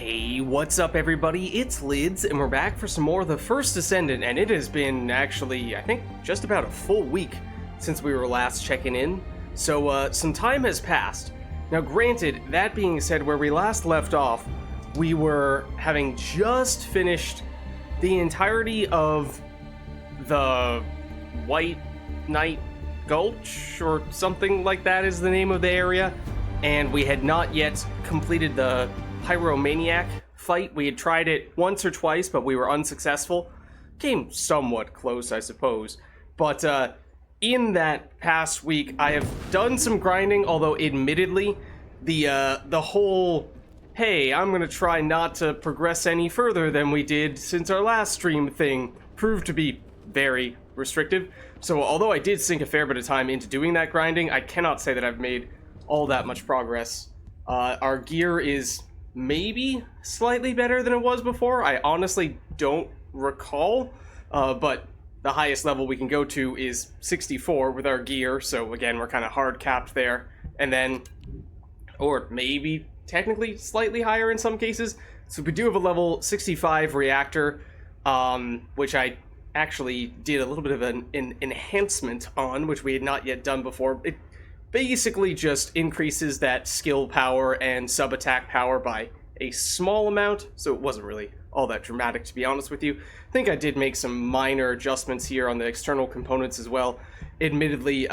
Hey, what's up everybody? It's Lids, and we're back for some more of the First Descendant, and it has been actually, I think, just about a full week since we were last checking in, so some time has passed. Now granted, that being said, where we last left off, we were having just finished the entirety of the White Knight Gulch, or something like that is the name of the area, and we had not yet completed the Pyromaniac fight. We had tried it once or twice, but we were unsuccessful. Came somewhat close, I suppose. But in that past week, I have done some grinding, although admittedly, the whole, hey, I'm gonna try not to progress any further than we did since our last stream thing proved to be very restrictive. So although I did sink a fair bit of time into doing that grinding, I cannot say that I've made all that much progress. Our gear is maybe slightly better than it was before. I honestly don't recall, but the highest level we can go to is 64 with our gear, so again, we're kind of hard capped there. And then, or maybe technically slightly higher in some cases. So we do have a level 65 reactor, which I actually did a little bit of an enhancement on, which we had not yet done before. It basically just increases that skill power and sub-attack power by a small amount, so it wasn't really all that dramatic, to be honest with you. I think I did make some minor adjustments here on the external components as well. Admittedly,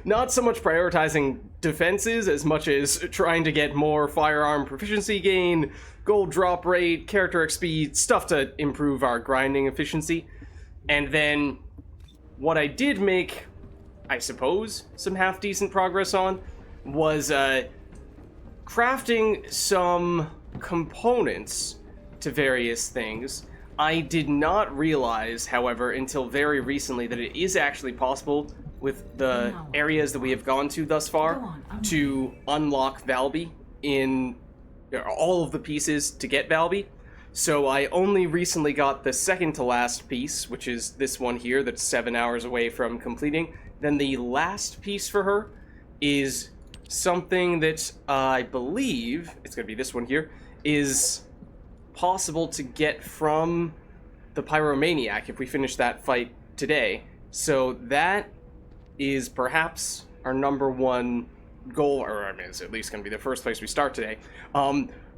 not so much prioritizing defenses as much as trying to get more firearm proficiency gain, gold drop rate, character XP, stuff to improve our grinding efficiency. And then what I did make, I suppose, some half-decent progress on was crafting some components to various things. I did not realize, however, until very recently that it is actually possible with the areas that we have gone to thus far to unlock Valby in all of the pieces to get Valby. So I only recently got the second to last piece, which is this one here that's 7 hours away from completing. Then the last piece for her is something that I believe, it's going to be this one here, is possible to get from the Pyromaniac if we finish that fight today. So that is perhaps our number one goal, or I mean, it's at least going to be the first place we start today.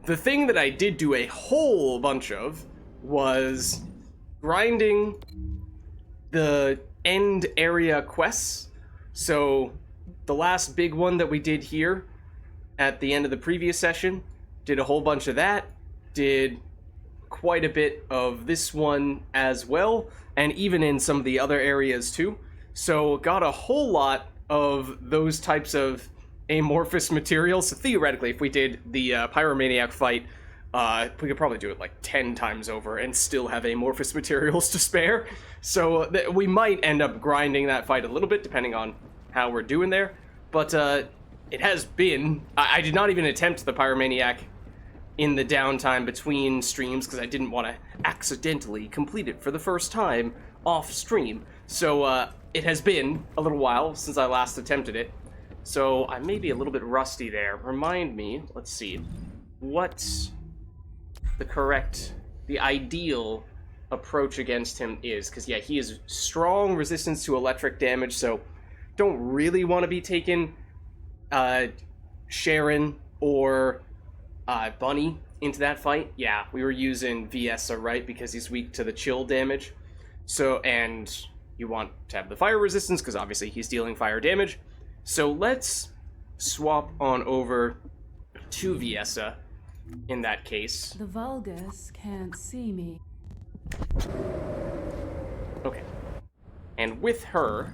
The thing that I did do a whole bunch of was grinding the end area quests. So the last big one that we did here at the end of the previous session, did a whole bunch of that, did quite a bit of this one as well, and even in some of the other areas too. So got a whole lot of those types of amorphous materials. So theoretically, if we did the Pyromaniac fight, we could probably do it like 10 times over and still have amorphous materials to spare. So we might end up grinding that fight a little bit, depending on how we're doing there. But it has been... I did not even attempt the Pyromaniac in the downtime between streams, because I didn't want to accidentally complete it for the first time off stream. So it has been a little while since I last attempted it. So I may be a little bit rusty there. Remind me, let's see, what the ideal approach against him is. Because yeah, he is strong resistance to electric damage, so don't really want to be taking Sharon or Bunny into that fight. Yeah, we were using Viessa, right, because he's weak to the chill damage. So, and you want to have the fire resistance, because obviously he's dealing fire damage. So let's swap on over to Viessa in that case. The Vulgis can't see me. Okay. And with her,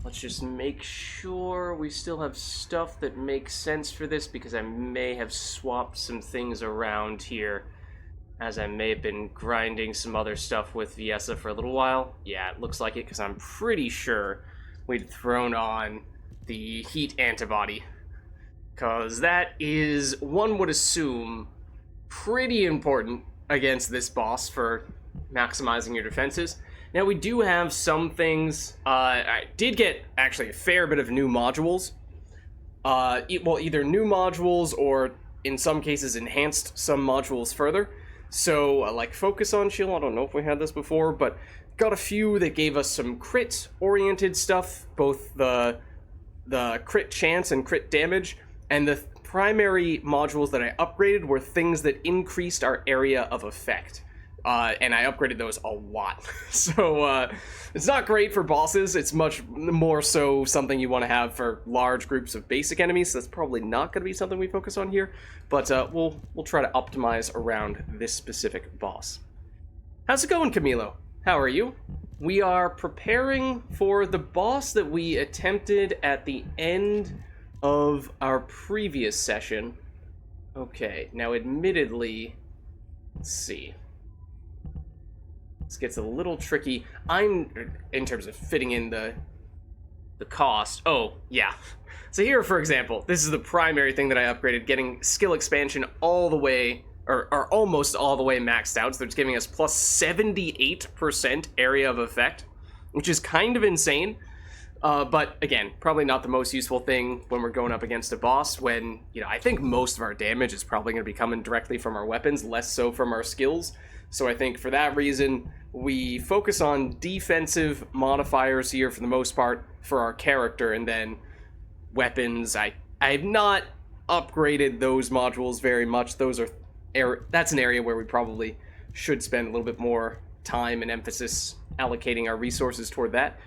let's just make sure we still have stuff that makes sense for this, because I may have swapped some things around here, as I may have been grinding some other stuff with Viessa for a little while. Yeah, it looks like it, because I'm pretty sure we'd thrown on the heat antibody, because that is, one would assume, pretty important against this boss for maximizing your defenses. Now, we do have some things. I did get, actually, a fair bit of new modules. Well, either new modules or in some cases enhanced some modules further. So, like Focus on Shield, I don't know if we had this before, but got a few that gave us some crit-oriented stuff, both the crit chance and crit damage, and the primary modules that I upgraded were things that increased our area of effect. And I upgraded those a lot. So, it's not great for bosses. It's much more so something you want to have for large groups of basic enemies. So that's probably not going to be something we focus on here. But we'll try to optimize around this specific boss. How's it going, Camilo? How are you? We are preparing for the boss that we attempted at the end of our previous session. Okay, now admittedly, let's see. This gets a little tricky. In terms of fitting in the cost. Oh, yeah. So here, for example, this is the primary thing that I upgraded, getting skill expansion all the way, or almost all the way maxed out. So it's giving us plus 78% area of effect, which is kind of insane. But again, probably not the most useful thing when we're going up against a boss when, I think most of our damage is probably going to be coming directly from our weapons, less so from our skills. So I think for that reason, we focus on defensive modifiers here for the most part for our character, and then weapons. I have not upgraded those modules very much. That's an area where we probably should spend a little bit more time and emphasis allocating our resources toward that.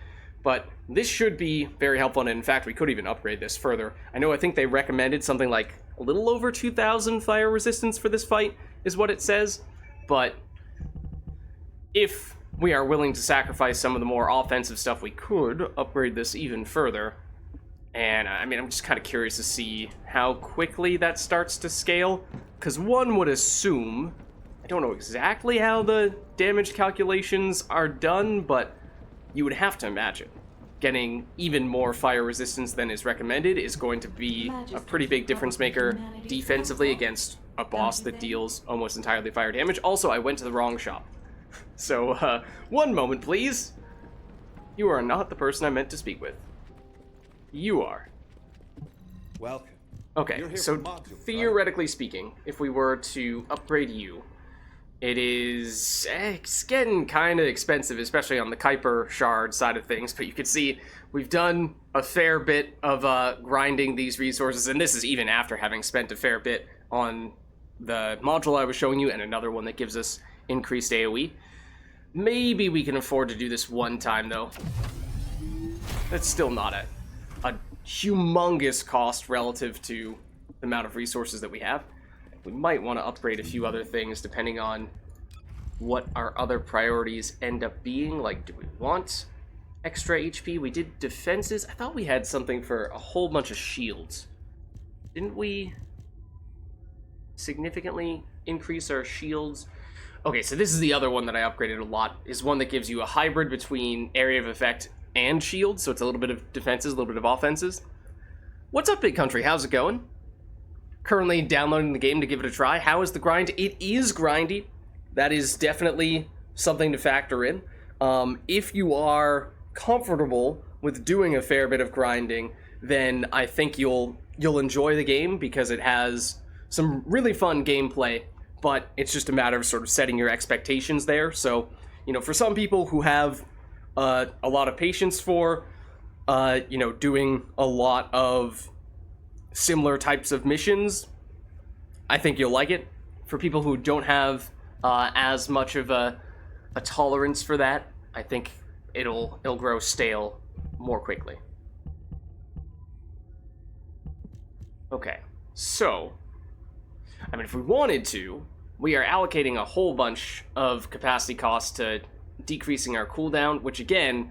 But this should be very helpful, and in fact, we could even upgrade this further. I think they recommended something like a little over 2,000 fire resistance for this fight, is what it says. But if we are willing to sacrifice some of the more offensive stuff, we could upgrade this even further. And I'm just kind of curious to see how quickly that starts to scale, because one would assume, I don't know exactly how the damage calculations are done, but you would have to imagine getting even more fire resistance than is recommended is going to be a pretty big difference maker defensively against a boss that deals almost entirely fire damage. Also, I went to the wrong shop. So, one moment, please. You are not the person I meant to speak with. You are. Welcome. Okay, so theoretically speaking, if we were to upgrade you, it's getting kind of expensive, especially on the Kuiper shard side of things, but you can see we've done a fair bit of grinding these resources, and this is even after having spent a fair bit on the module I was showing you and another one that gives us increased AoE. Maybe we can afford to do this one time, though. That's still not a humongous cost relative to the amount of resources that we have. We might want to upgrade a few other things depending on what our other priorities end up being. Like, do we want extra HP? We did defenses. I thought we had something for a whole bunch of shields. Didn't we significantly increase our shields? Okay, so this is the other one that I upgraded a lot, is one that gives you a hybrid between area of effect and shield, so it's a little bit of defenses, a little bit of offenses. What's up, Big Country? How's it going? Currently downloading the game to give it a try. How is the grind? It is grindy. That is definitely something to factor in. If you are comfortable with doing a fair bit of grinding, then I think you'll enjoy the game because it has some really fun gameplay, but it's just a matter of sort of setting your expectations there. So, for some people who have a lot of patience for, doing a lot of similar types of missions, I think you'll like it. For people who don't have as much of a tolerance for that, I think it'll grow stale more quickly. Okay, so if we wanted to, we are allocating a whole bunch of capacity costs to decreasing our cooldown, which again,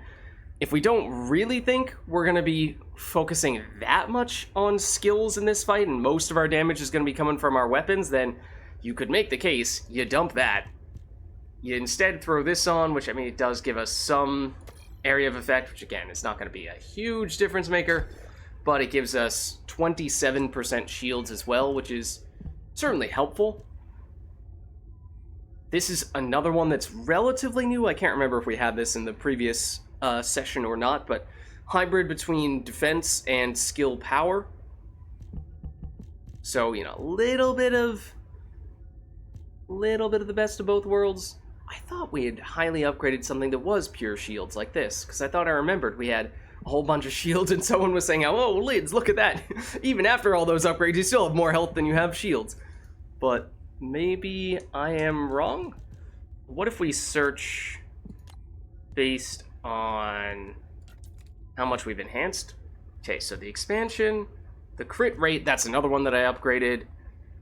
if we don't really think we're going to be focusing that much on skills in this fight, and most of our damage is going to be coming from our weapons, then you could make the case, you dump that. You instead throw this on, which, it does give us some area of effect, which again, is not going to be a huge difference maker, but it gives us 27% shields as well, which is certainly helpful. This is another one that's relatively new. I can't remember if we had this in the previous session or not, but hybrid between defense and skill power. So, you know, a little bit of the best of both worlds. I thought we had highly upgraded something that was pure shields like this, because I thought I remembered we had a whole bunch of shields and someone was saying, oh, Lids, look at that. Even after all those upgrades, you still have more health than you have shields. But maybe I am wrong? What if we search based on how much we've enhanced? Okay, so the expansion, the crit rate, that's another one that I upgraded.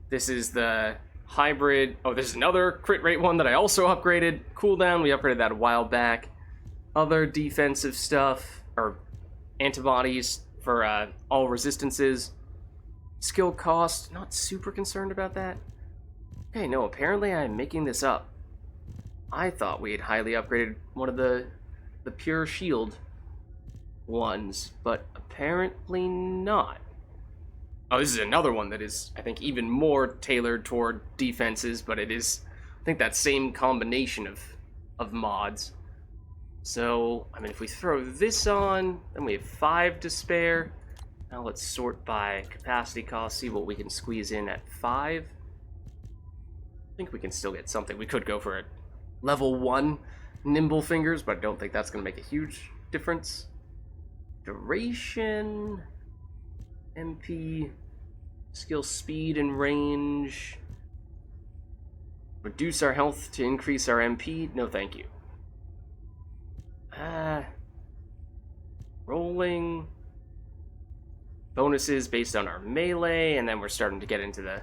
This is the hybrid. Oh, there's another crit rate one that I also upgraded. Cooldown, we upgraded that a while back. Other defensive stuff, or antibodies for all resistances. Skill cost, not super concerned about that. Okay, no, apparently I'm making this up. I thought we had highly upgraded one of the pure shield ones, but apparently not. Oh, this is another one that is, I think, even more tailored toward defenses, but it is, I think, that same combination of mods. So, I mean, if we throw this on, then we have 5 to spare. Now let's sort by capacity cost, see what we can squeeze in at 5. I think we can still get something. We could go for a level 1 nimble fingers, but I don't think that's going to make a huge difference. Duration, MP, skill speed and range. Reduce our health to increase our MP. No, thank you. Rolling. Bonuses based on our melee, and then we're starting to get into the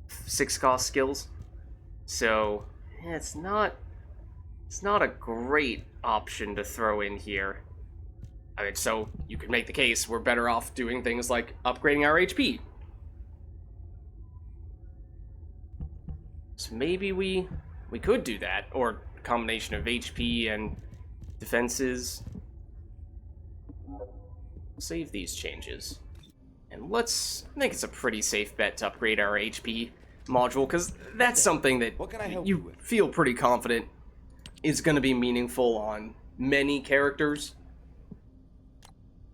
6 cost skills. So, yeah, it's not a great option to throw in here. I mean, so you could make the case we're better off doing things like upgrading our HP. So maybe we could do that, or a combination of HP and defenses. Save these changes. And I think it's a pretty safe bet to upgrade our HP module, because that's something that you feel pretty confident is going to be meaningful on many characters.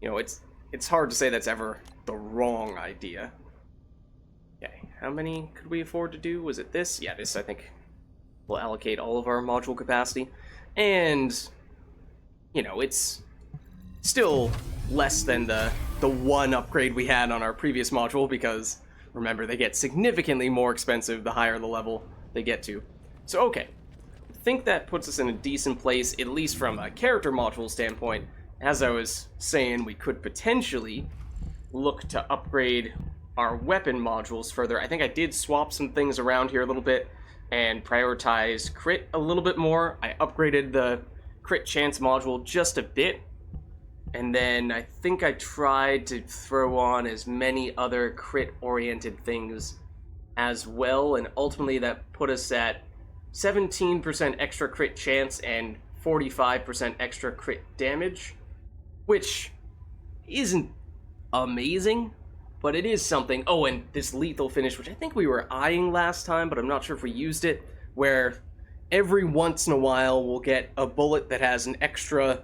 You know, it's hard to say that's ever the wrong idea. Okay, how many could we afford to do? Was it this? Yeah, this, I think, will allocate all of our module capacity. And, you know, it's still less than the one upgrade we had on our previous module, because, remember, they get significantly more expensive the higher the level they get to. So, okay. I think that puts us in a decent place, at least from a character module standpoint. As I was saying, we could potentially look to upgrade our weapon modules further. I think I did swap some things around here a little bit and prioritize crit a little bit more. I upgraded the crit chance module just a bit, and then I think I tried to throw on as many other crit-oriented things as well, and ultimately that put us at 17% extra crit chance and 45% extra crit damage, which isn't amazing, but it is something. Oh, and this lethal finish, which I think we were eyeing last time, but I'm not sure if we used it, where every once in a while we'll get a bullet that has an extra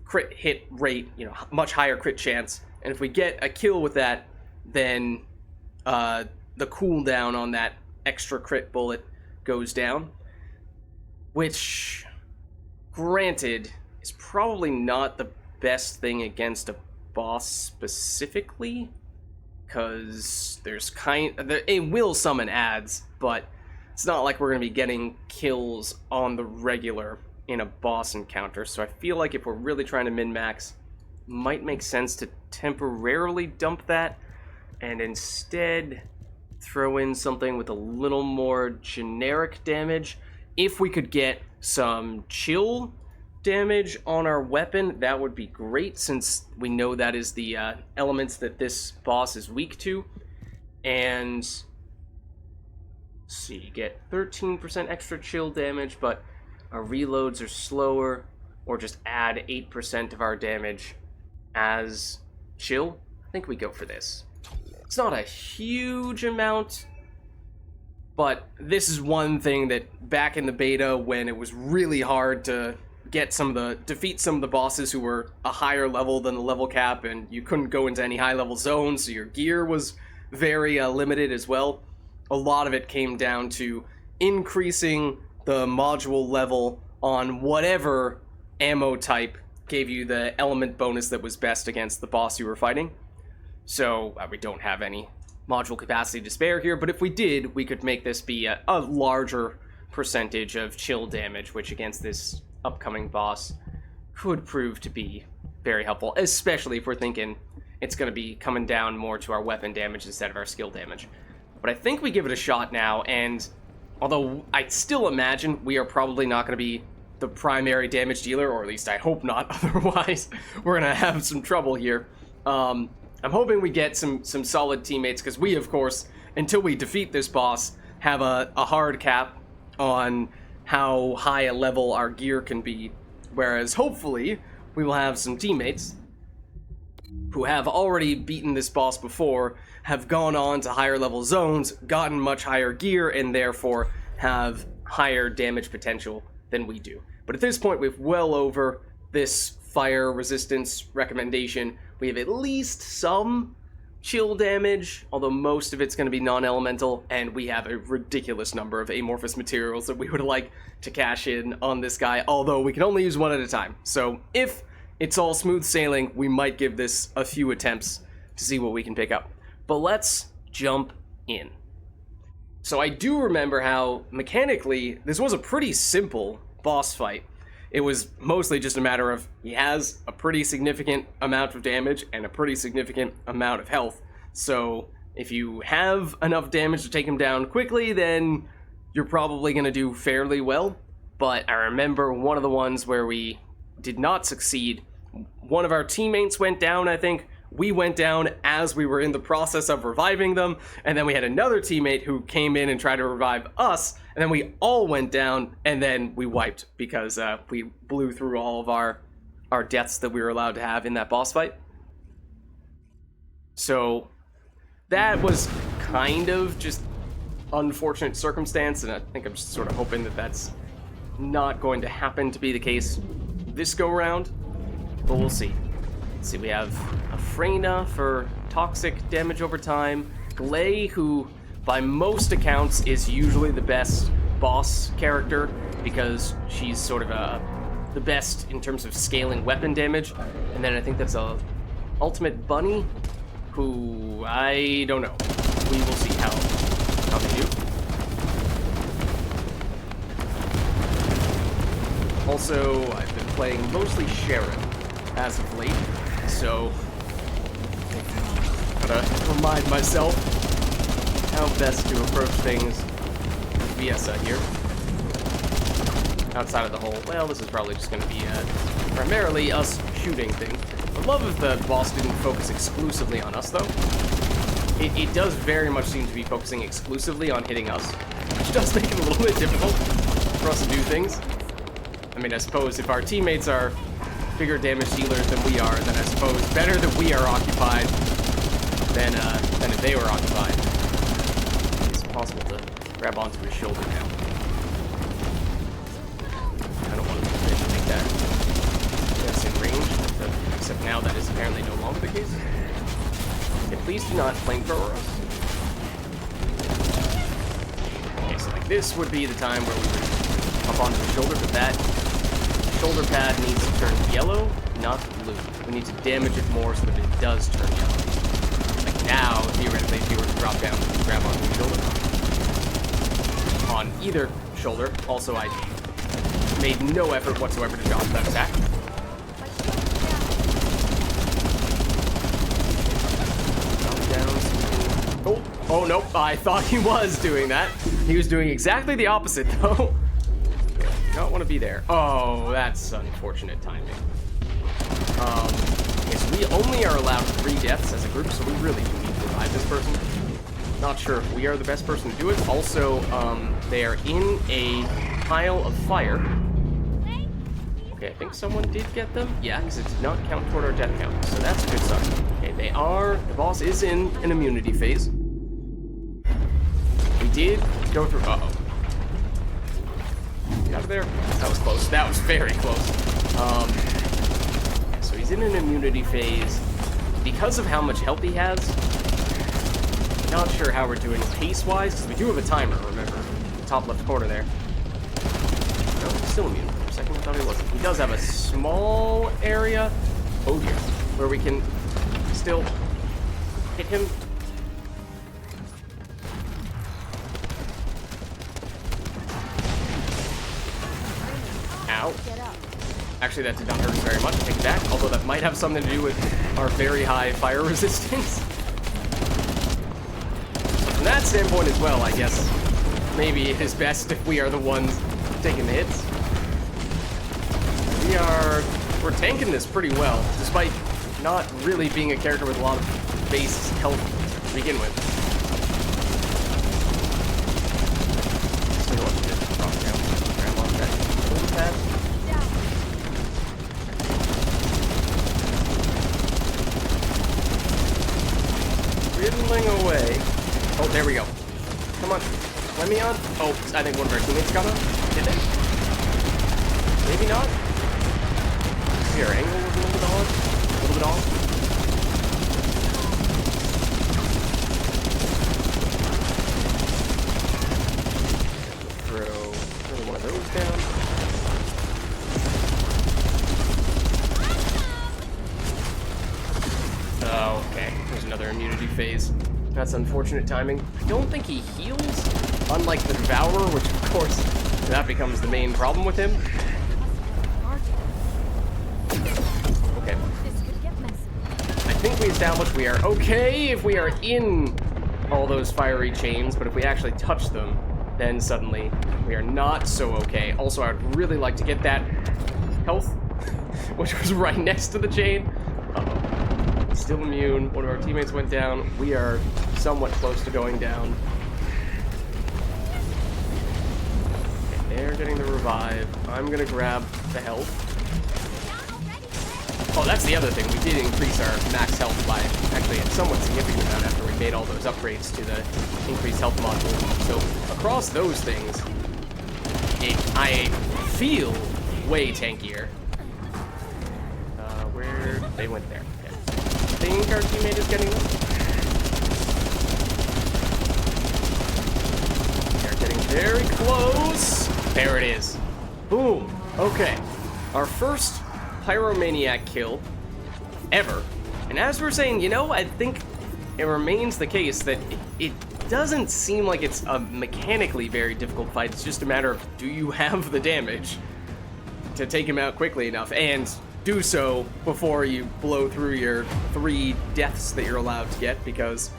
crit hit rate, you know, much higher crit chance, and if we get a kill with that, then the cooldown on that extra crit bullet goes down, which, granted, is probably not the best thing against a boss specifically, because it will summon adds, but it's not like we're going to be getting kills on the regular in a boss encounter, so I feel like if we're really trying to min-max, it might make sense to temporarily dump that, and instead throw in something with a little more generic damage. If we could get some chill damage on our weapon, that would be great, since we know that is the elements that this boss is weak to. And let's see, you get 13% extra chill damage, but our reloads are slower, or just add 8% of our damage as chill. I think we go for this. It's not a huge amount, but this is one thing that back in the beta, when it was really hard to defeat some of the bosses who were a higher level than the level cap, and you couldn't go into any high level zones, so your gear was very limited as well. A lot of it came down to increasing the module level on whatever ammo type gave you the element bonus that was best against the boss you were fighting. So we don't have any module capacity to spare here, but if we did, we could make this be a larger percentage of chill damage, which against this upcoming boss could prove to be very helpful, especially if we're thinking it's going to be coming down more to our weapon damage instead of our skill damage. But I think we give it a shot now, and although I still imagine we are probably not going to be the primary damage dealer, or at least I hope not, otherwise we're going to have some trouble here. I'm hoping we get some solid teammates, because we, of course, until we defeat this boss, have a hard cap on how high a level our gear can be, whereas hopefully we will have some teammates who have already beaten this boss before, have gone on to higher level zones, gotten much higher gear, and therefore have higher damage potential than we do. But at this point, we've well over this fire resistance recommendation. We have at least some chill damage, although most of it's going to be non-elemental, and we have a ridiculous number of amorphous materials that we would like to cash in on this guy, although we can only use one at a time. So if it's all smooth sailing, we might give this a few attempts to see what we can pick up. But let's jump in. So I do remember how, mechanically, this was a pretty simple boss fight. It was mostly just a matter of he has a pretty significant amount of damage and a pretty significant amount of health. So if you have enough damage to take him down quickly, then you're probably going to do fairly well. But I remember one of the ones where we did not succeed. One of our teammates went down, I think. We went down as we were in the process of reviving them, and then we had another teammate who came in and tried to revive us, and then we all went down, and then we wiped because we blew through all of our deaths that we were allowed to have in that boss fight. So that was kind of just unfortunate circumstance, and I think I'm just sort of hoping that that's not going to happen to be the case this go round, but we'll see. Let's see, we have a Freyna for toxic damage over time, Glay, who by most accounts is usually the best boss character because she's sort of the best in terms of scaling weapon damage, and then I think that's a Ultimate Bunny, who I don't know. We will see how they do. Also, I've been playing mostly Sharon as of late, so gotta remind myself how best to approach things with Viesa here. Outside of the whole, well, this is probably just gonna be primarily us shooting thing. I love if the boss didn't focus exclusively on us, though. It does very much seem to be focusing exclusively on hitting us, which does make it a little bit difficult for us to do things. I mean, I suppose if our teammates are bigger damage dealers than we are, then I suppose better that we are occupied than if they were occupied. It's possible to grab onto his shoulder now. I don't want to make that that's in range, except now that is apparently no longer the case. Okay, please do not flamethrower us. Okay, so like this would be the time where we would hop onto the shoulder, but that shoulder pad needs to turn yellow, not blue. We need to damage it more so that it does turn yellow. Like now, theoretically, if you were to drop down, grab onto the shoulder. On either shoulder, also I made no effort whatsoever to dodge that attack. Oh nope, I thought he was doing that. He was doing exactly the opposite though. Don't want to be there. Oh, that's unfortunate timing. Okay, so we only are allowed 3 deaths as a group, so we really do need to revive this person. Not sure if we are the best person to do it. Also, they are in a pile of fire. Okay, I think someone did get them. Yeah, because it did not count toward our death count, so that's a good sign. Okay, the boss is in an immunity phase. We did go through, uh-oh. Get out of there. That was close. That was very close. So he's in an immunity phase. Because of how much health he has, Not sure how we're doing pace-wise, because we do have a timer, remember? Top left corner there. No, he's still immune. For a second, I thought he wasn't. He does have a small area, oh dear, where we can still hit him. Ow. Actually, that did not hurt us very much. Take it back, although that might have something to do with our very high fire resistance. From that standpoint as well, I guess, maybe it is best if we are the ones taking the hits. We're tanking this pretty well, despite not really being a character with a lot of base health to begin with. Still want to drop down, grab on that shoulder pad. Riddling away. Oh, there we go. Come on. Let me on. Oh, I think one of our teammates got on. Did they? Maybe not. Here, angle was a little bit off. A little bit off. Throw one of those down. Oh, okay. There's another immunity phase. That's unfortunate timing. I don't think he heals, unlike the Devourer, which of course, that becomes the main problem with him. Okay. I think we established we are okay if we are in all those fiery chains, but if we actually touch them, then suddenly we are not so okay. Also, I would really like to get that health, which was right next to the chain. Uh-oh. Still immune. One of our teammates went down. We are somewhat close to going down. Okay, they're getting the revive. I'm gonna grab the health. Oh, that's the other thing. We did increase our max health by actually a somewhat significant amount after we made all those upgrades to the increased health module. So across those things, I feel way tankier. Where they went there. I think our teammate is getting them. They're getting very close. There it is. Boom. Okay. Our first Pyromaniac kill ever. And as we're saying, you know, I think it remains the case that it doesn't seem like it's a mechanically very difficult fight. It's just a matter of, do you have the damage to take him out quickly enough? And do so before you blow through your 3 deaths that you're allowed to get, because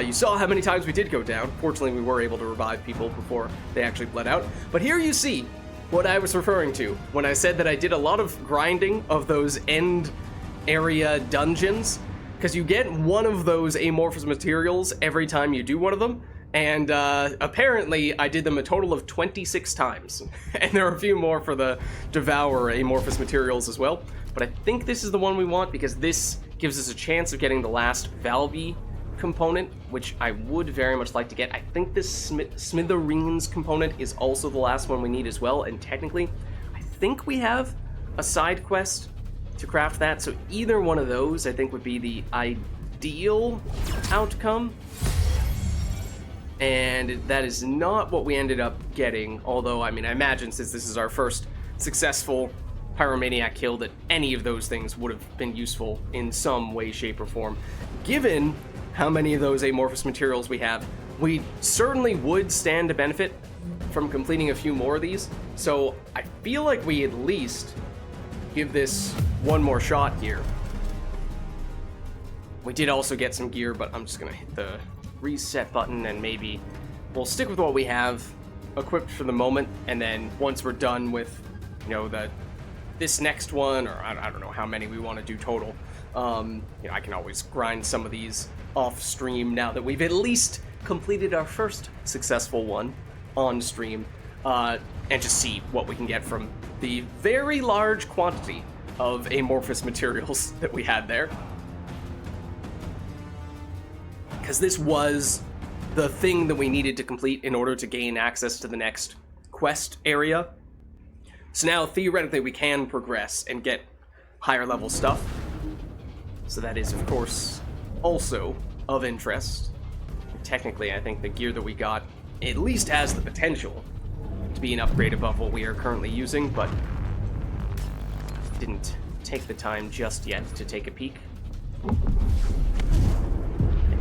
you saw how many times we did go down. Fortunately, we were able to revive people before they actually bled out. But here you see what I was referring to when I said that I did a lot of grinding of those end area dungeons, because you get one of those amorphous materials every time you do one of them. And apparently I did them a total of 26 times. And there are a few more for the Devourer amorphous materials as well. But I think this is the one we want, because this gives us a chance of getting the last Valby component, which I would very much like to get. I think this Smithereens component is also the last one we need as well. And technically, I think we have a side quest to craft that. So either one of those, I think, would be the ideal outcome. And that is not what we ended up getting, although, I mean, I imagine since this is our first successful Pyromaniac kill that any of those things would have been useful in some way, shape, or form. Given how many of those amorphous materials we have, we certainly would stand to benefit from completing a few more of these, so I feel like we at least give this one more shot here. We did also get some gear, but I'm just gonna hit the reset button and maybe we'll stick with what we have equipped for the moment, and then once we're done with, you know, this next one, or I don't know how many we want to do total, you know, I can always grind some of these off stream now that we've at least completed our first successful one on stream, and just see what we can get from the very large quantity of amorphous materials that we had there. Because this was the thing that we needed to complete in order to gain access to the next quest area. So now, theoretically, we can progress and get higher level stuff. So that is, of course, also of interest. technically, I think the gear that we got at least has the potential to be an upgrade above what we are currently using, but didn't take the time just yet to take a peek. And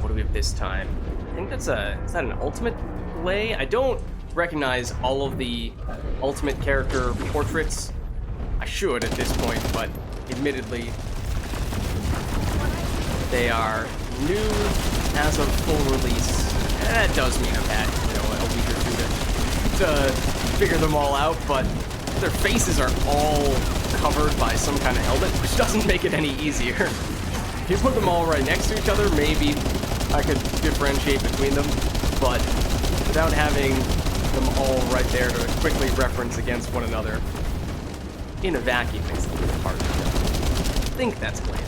what do we have this time? I think that's is that an ultimate lay? I don't recognize all of the ultimate character portraits. I should at this point, but admittedly, they are new as of full release. That does mean I've had, you know, a week or two to figure them all out, but their faces are all covered by some kind of helmet, which doesn't make it any easier. If you put them all right next to each other, maybe I could differentiate between them, but without having them all right there to quickly reference against one another, in a vacuum makes it a little hard to tell. I think that's planned.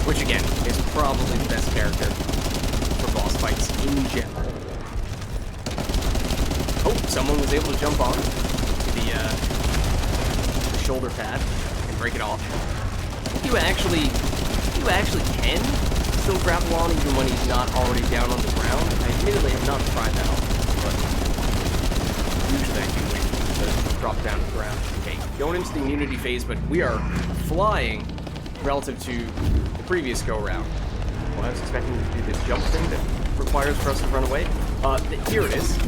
Which, again, is probably the best character for boss fights in general. Oh, someone was able to jump on the shoulder pad and break it off. I think you actually can still grapple on even when he's not already down on the ground. I admittedly have not tried that often, but usually I do wait to drop down to the ground. Okay, going into the immunity phase, but we are flying relative to the previous go-round. Well, I was expecting to do this jump thing that requires for us to run away. Here it is.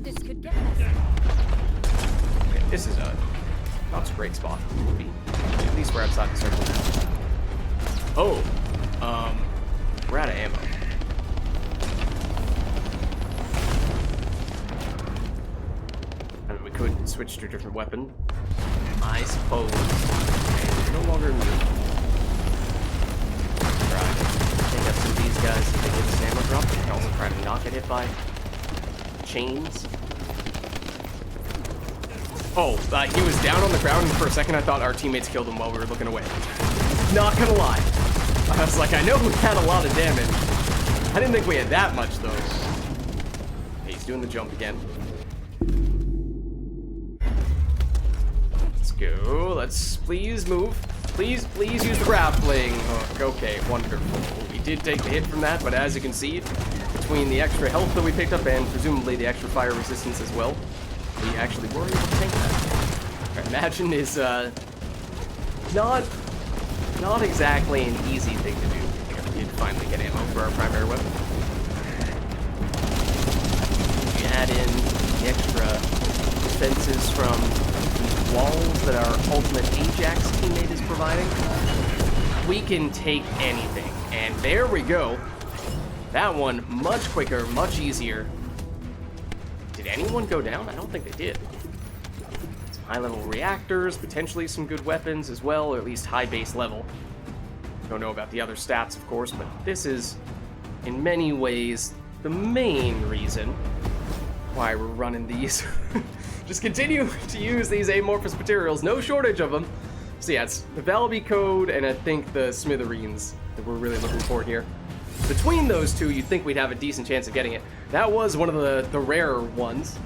This could get us. Okay, this is not a great spot. At least we're outside the circle now. Oh, we're out of ammo. I mean, we could switch to a different weapon, I suppose. Okay, no longer immune. Right. Take up some of these guys if they get a ammo drop. They also try to not get hit by chains. Oh, he was down on the ground, and for a second I thought our teammates killed him while we were looking away. Not gonna lie. I was like, I know we had a lot of damage. I didn't think we had that much, though. Okay, he's doing the jump again. Let's go. Let's please move. Please use the grappling hook. Okay, wonderful. We did take the hit from that, but as you can see, between the extra health that we picked up and presumably the extra fire resistance as well, we actually were able to take that. I imagine is not exactly an easy thing to do. I think we did finally get ammo for our primary weapon. We add in the extra defenses from the walls that our ultimate Ajax teammate is providing. We can take anything. And there we go. That one, much quicker, much easier. Did anyone go down? I don't think they did. Some high-level reactors, potentially some good weapons as well, or at least high base level. Don't know about the other stats, of course, but this is, in many ways, the main reason why we're running these. Just continue to use these amorphous materials, no shortage of them. So yeah, it's the Valby code and I think the Smithereens that we're really looking for here. Between those two, you'd think we'd have a decent chance of getting it. That was one of the rarer ones.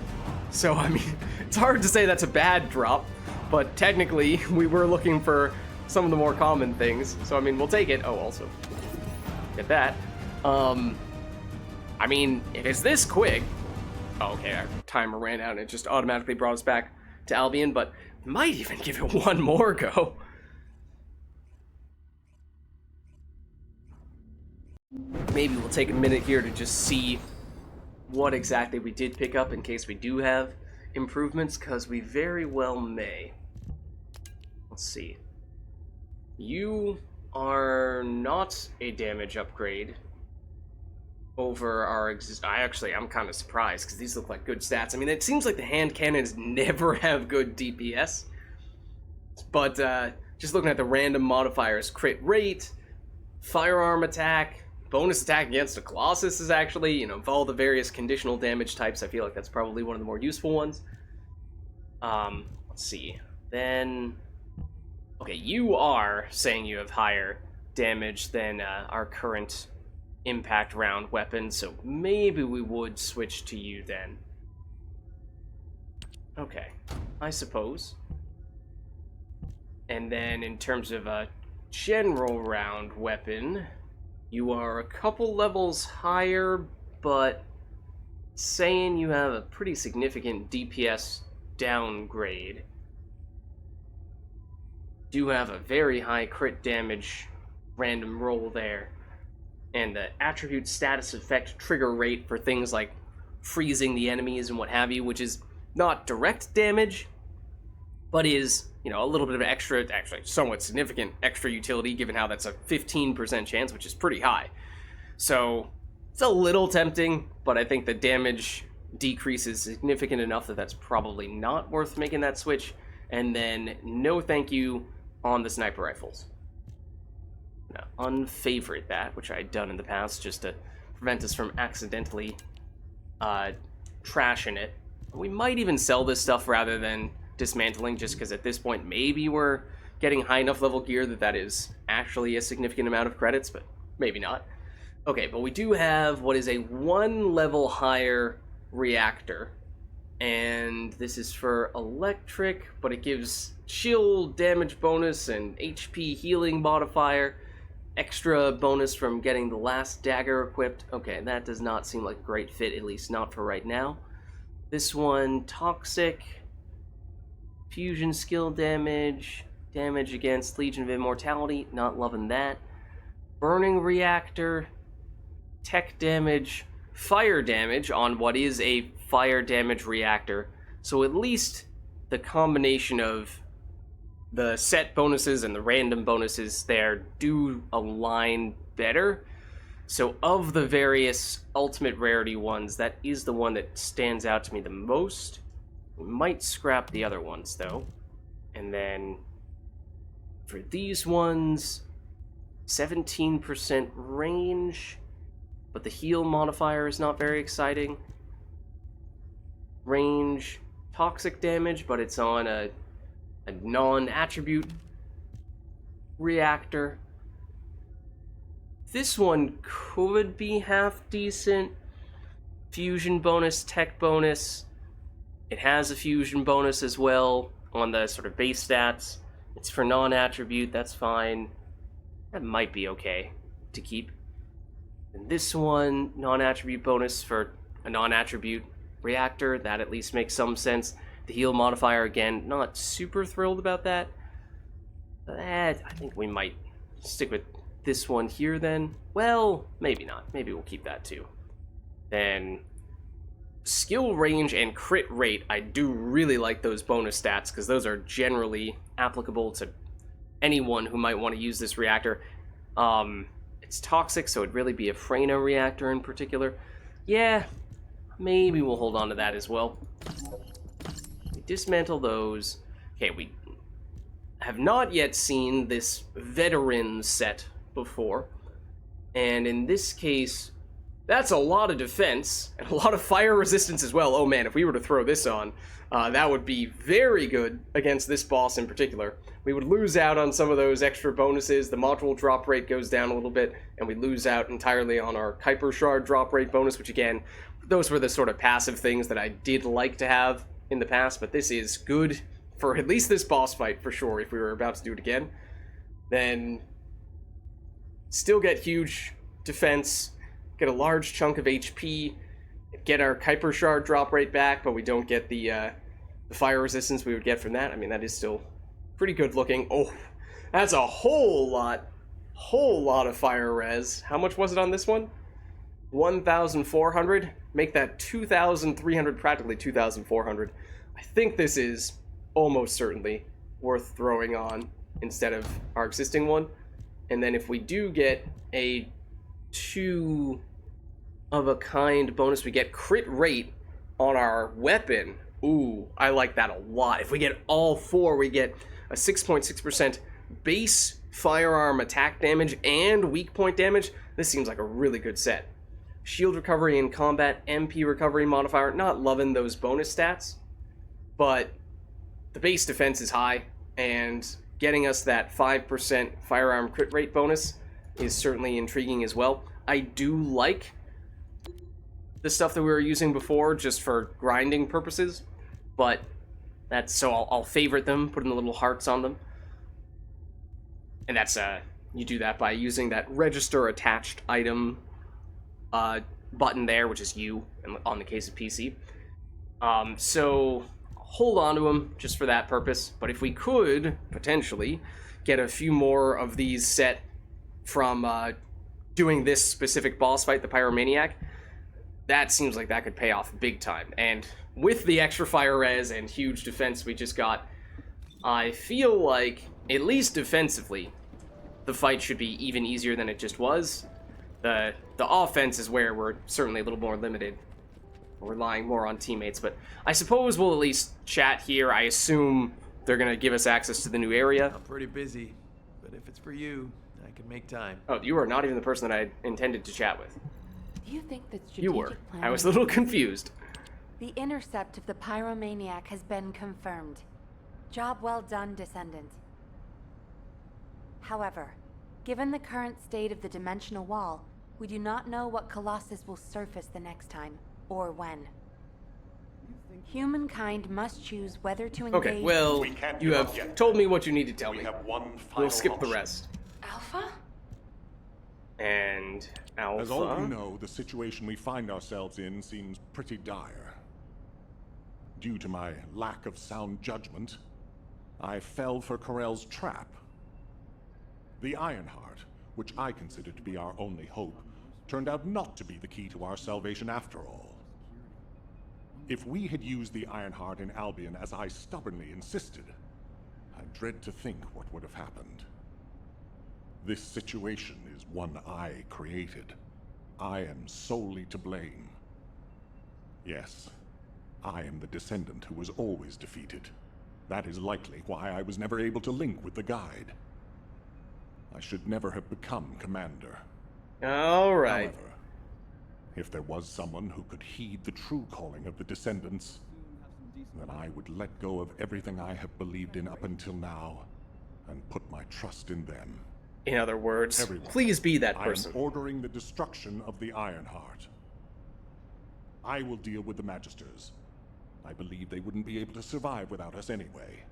So, I mean, it's hard to say that's a bad drop, but technically, we were looking for some of the more common things. So, I mean, we'll take it. Oh, also, get that. I mean, if it's this quick... Oh, okay, our timer ran out and it just automatically brought us back to Albion, but might even give it one more go. Maybe we'll take a minute here to just see what exactly we did pick up in case we do have improvements, because we very well may. Let's see. You are not a damage upgrade over our I'm kind of surprised, because these look like good stats. I mean, it seems like the hand cannons never have good DPS. But just looking at the random modifiers, crit rate, firearm attack, bonus attack against a colossus is actually, you know, of all the various conditional damage types, I feel like that's probably one of the more useful ones. Let's see. Then, okay, you are saying you have higher damage than our current impact round weapon, so maybe we would switch to you then. Okay, I suppose. And then in terms of a general round weapon, You are a couple levels higher, but saying you have a pretty significant DPS downgrade. Do have a very high crit damage random roll there, and the attribute status effect trigger rate for things like freezing the enemies and what have you, which is not direct damage, but is, you know, a little bit of extra, actually somewhat significant extra utility, given how that's a 15% chance, which is pretty high. So it's a little tempting, but I think the damage decrease is significant enough that that's probably not worth making that switch. And then no thank you on the sniper rifles. Now, unfavorite that, which I had done in the past just to prevent us from accidentally trashing it. We might even sell this stuff rather than dismantling, just because at this point maybe we're getting high enough level gear that that is actually a significant amount of credits, but maybe not. Okay, but we do have what is a 1 level higher reactor, and this is for electric, but it gives shield damage bonus and HP healing modifier, extra bonus from getting the last dagger equipped. Okay, that does not seem like a great fit, at least not for right now. This one, toxic, fusion skill damage, damage against Legion of Immortality, not loving that. Burning reactor, tech damage, fire damage on what is a fire damage reactor. So at least the combination of the set bonuses and the random bonuses there do align better. So of the various ultimate rarity ones, that is the one that stands out to me the most. We might scrap the other ones though. And then for these ones, 17% range, but the heal modifier is not very exciting. Range, toxic damage, but it's on a non-attribute reactor. This one could be half decent. Fusion bonus, tech bonus. It has a fusion bonus as well on the sort of base stats. It's for non-attribute, that's fine. That might be okay to keep. And this one, non-attribute bonus for a non-attribute reactor, that at least makes some sense. The heal modifier, again, not super thrilled about that. I think we might stick with this one here then. Well, maybe not. Maybe we'll keep that too. Then skill range and crit rate, I do really like those bonus stats because those are generally applicable to anyone who might want to use this reactor. It's toxic, so it'd really be a Freyna reactor in particular. Yeah, maybe we'll hold on to that as well. We dismantle those. Okay, we have not yet seen this veteran set before, and in this case, that's a lot of defense and a lot of fire resistance as well. Oh man, if we were to throw this on, that would be very good against this boss in particular. We would lose out on some of those extra bonuses. The module drop rate goes down a little bit, and we lose out entirely on our Kuiper Shard drop rate bonus, which again, those were the sort of passive things that I did like to have in the past, but this is good for at least this boss fight for sure. If we were about to do it again, then still get huge defense, get a large chunk of HP, get our Kuiper Shard drop rate back, but we don't get the fire resistance we would get from that. I mean, that is still pretty good looking. Oh, that's a whole lot of fire res. How much was it on this one? 1,400. Make that 2,300, practically 2,400. I think this is almost certainly worth throwing on instead of our existing one. And then if we do get a 2 of a kind bonus, we get crit rate on our weapon. Ooh, I like that a lot. If we get all 4, we get a 6.6% base firearm attack damage and weak point damage. This seems like a really good set. Shield recovery in combat, MP recovery modifier. Not loving those bonus stats, but the base defense is high, and getting us that 5% firearm crit rate bonus is certainly intriguing as well. I do like the stuff that we were using before just for grinding purposes, but that's so I'll favorite them, put in the little hearts on them. And that's you do that by using that register attached item button there, which is U on the case of PC. So hold on to them just for that purpose. But if we could potentially get a few more of these set from doing this specific boss fight, the Pyromaniac, that seems like that could pay off big time. And with the extra fire res and huge defense we just got, I feel like, at least defensively, the fight should be even easier than it just was. The offense is where we're certainly a little more limited. We're relying more on teammates, but I suppose we'll at least chat here. I assume they're going to give us access to the new area. I'm pretty busy, but if it's for you, I can make time. Oh, you are not even the person that I intended to chat with. Do you think that strategic You were. planning... I was a little confused. The intercept of the Pyromaniac has been confirmed. Job well done, Descendant. However, given the current state of the dimensional wall, we do not know what colossus will surface the next time, or when. Humankind must choose whether to engage... Okay, well, We can't you give have up yet. told me what you need to tell We me. have one final We'll skip the option. rest. Alpha? And Alpha... As all you know, the situation we find ourselves in seems pretty dire. Due to my lack of sound judgment, I fell for Corell's trap. The Ironheart, which I considered to be our only hope, turned out not to be the key to our salvation after all. If we had used the Ironheart in Albion as I stubbornly insisted, I dread to think what would have happened. This situation is one I created. I am solely to blame. Yes, I am the Descendant who was always defeated. That is likely why I was never able to link with the Guide. I should never have become Commander. Alright. However, if there was someone who could heed the true calling of the Descendants, then I would let go of everything I have believed in up until now, and put my trust in them. In other words, Everyone. please be that I person. am ordering the destruction of the Ironheart. I will deal with the Magisters. I believe they wouldn't be able to survive without us anyway.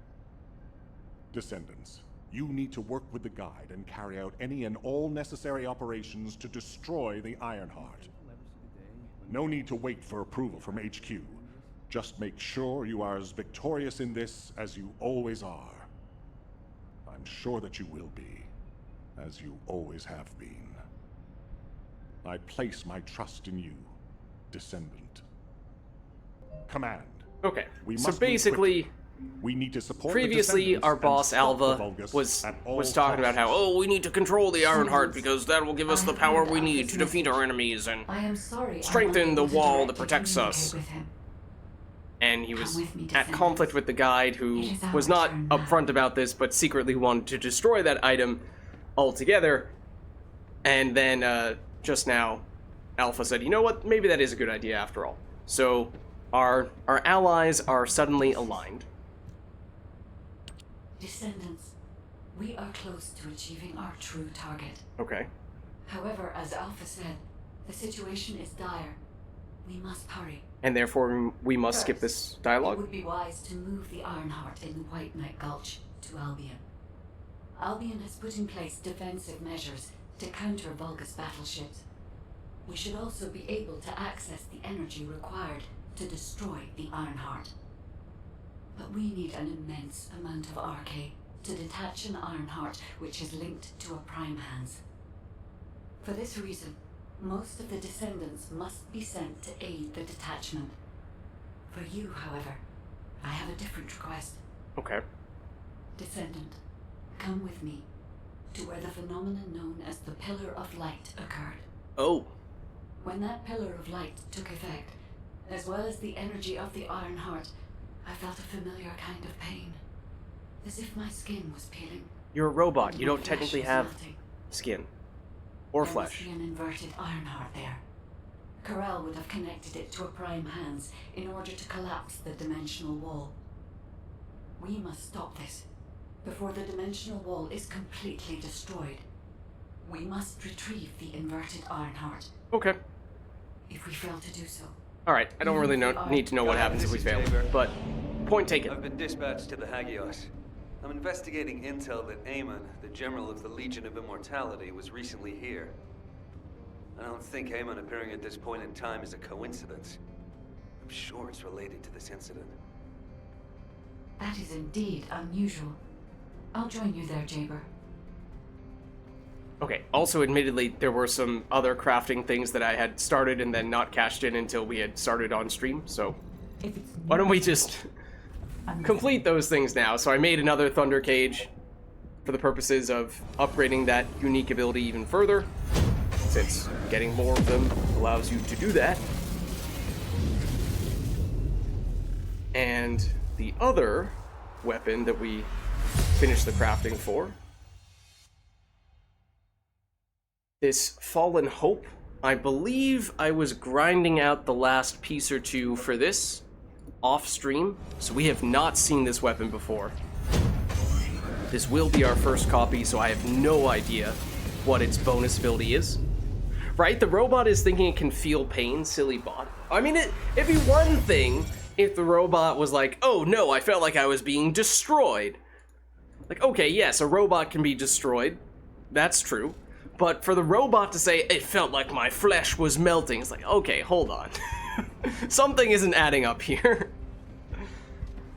Descendants, you need to work with the Guide and carry out any and all necessary operations to destroy the Ironheart. No need to wait for approval from HQ. Just make sure you are as victorious in this as you always are. I'm sure that you will be, as you always have been. I place my trust in you, Descendant. Command. Okay, We so must move basically... quickly. We need to support Previously, the Descendants our and boss stop the Alva Vulgis was at all talking about how, costs. oh, we need to control the Ironheart because that will give us the power we need to defeat our enemies and I am sorry. strengthen the wall that protects us. With him. And he was Come with me, at Descendants. conflict with the Guide, who It is our was not turn now. upfront about this, but secretly wanted to destroy that item altogether. And then just now, Alpha said, you know what, maybe that is a good idea after all. So our allies are suddenly aligned. Descendants, we are close to achieving our true target. Okay. However, as Alpha said, the situation is dire. We must hurry. And therefore we must skip First, this It dialogue? would be wise to move the Ironheart in White Knight Gulch to Albion. Albion has put in place defensive measures to counter Vulgis battleships. We should also be able to access the energy required to destroy the Ironheart. But we need an immense amount of RK to detach an Ironheart which is linked to a Prime Hands. For this reason, most of the Descendants must be sent to aid the detachment. For you, however, I have a different request. Okay. Descendant, come with me to where the phenomenon known as the Pillar of Light occurred. Oh. When that Pillar of Light took effect, as well as the energy of the Ironheart, I felt a familiar kind of pain. As if my skin was peeling. You're a robot. and You my don't flesh technically was have melting. skin. Or There flesh. must be an inverted Ironheart there. Corell would have connected it to a Prime Hands in order to collapse the dimensional wall. We must stop this before the dimensional wall is completely destroyed. We must retrieve the inverted Ironheart. Okay. If we fail to do so, Alright, I don't really need to know what happens if we fail. But, point taken. I've been dispatched to the Hagios. I'm investigating intel that Amon, the General of the Legion of Immortality, was recently here. I don't think Amon appearing at this point in time is a coincidence. I'm sure it's related to this incident. That is indeed unusual. I'll join you there, Jaber. Okay, also admittedly, there were some other crafting things that I had started and then not cashed in until we had started on stream, so why don't we just complete those things now? So I made another Thunder Cage for the purposes of upgrading that unique ability even further, since getting more of them allows you to do that. And the other weapon that we finished the crafting for, this Fallen Hope. I believe I was grinding out the last piece or two for this off stream, so we have not seen this weapon before. This will be our first copy, so I have no idea what its bonus ability is. Right? The robot is thinking it can feel pain, silly bot. I mean, it'd be one thing if the robot was like, oh no, I felt like I was being destroyed. Like, okay, yes, a robot can be destroyed. That's true. But for the robot to say, it felt like my flesh was melting, it's like, okay, hold on. Something isn't adding up here.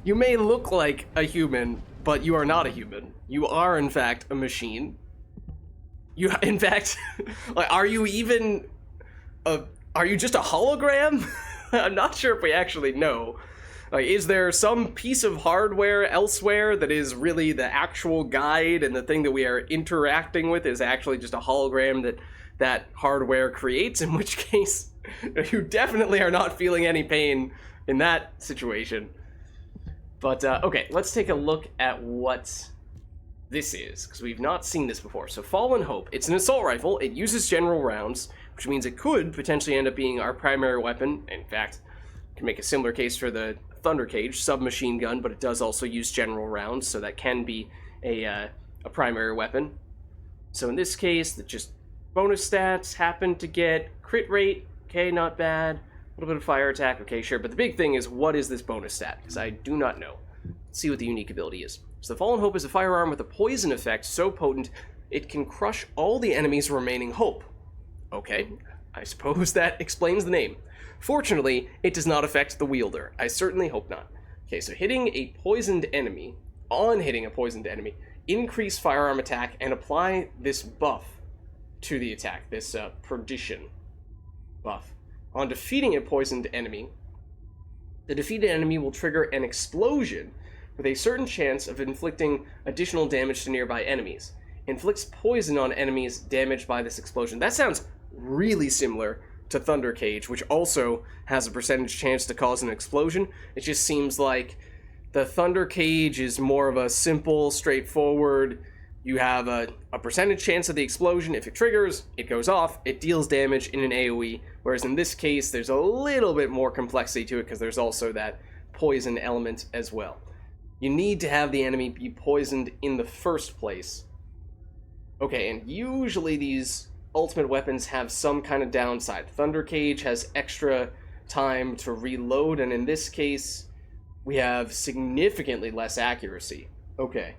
You may look like a human, but you are not a human. You are, in fact, a machine. You, in fact, like, are you just a hologram? I'm not sure if we actually know. Like, is there some piece of hardware elsewhere that is really the actual guide, and the thing that we are interacting with is actually just a hologram that hardware creates, in which case you definitely are not feeling any pain in that situation. But, okay, let's take a look at what this is, because we've not seen this before. So Fallen Hope, it's an assault rifle, it uses general rounds, which means it could potentially end up being our primary weapon. In fact, can make a similar case for the Thunder Cage, submachine gun, but it does also use general rounds, so that can be a primary weapon. So in this case, the just bonus stats happen to get crit rate, okay, not bad. A little bit of fire attack, okay, sure. But the big thing is, what is this bonus stat? Because I do not know. Let's see what the unique ability is. So the Fallen Hope is a firearm with a poison effect so potent it can crush all the enemy's remaining hope. Okay, I suppose that explains the name. Fortunately, it does not affect the wielder. I certainly hope not. Okay, so hitting a poisoned enemy, increase firearm attack and apply this buff to the attack, this perdition buff. On defeating a poisoned enemy, the defeated enemy will trigger an explosion with a certain chance of inflicting additional damage to nearby enemies. Inflicts poison on enemies damaged by this explosion. That sounds really similar to Thunder Cage, which also has a percentage chance to cause an explosion. It just seems like the Thunder Cage is more of a simple, straightforward, you have a percentage chance of the explosion. If it triggers, it goes off, it deals damage in an AoE, whereas in this case, there's a little bit more complexity to it because there's also that poison element as well. You need to have the enemy be poisoned in the first place. Okay, and usually these ultimate weapons have some kind of downside. Thunder Cage has extra time to reload, and in this case, we have significantly less accuracy. Okay.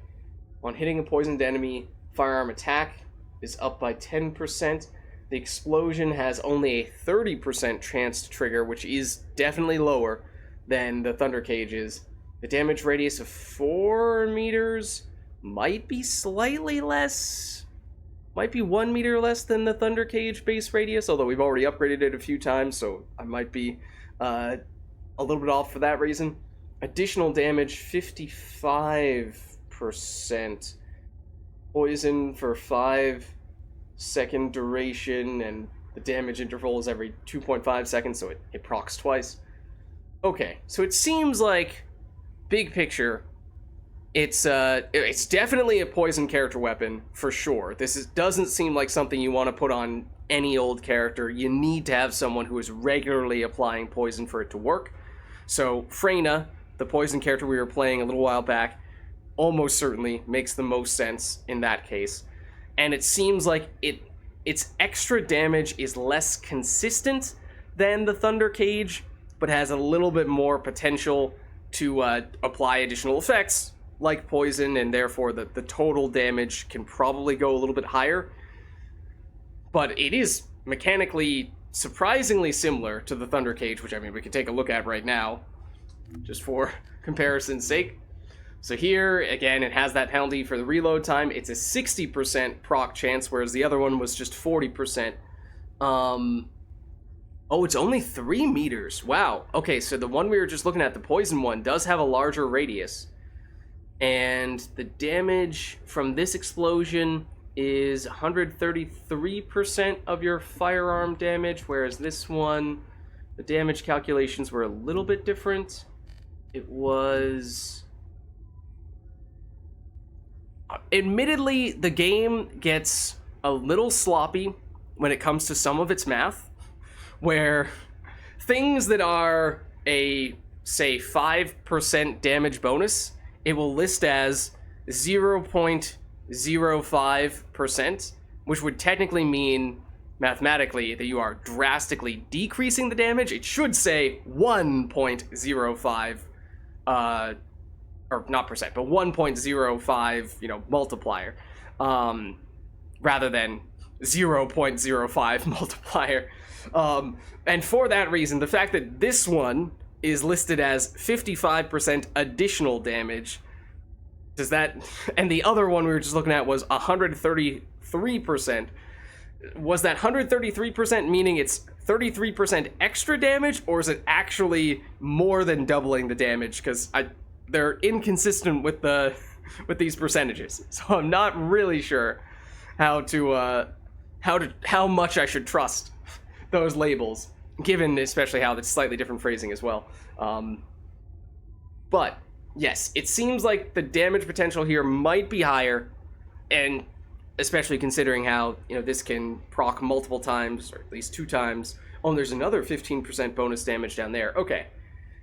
On hitting a poisoned enemy, firearm attack is up by 10%. The explosion has only a 30% chance to trigger, which is definitely lower than the Thunder Cage is. The damage radius of 4 meters might be slightly less. Might be 1 meter less than the Thunder Cage base radius, although we've already upgraded it a few times, so I might be a little bit off for that reason. Additional damage, 55%. Poison for 5-second duration, and the damage interval is every 2.5 seconds, so it procs twice. Okay, so it seems like, big picture, it's definitely a poison character weapon, for sure. Doesn't seem like something you want to put on any old character. You need to have someone who is regularly applying poison for it to work. So Freyna, the poison character we were playing a little while back, almost certainly makes the most sense in that case. And it seems like its extra damage is less consistent than the Thunder Cage, but has a little bit more potential to apply additional effects like poison, and therefore the total damage can probably go a little bit higher. But it is mechanically surprisingly similar to the Thunder Cage, which, I mean, we can take a look at right now, just for comparison's sake. So here, again, it has that penalty for the reload time. It's a 60% proc chance, whereas the other one was just 40%. Oh, it's only 3 meters. Wow. Okay, so the one we were just looking at, the poison one, does have a larger radius. And the damage from this explosion is 133% of your firearm damage, whereas this one, the damage calculations were a little bit different. It was... Admittedly, the game gets a little sloppy when it comes to some of its math, where things that are a, say, 5% damage bonus, it will list as 0.05%, which would technically mean, mathematically, that you are drastically decreasing the damage. It should say 1.05, or not percent, but 1.05, multiplier, rather than 0.05 multiplier. And for that reason, the fact that this one is listed as 55% additional damage, does that, and the other one we were just looking at was 133%. Was that 133% meaning it's 33% extra damage, or is it actually more than doubling the damage? Because they're inconsistent with these percentages, so I'm not really sure how much I should trust those labels, given especially how it's slightly different phrasing as well. But yes, it seems like the damage potential here might be higher, and especially considering how this can proc multiple times, or at least 2 times. Oh, and there's another 15% bonus damage down there. Okay,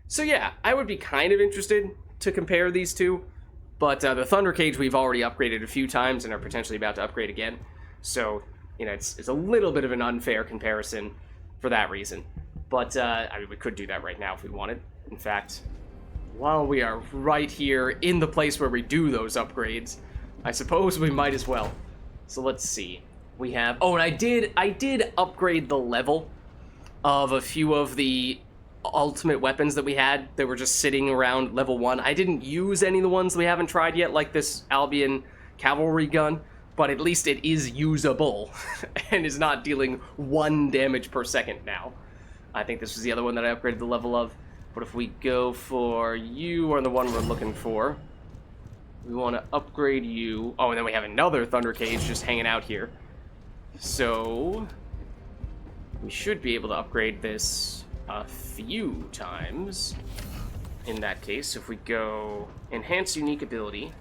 so yeah, I would be kind of interested to compare these two, but the Thunder Cage we've already upgraded a few times and are potentially about to upgrade again, so it's a little bit of an unfair comparison for that reason. But I mean, we could do that right now if we wanted. In fact, while we are right here in the place where we do those upgrades, I suppose we might as well. So let's see. We have, oh, and I did upgrade the level of a few of the ultimate weapons that we had that were just sitting around level 1. I didn't use any of the ones we haven't tried yet, like this Albion cavalry gun, but at least it is usable and is not dealing 1 damage per second now. I think this was the other one that I upgraded the level of. But if we go for you, or the one we're looking for, we want to upgrade you. Oh, and then we have another Thunder Cage just hanging out here. So we should be able to upgrade this a few times. In that case, if we go enhance unique ability,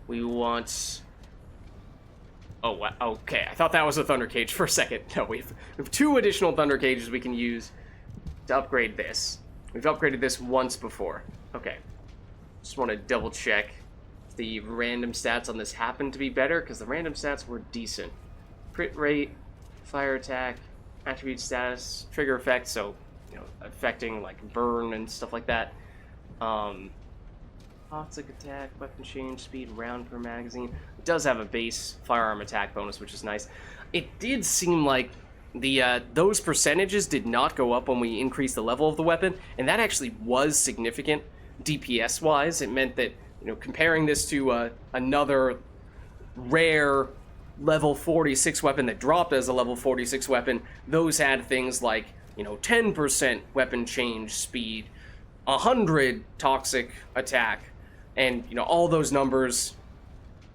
we want... Oh, wow. Okay, I thought that was a Thunder Cage for a second. No, we have 2 additional Thunder Cages we can use to upgrade this. We've upgraded this once before. Okay. Just want to double check if the random stats on this happen to be better, because the random stats were decent. Crit rate, fire attack, attribute status, trigger effect, so, affecting, like, burn and stuff like that. Toxic attack, weapon change, speed, round per magazine. It does have a base firearm attack bonus, which is nice. It did seem like those percentages did not go up when we increased the level of the weapon, and that actually was significant DPS-wise. It meant that, comparing this to another rare level 46 weapon that dropped as a level 46 weapon, those had things like, 10% weapon change speed, 100 toxic attack, and, all those numbers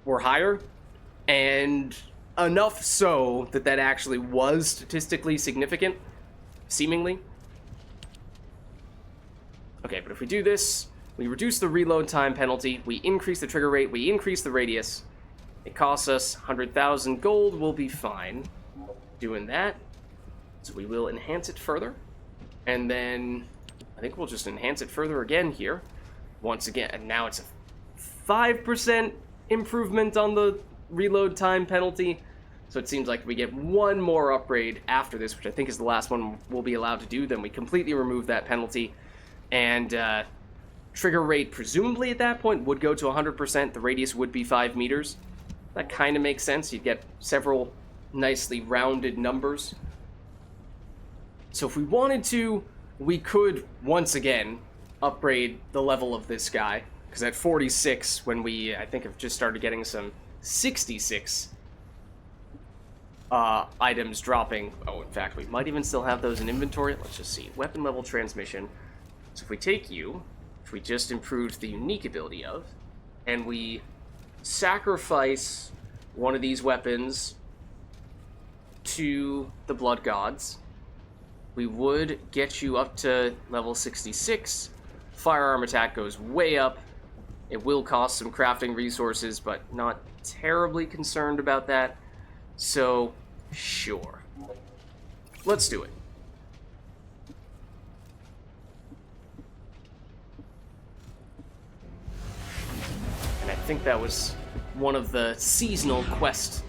were higher, and enough so that that actually was statistically significant, seemingly. Okay, but if we do this, we reduce the reload time penalty, we increase the trigger rate, we increase the radius. It costs us 100,000 gold, we'll be fine doing that. So we will enhance it further, and then I think we'll just enhance it further again here. Once again, and now it's a 5% improvement on the reload time penalty. So it seems like we get one more upgrade after this, which I think is the last one we'll be allowed to do. Then we completely remove that penalty. And Trigger rate, presumably at that point, would go to 100%. The radius would be 5 meters. That kind of makes sense. You'd get several nicely rounded numbers. So if we wanted to, we could, once again, upgrade the level of this guy. Because at 46, when we, I think, have just started getting some 66 items dropping. Oh, in fact, we might even still have those in inventory. Let's just see. Weapon level transmission. So if we take you, which we just improved the unique ability of, and we sacrifice one of these weapons to the blood gods, we would get you up to level 66. Firearm attack goes way up. It will cost some crafting resources, but not terribly concerned about that. So, sure. Let's do it. And I think that was one of the seasonal quest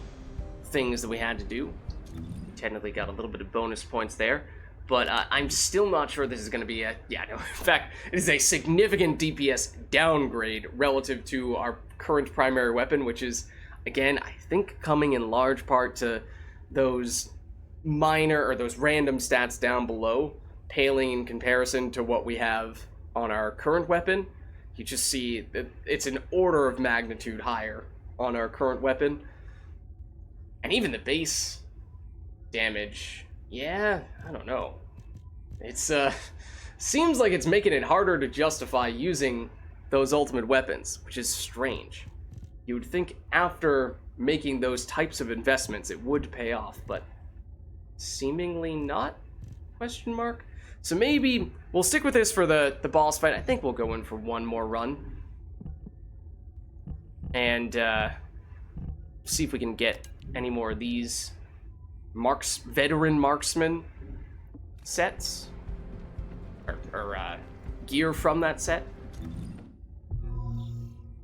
things that we had to do. We technically got a little bit of bonus points there, but I'm still not sure this is going to be a... Yeah, no, in fact, it is a significant DPS downgrade relative to our current primary weapon, which is, again, I think coming in large part to those minor, or those random stats down below, paling in comparison to what we have on our current weapon. You just see that it's an order of magnitude higher on our current weapon. And even the base damage, yeah, I don't know. It's, seems like it's making it harder to justify using those ultimate weapons, which is strange. You would think after making those types of investments it would pay off, but seemingly not? Question mark? So maybe we'll stick with this for the boss fight. I think we'll go in for one more run. And see if we can get any more of these veteran marksman sets. Or gear from that set.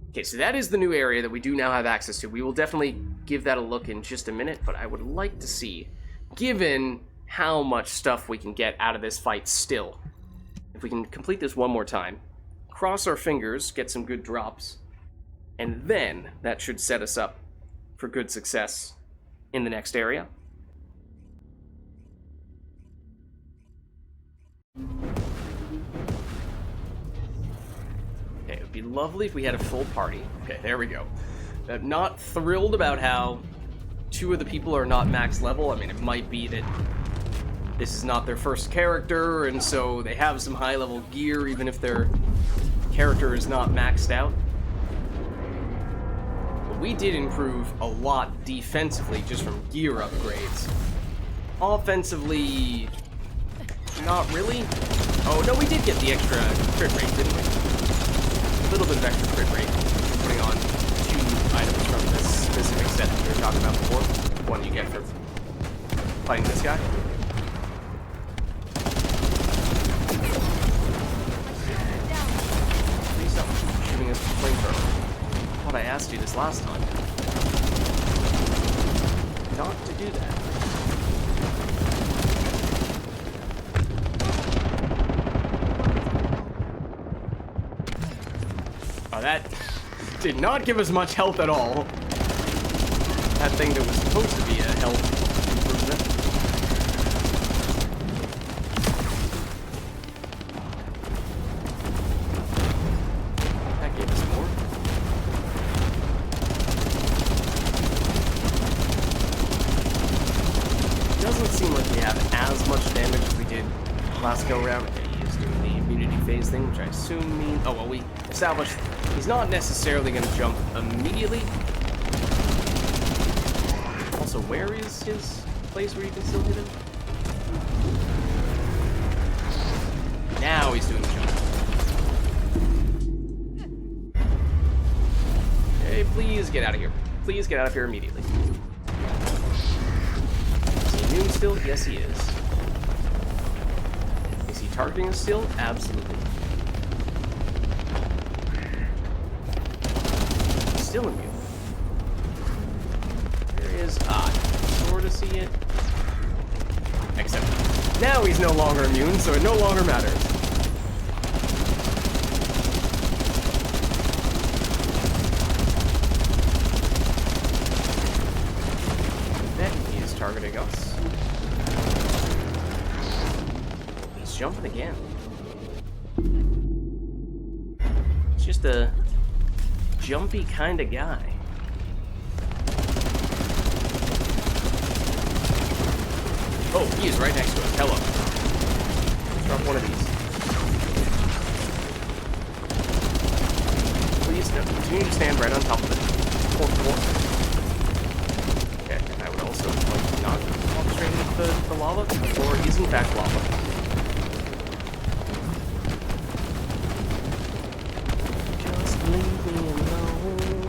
Okay, so that is the new area that we do now have access to. We will definitely give that a look in just a minute, but I would like to see, given how much stuff we can get out of this fight still, if we can complete this one more time, cross our fingers, get some good drops, and then that should set us up for good success in the next area. Okay, it would be lovely if we had a full party. Okay, there we go. I'm not thrilled about how 2 of the people are not max level. I mean, it might be that this is not their first character, and so they have some high-level gear, even if their character is not maxed out. But we did improve a lot defensively just from gear upgrades. Offensively, not really. Oh, no, we did get the extra crit rate, didn't we? A little bit of extra crit rate, putting on 2 items from this specific set that we were talking about before. One you get for fighting this guy. Please stop shooting us with flamethrower. I thought I asked you this last time. Not to do that. Oh, that did not give us much health at all. That thing that was supposed to be a health improvement. That gave us more. It doesn't seem like we have as much damage as we did last go round. Okay, he is doing the immunity phase thing, which I assume means... Oh, well, we established he's not necessarily going to jump immediately. Also, where is his place where you can still hit him? Now he's doing the jump. Okay, please get out of here. Please get out of here immediately. Is he immune still? Yes, he is. Is he targeting us still? Absolutely. Still immune. There is sort of see it. Except now he's no longer immune, so it no longer matters. jumping again. It's just a jumpy kind of guy. Oh, he is right next to us. Hello. Let's drop one of these. Please continue to stand right on top of it. Okay, and I would also like to not walk straight into the lava. The floor is in fact lava. Just leave me alone.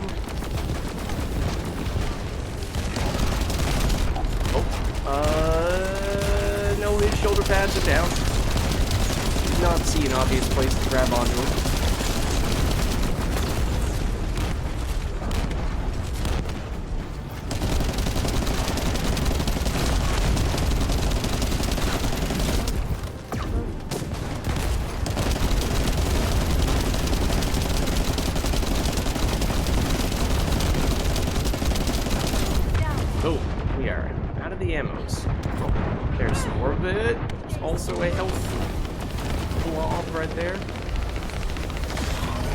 Oh, no, his shoulder pads are down. Did not see an obvious place to grab onto him. Oh, we are out of the ammos. Oh, there's some more of it. There's also a health blob right there.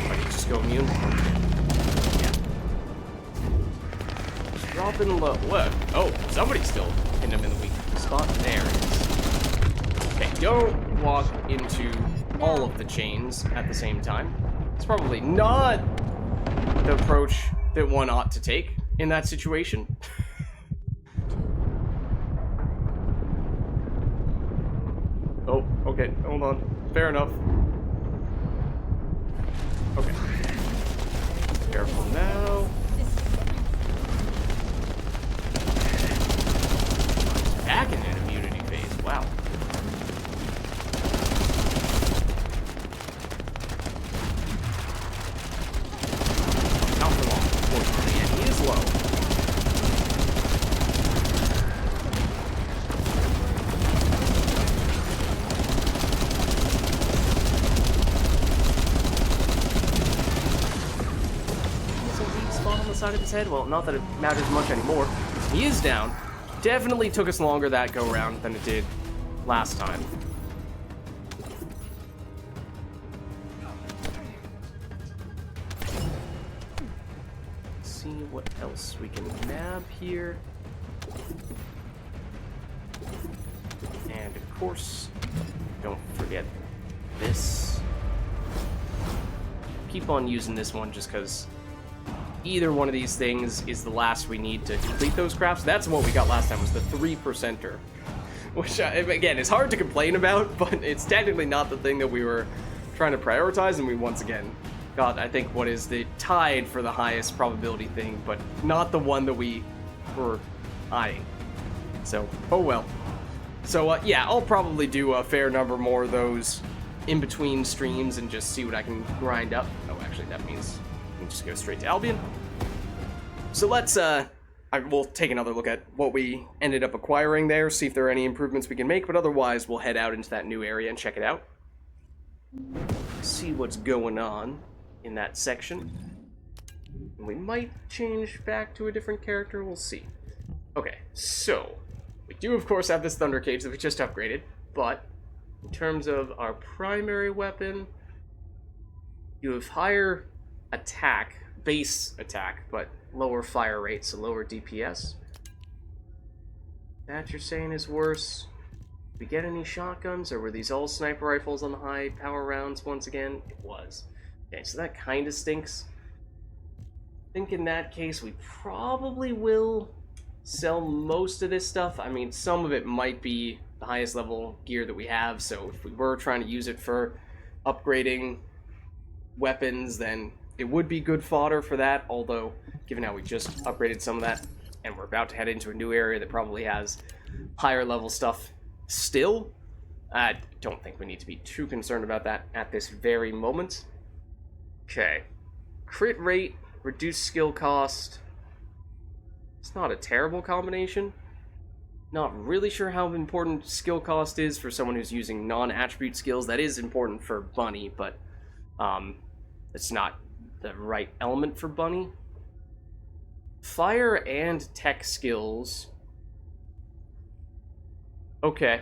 I can just go immune. Yeah. Just dropping low. What? Oh, somebody's still hitting him in the weak spot. There it is. Okay, don't walk into all of the chains at the same time. It's probably not the approach that one ought to take in that situation. Oh, okay, hold on. Fair enough. Okay. Careful now. He's back in an immunity phase. Wow. Not for long, unfortunately, and he is low. Side of his head. Well, not that it matters much anymore. He is down. Definitely took us longer that go round than it did last time. Let's see what else we can nab here. And of course, don't forget this. Keep on using this one just because either one of these things is the last we need to complete those crafts. That's what we got last time, was the 3%er. Which, again, is hard to complain about, but it's technically not the thing that we were trying to prioritize, and we once again got, I think, what is the tied for the highest probability thing, but not the one that we were eyeing. So, oh well. So, yeah, I'll probably do a fair number more of those in between streams and just see what I can grind up. Oh, actually, that means we can just go straight to Albion. So let's, we'll take another look at what we ended up acquiring there, see if there are any improvements we can make, but otherwise we'll head out into that new area and check it out. See what's going on in that section. We might change back to a different character, we'll see. Okay, so, we do of course have this Thunder Cage that we just upgraded, but in terms of our primary weapon, you have higher attack, base attack, but lower fire rate, so lower DPS. That you're saying is worse. Did we get any shotguns, or were these all sniper rifles on the high power rounds once again? It was. Okay, so that kind of stinks. I think in that case we probably will sell most of this stuff. I mean, some of it might be the highest level gear that we have, so if we were trying to use it for upgrading weapons, then it would be good fodder for that, although, given how we just upgraded some of that, and we're about to head into a new area that probably has higher level stuff still, I don't think we need to be too concerned about that at this very moment. Okay. Crit rate, reduced skill cost. It's not a terrible combination. Not really sure how important skill cost is for someone who's using non-attribute skills. That is important for Bunny, but it's not the right element for Bunny. Fire and tech skills. Okay.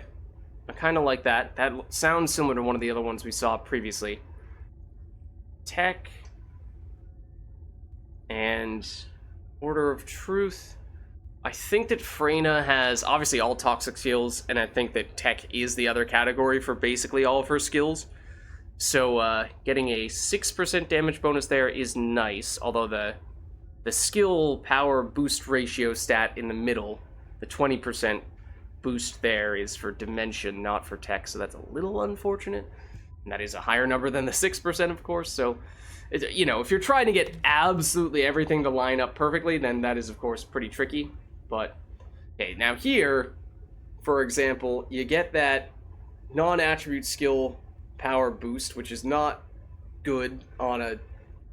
I kind of like that. That sounds similar to one of the other ones we saw previously. Tech and Order of Truth. I think that Freyna has obviously all toxic skills, and I think that Tech is the other category for basically all of her skills. So getting a 6% damage bonus there is nice, although the skill power boost ratio stat in the middle, the 20% boost there, is for Dimension, not for Tech, so that's a little unfortunate. And that is a higher number than the 6%, of course, so, you know, if you're trying to get absolutely everything to line up perfectly, then that is, of course, pretty tricky. But, okay, now here, for example, you get that non-attribute skill power boost, which is not good on a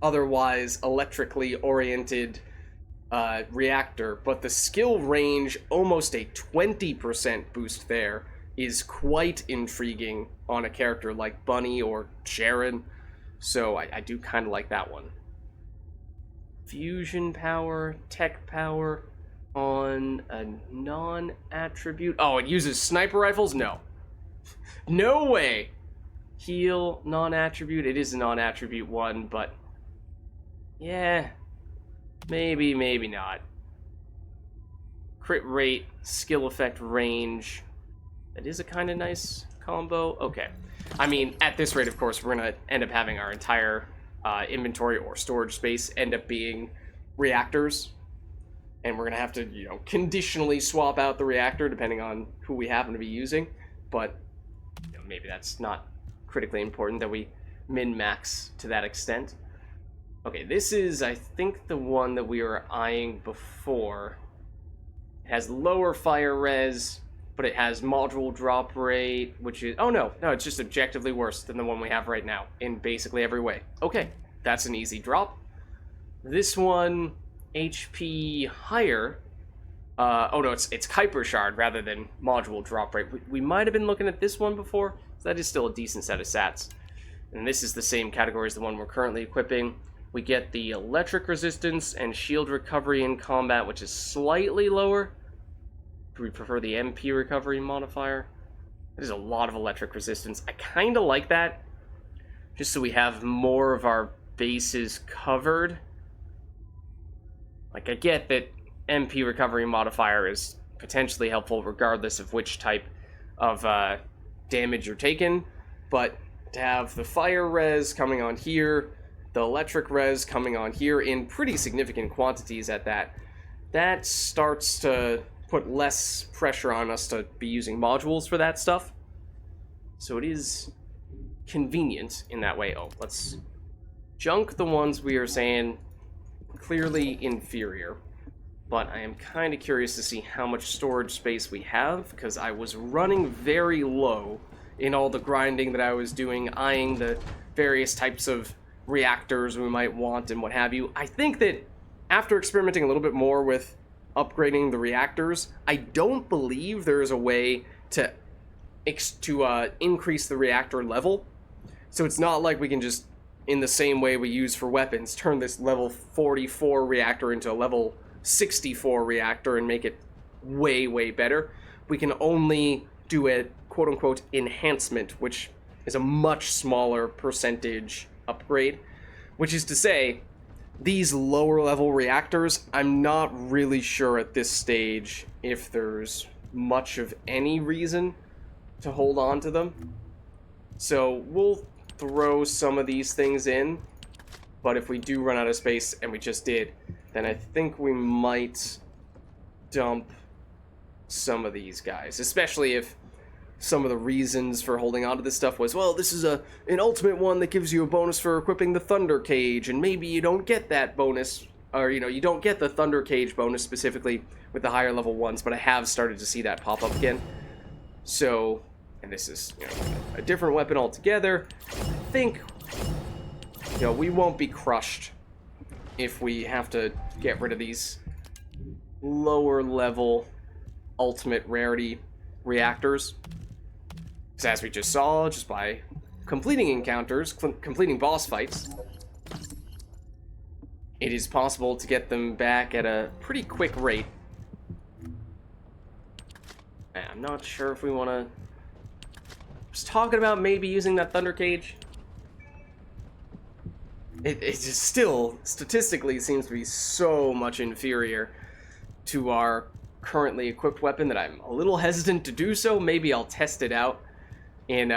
otherwise electrically oriented reactor, but the skill range, almost a 20% boost there, is quite intriguing on a character like Bunny or Sharon, so I do kind of like that one. Fusion power, tech power on a non-attribute. Oh, it uses sniper rifles? No. No way! Heal, non-attribute. It is a non-attribute one, but yeah, maybe, maybe not. Crit rate, skill effect range. That is a kind of nice combo. Okay. I mean, at this rate, of course, we're going to end up having our entire inventory or storage space end up being reactors. And we're going to have to, you know, conditionally swap out the reactor depending on who we happen to be using. But you know, maybe that's not critically important that we min-max to that extent. Okay, this is, I think, the one that we were eyeing before. It has lower fire res, but it has module drop rate, which is... Oh, no, it's just objectively worse than the one we have right now, in basically every way. Okay, that's an easy drop. This one, HP higher. Oh, no, it's Kuiper Shard rather than module drop rate. We might have been looking at this one before, so that is still a decent set of stats. And this is the same category as the one we're currently equipping. We get the electric resistance and shield recovery in combat, which is slightly lower. Do we prefer the MP recovery modifier? There's a lot of electric resistance. I kind of like that, just so we have more of our bases covered. Like, I get that MP recovery modifier is potentially helpful regardless of which type of damage you're taking, but to have the fire res coming on here, the electric res coming on here in pretty significant quantities at that starts to put less pressure on us to be using modules for that stuff. So it is convenient in that way. Oh, let's junk the ones we are saying clearly inferior. But I am kind of curious to see how much storage space we have, because I was running very low in all the grinding that I was doing, eyeing the various types of reactors we might want and what have you. I think that after experimenting a little bit more with upgrading the reactors, I don't believe there is a way to increase the reactor level. So it's not like we can just, in the same way we use for weapons, turn this level 44 reactor into a level 64 reactor and make it way, way better. We can only do a quote-unquote enhancement, which is a much smaller percentage upgrade, which is to say, these lower level reactors, I'm not really sure at this stage if there's much of any reason to hold on to them. So we'll throw some of these things in, but if we do run out of space, and we just did, then I think we might dump some of these guys, especially if some of the reasons for holding on to this stuff was, well, this is an ultimate one that gives you a bonus for equipping the Thunder Cage, and maybe you don't get that bonus, or, you know, you don't get the Thunder Cage bonus specifically with the higher level ones, but I have started to see that pop up again. So, and this is, you know, a different weapon altogether. I think, you know, we won't be crushed if we have to get rid of these lower level ultimate rarity reactors. Because as we just saw, just by completing encounters, completing boss fights, it is possible to get them back at a pretty quick rate. I'm not sure if we want to was talking about maybe using that thunder cage. It just still, statistically, seems to be so much inferior to our currently equipped weapon that I'm a little hesitant to do so. Maybe I'll test it out in,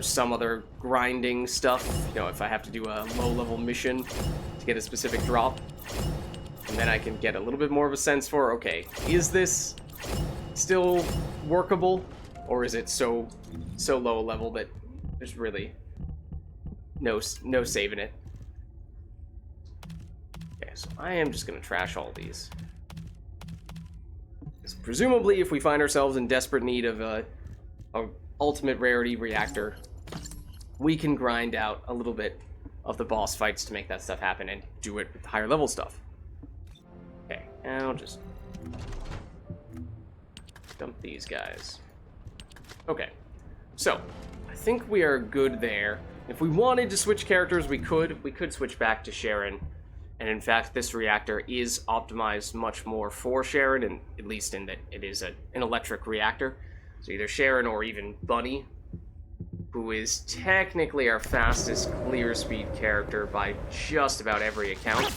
some other grinding stuff. If I have to do a low-level mission to get a specific drop. And then I can get a little bit more of a sense for, okay, is this still workable? Or is it so low a level that there's really no saving it? Okay, so I am just going to trash all these. Because presumably, if we find ourselves in desperate need of a ultimate rarity reactor, we can grind out a little bit of the boss fights to make that stuff happen and do it with higher level stuff. Okay, and I'll just dump these guys. Okay, so I think we are good there. If we wanted to switch characters, we could. We could switch back to Sharon. And in fact, this reactor is optimized much more for Sharon, and at least in that it is an electric reactor. So either Sharon or even Bunny, who is technically our fastest clear speed character by just about every account.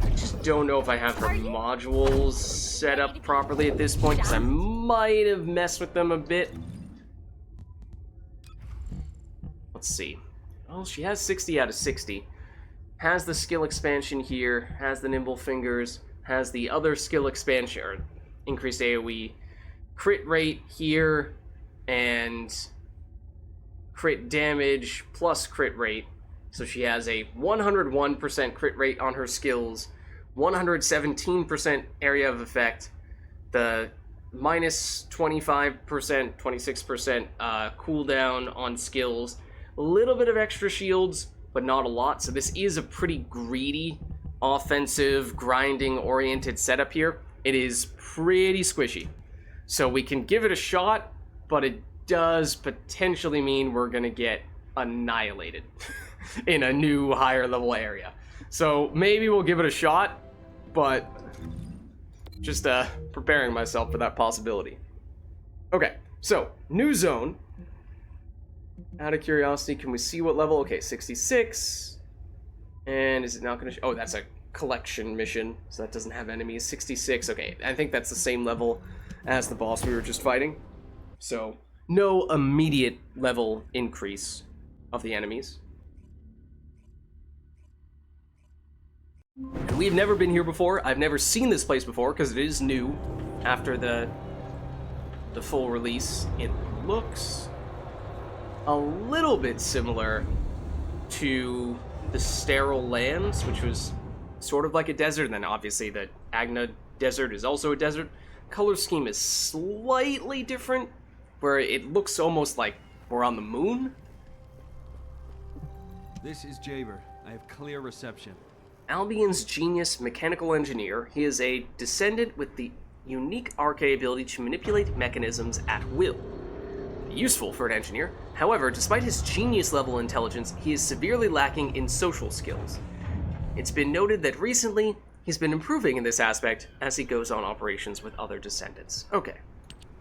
I just don't know if I have her modules set up properly at this point, because I might have messed with them a bit. Let's see. Well, she has 60 out of 60. Has the skill expansion here, has the nimble fingers, has the other skill expansion, or increased AoE, crit rate here, and crit damage plus crit rate. So she has a 101% crit rate on her skills, 117% area of effect, the minus 25%, 26% cooldown on skills, a little bit of extra shields, but not a lot. So this is a pretty greedy, offensive, grinding-oriented setup here. It is pretty squishy. So we can give it a shot, but it does potentially mean we're going to get annihilated in a new, higher-level area. So maybe we'll give it a shot, but just preparing myself for that possibility. Okay, so, new zone. Out of curiosity, can we see what level? Okay, 66. And is it not going to... Oh, that's a collection mission, so that doesn't have enemies. 66, okay. I think that's the same level as the boss we were just fighting. So, no immediate level increase of the enemies. And we've never been here before. I've never seen this place before, because it is new after the full release. It looks a little bit similar to the Sterile Lands, which was sort of like a desert, and then obviously the Agna Desert is also a desert. Color scheme is slightly different, where it looks almost like we're on the moon. This is Jaber. I have clear reception. Albion's genius mechanical engineer. He is a descendant with the unique arcane ability to manipulate mechanisms at will. Useful for an engineer. However, despite his genius-level intelligence, he is severely lacking in social skills. It's been noted that recently, he's been improving in this aspect as he goes on operations with other descendants. Okay.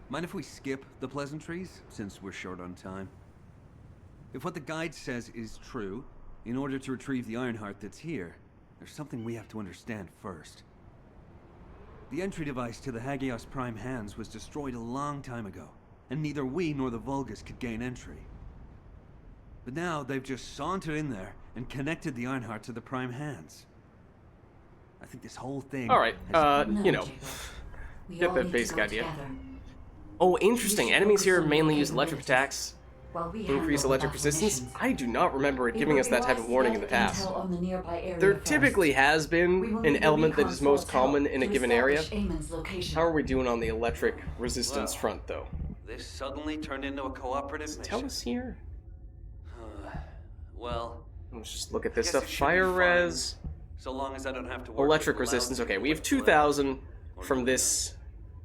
Mind if we skip the pleasantries, since we're short on time? If what the guide says is true, in order to retrieve the ironheart that's here, there's something we have to understand first. The entry device to the Hagios Prime Hands was destroyed a long time ago, and neither we nor the Vulgis could gain entry. But now they've just sauntered in there and connected the ironheart to the Prime Hands. I think this whole thing... Alright, No, you know, Jacob. We get all that need to basic go idea. together. Oh, interesting. You should Enemies focus here on mainly your use electric capabilities. attacks, While we increase handle electric the battle resistance. missions, I do not remember it we giving will us that type of rely warning in the stealth past. intel on the nearby area There first. typically has We been will an need the element that recon is most force help common in a to given area. establish Eamon's location. How are we doing on the electric resistance Well. front, though? This suddenly turned into a cooperative mission. Tell us here. Well, Let's just look at I this guess stuff. it should be Fire fine, res, so long as I don't have to work electric with the loud resistance. Okay, we have people 2,000 or from no this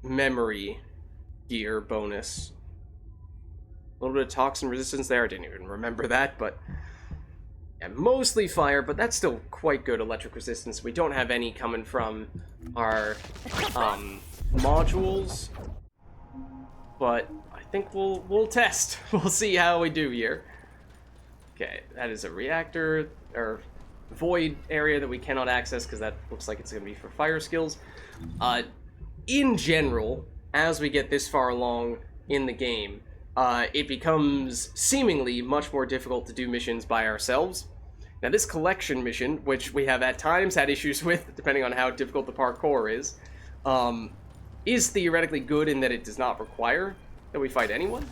memory gear bonus. A little bit of toxin resistance there. I didn't even remember that, but yeah, mostly fire, but that's still quite good electric resistance. We don't have any coming from our modules, but I think we'll test. We'll see how we do here. Okay, that is a reactor, or void area that we cannot access because that looks like it's going to be for fire skills. In general, as we get this far along in the game, it becomes seemingly much more difficult to do missions by ourselves. Now, this collection mission, which we have at times had issues with, depending on how difficult the parkour is theoretically good in that it does not require that we fight anyone.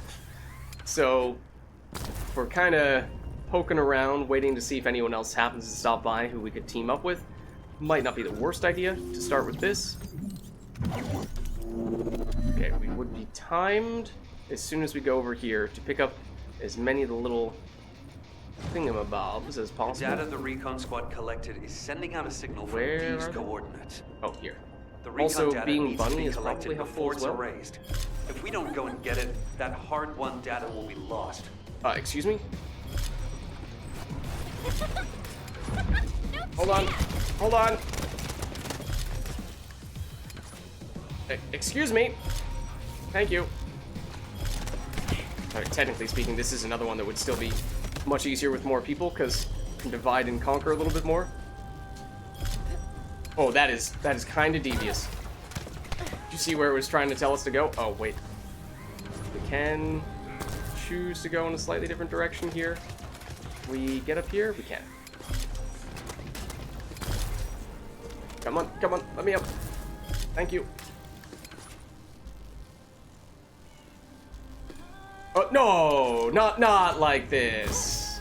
So, we're kind of poking around, waiting to see if anyone else happens to stop by who we could team up with. Might not be the worst idea to start with this. Okay, we would be timed as soon as we go over here to pick up as many of the little thingamabobs as possible. Data the recon squad collected is sending out a signal from Where these are they? coordinates. Oh, here. The recon Also, data being needs to bunny be is collected probably helpful before as it's well. erased. If we don't go and get it, that hard-won data will be lost. Excuse me? Hold on. Hold on. Excuse me. Thank you. Alright, technically speaking, this is another one that would still be much easier with more people, because you can divide and conquer a little bit more. Oh, that is kind of devious. Did you see where it was trying to tell us to go? Oh, wait. We can choose to go in a slightly different direction here. We get up here? We can. Come on, come on, let me up. Thank you. Oh, no, not like this.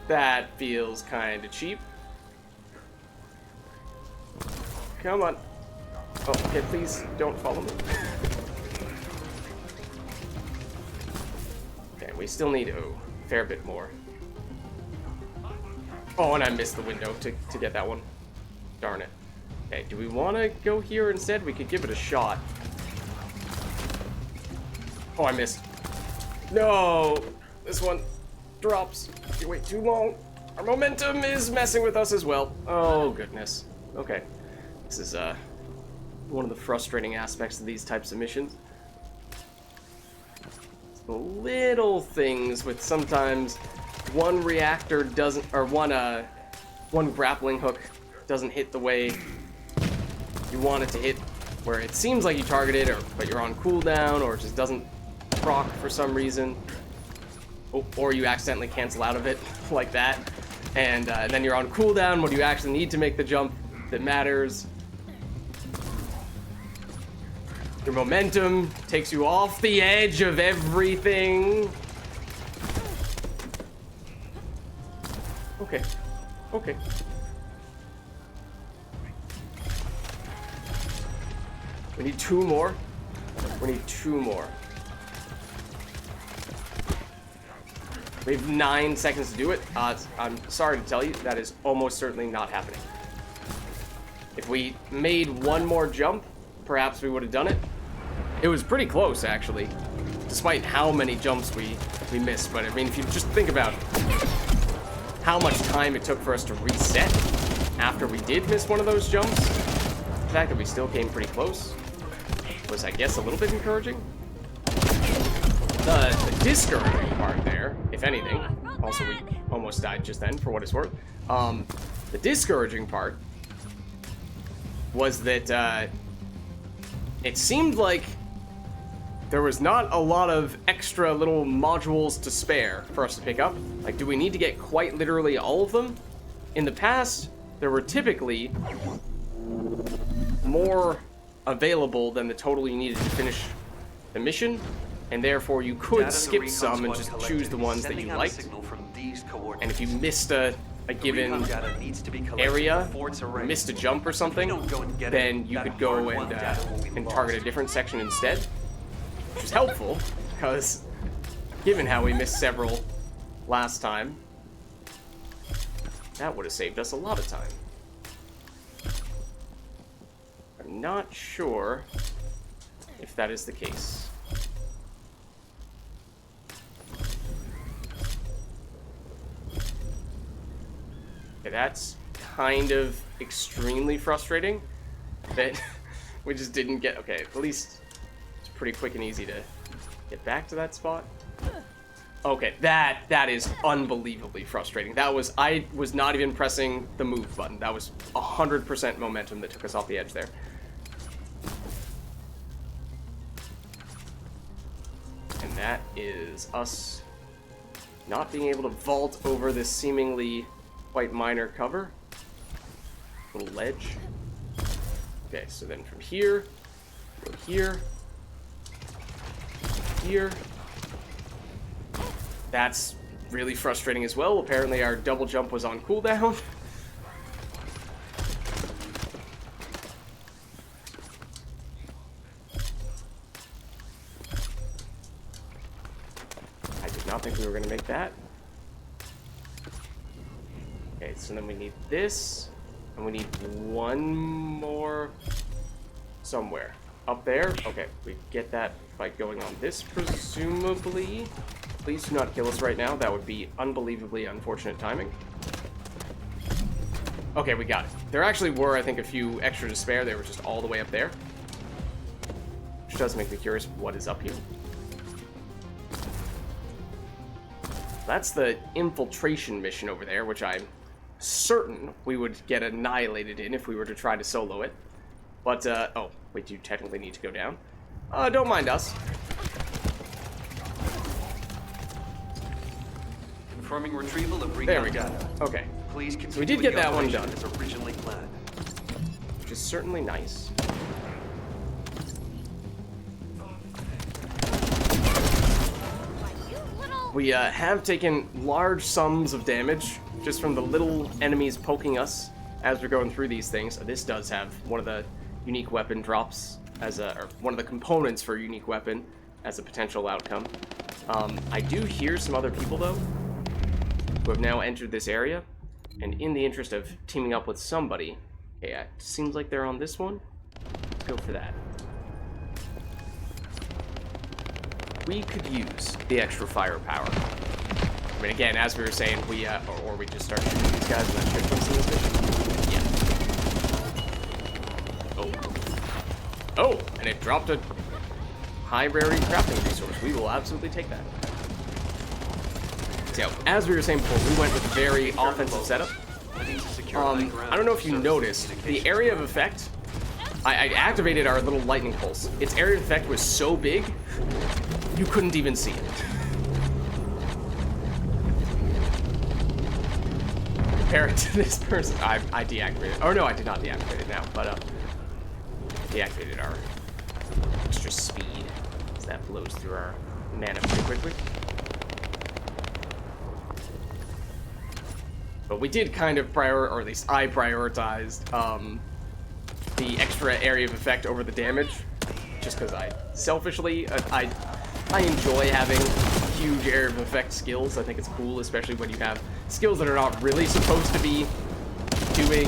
That feels kind of cheap. Come on. Oh, okay, please don't follow me. Okay, we still need a fair bit more. Oh, and I missed the window to get that one. Darn it. Okay, do we want to go here instead? We could give it a shot. Oh, I missed. No! This one drops. You wait too long. Our momentum is messing with us as well. Oh, goodness. Okay. This is, one of the frustrating aspects of these types of missions. The little things with sometimes one reactor doesn't, or one grappling hook doesn't hit the way you want it to hit, where it seems like you targeted, but you're on cooldown, or it just doesn't proc for some reason, or you accidentally cancel out of it like that, and then you're on cooldown when you actually need to make the jump that matters. Your momentum takes you off the edge of everything. Okay. Okay. We need two more. We need two more. We have 9 seconds to do it. I'm sorry to tell you, that is almost certainly not happening. If we made one more jump, perhaps we would have done it. It was pretty close, actually, despite how many jumps we missed. But I mean, if you just think about how much time it took for us to reset after we did miss one of those jumps, the fact that we still came pretty close was, I guess, a little bit encouraging. The discouraging part there, if anything, also we almost died just then, for what it's worth. The discouraging part was that it seemed like there was not a lot of extra little modules to spare for us to pick up. Like, do we need to get quite literally all of them? In the past, there were typically more available than the total you needed to finish the mission, and therefore you could skip some and just choose the ones that you liked. And if you missed a given area, missed a jump or something, then you could go and target a different section instead, which is helpful, because given how we missed several last time, that would have saved us a lot of time. I'm not sure if that is the case. Okay, that's kind of extremely frustrating that we just didn't get... Okay, at least it's pretty quick and easy to Get back to that spot. Okay, that is unbelievably frustrating. I was not even pressing the move button. That was 100% momentum that took us off the edge there. And that is us not being able to vault over this seemingly quite minor cover. Little ledge. Okay, so then from here, go here, here. That's really frustrating as well. Apparently our double jump was on cooldown. I did not think we were going to make that. Okay, so then we need this, and we need one more somewhere. Up there? Okay, we get that by going on this, presumably. Please do not kill us right now. That would be unbelievably unfortunate timing. Okay, we got it. There actually were, I think, a few extra to spare. They were just all the way up there. Which does make me curious what is up here. That's the infiltration mission over there, which I'm certain we would get annihilated in if we were to try to solo it. But, oh, wait, you technically need to go down. Don't mind us. Confirming retrieval of There we recon go. data. Okay. Please continue So we did get the that one operation done. as originally planned. Which is certainly nice. We have taken large sums of damage just from the little enemies poking us as we're going through these things. This does have one of the unique weapon drops as a, or one of the components for a unique weapon as a potential outcome. I do hear some other people though who have now entered this area, and in the interest of teaming up with somebody, okay, it seems like they're on this one. Let's go for that. We could use the extra firepower. I mean, again, as we were saying, we, or we just start shooting these guys and then shift them to this mission. Yeah. Oh, and it dropped a high rarity crafting resource. We will absolutely take that. So, as we were saying before, we went with a very offensive setup. I don't know if you noticed, the area of effect, I activated our little lightning pulse. Its area of effect was so big, you couldn't even see it. Compare it to this person. I deactivated. Oh no, I did not deactivate it now, but deactivated our extra speed, as that blows through our mana pretty quickly. But we did kind of or at least I prioritized the extra area of effect over the damage, just because I selfishly I enjoy having huge area of effect skills. I think it's cool, especially when you have skills that are not really supposed to be doing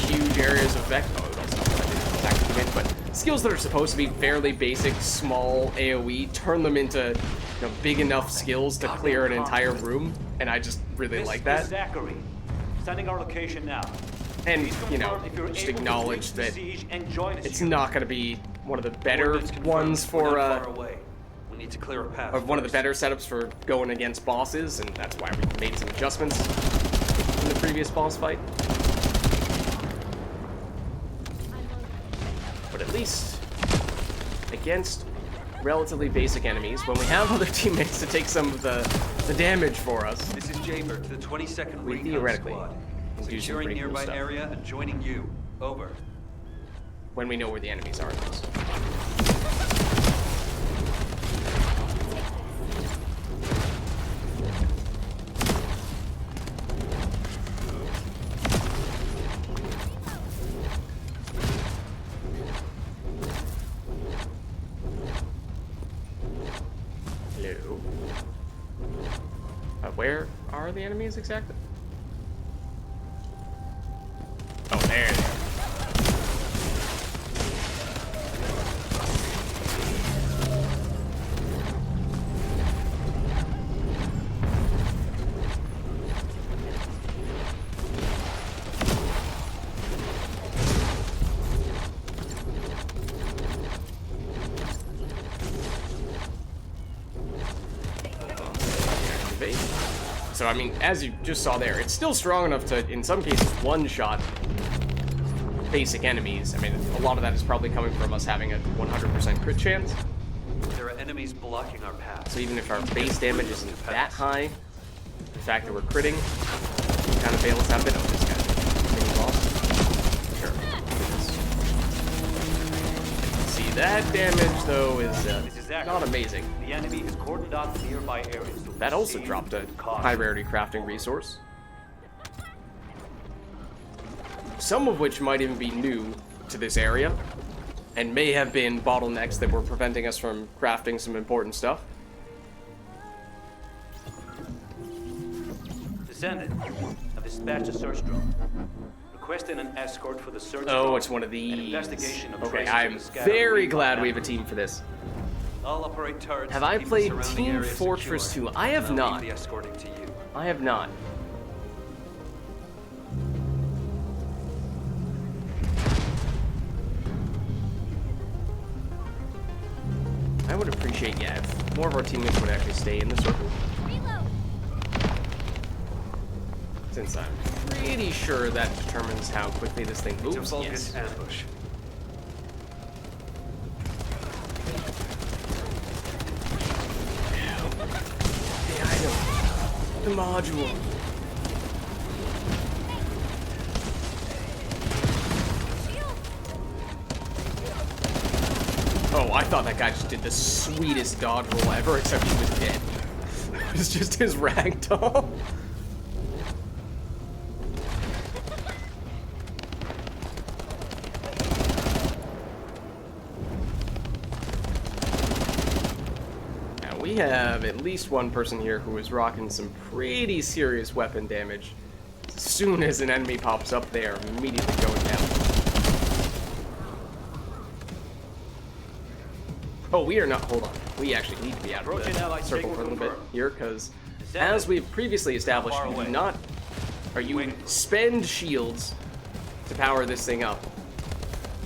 huge areas of effect. Oh, that's not what I did exactly win, but skills that are supposed to be fairly basic, small AoE, turn them into big enough skills to clear an entire room, and I just really like that. Zachary, sending our location now. And, just acknowledge that it's not going to be one of the better ones for, We need to clear a path or one of the better setups for going against bosses, and that's why we made some adjustments in the previous boss fight. But at least, against relatively basic enemies, when we have other teammates to take some of the damage for us, This is Jaber to the 22nd we Recon theoretically Squad. can do some Securing pretty cool nearby stuff area and joining you. Over. when we know where the enemies are. At least. Hello. Where are the enemies exactly? Oh, there they are. So, I mean, as you just saw there, it's still strong enough to, in some cases, one-shot basic enemies. I mean, a lot of that is probably coming from us having a 100% crit chance. There are enemies blocking our path. So even if our base damage isn't that high, the fact that we're critting kind of bail us out a bit. Oh, this guy. Mini boss. Sure. See, that damage, though, is not amazing. The enemy has cordoned off nearby areas. That also dropped a high-rarity crafting resource. Some of which might even be new to this area, and may have been bottlenecks that were preventing us from crafting some important stuff. Descendant, I've dispatched a search drone. Requesting an escort for the search Oh, drone it's one of and these. investigation of Okay, traces I'm of the scattered very recon glad we have a effort. team for this. I'll operate turrets. Have to I keep the played surrounding Team area Fortress secure, 2? I have and I'll not. leave the escorting to you. I have not. I would appreciate, yeah, if more of our teammates would actually stay in the circle. Since I'm pretty sure that determines how quickly this thing It's a moves. Vulgis Yes. ambush. The item. The module. Oh, I thought that guy just did the sweetest dodge roll ever, except he was dead. It was just his ragdoll. Now, we have at least one person here who is rocking some pretty serious weapon damage. As soon as an enemy pops up, they are immediately going down. Oh, we are not. Hold on. We actually need to be out of Approaching the allied circle signal for a little bit confirmed. here, because Descendant. as we've previously established, Far you do away. not, or you Waiting. spend shields to power this thing up.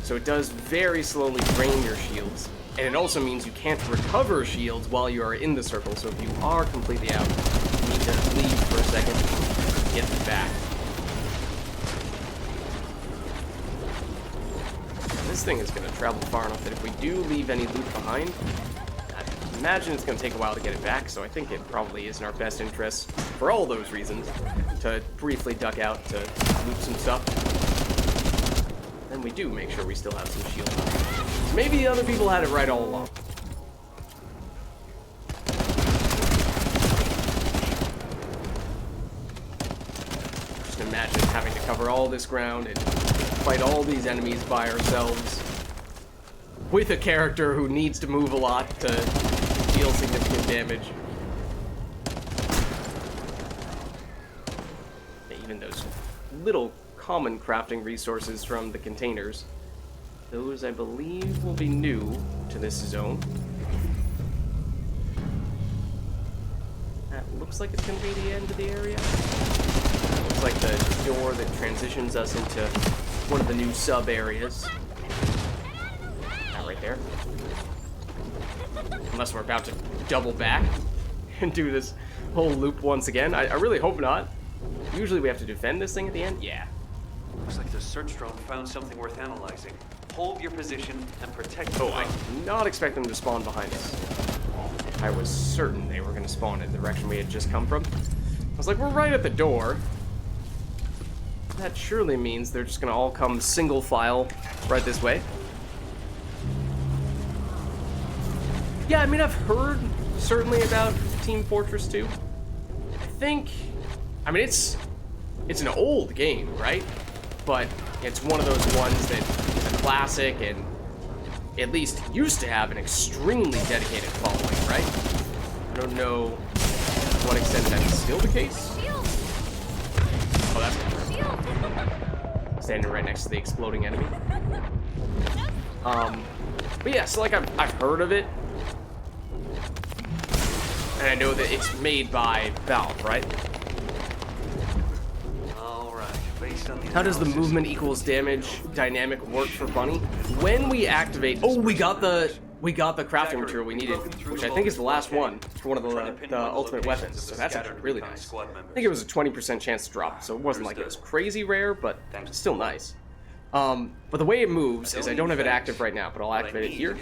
So it does very slowly drain your shields, and it also means you can't recover shields while you are in the circle. So if you are completely out, you need to leave for a second, get them back. This thing is going to travel far enough that if we do leave any loot behind, I imagine it's going to take a while to get it back, so I think it probably is in our best interest, for all those reasons, to briefly duck out to loot some stuff. Then we do make sure we still have some shield. So maybe the other people had it right all along. Just imagine having to cover all this ground and fight all these enemies by ourselves with a character who needs to move a lot to deal significant damage. Yeah, even those little common crafting resources from the containers, those I believe will be new to this zone. That looks like it's going to be the end of the area. Looks like the door that transitions us into one of the new sub areas. Not right there. Unless we're about to double back and do this whole loop once again. I really hope not. Usually we have to defend this thing at the end. Yeah. Looks like the search drone found something worth analyzing. Hold your position and protect the Oh, I drone. did not expect them to spawn behind us. I was certain they were going to spawn in the direction we had just come from. I was like, we're right at the door. That surely means they're just going to all come single file right this way. Yeah, I mean, I've heard certainly about Team Fortress 2. I mean, it's an old game, right? But it's one of those ones that is a classic and at least used to have an extremely dedicated following, right? I don't know to what extent that's still the case. Oh, that's good. Standing right next to the exploding enemy. But yeah, so like I've heard of it. And I know that it's made by Valve, right? Alright, based on the How does the analysis- movement equals damage dynamic work for Bunny? When we activate... Oh, we got the we got the crafting material we needed, which I think is the last one for one of the ultimate weapons, so that's actually really nice. I think it was a 20% chance to drop, so it wasn't like it was crazy rare, but still nice. But the way it moves is I don't have it active right now, but I'll activate it here.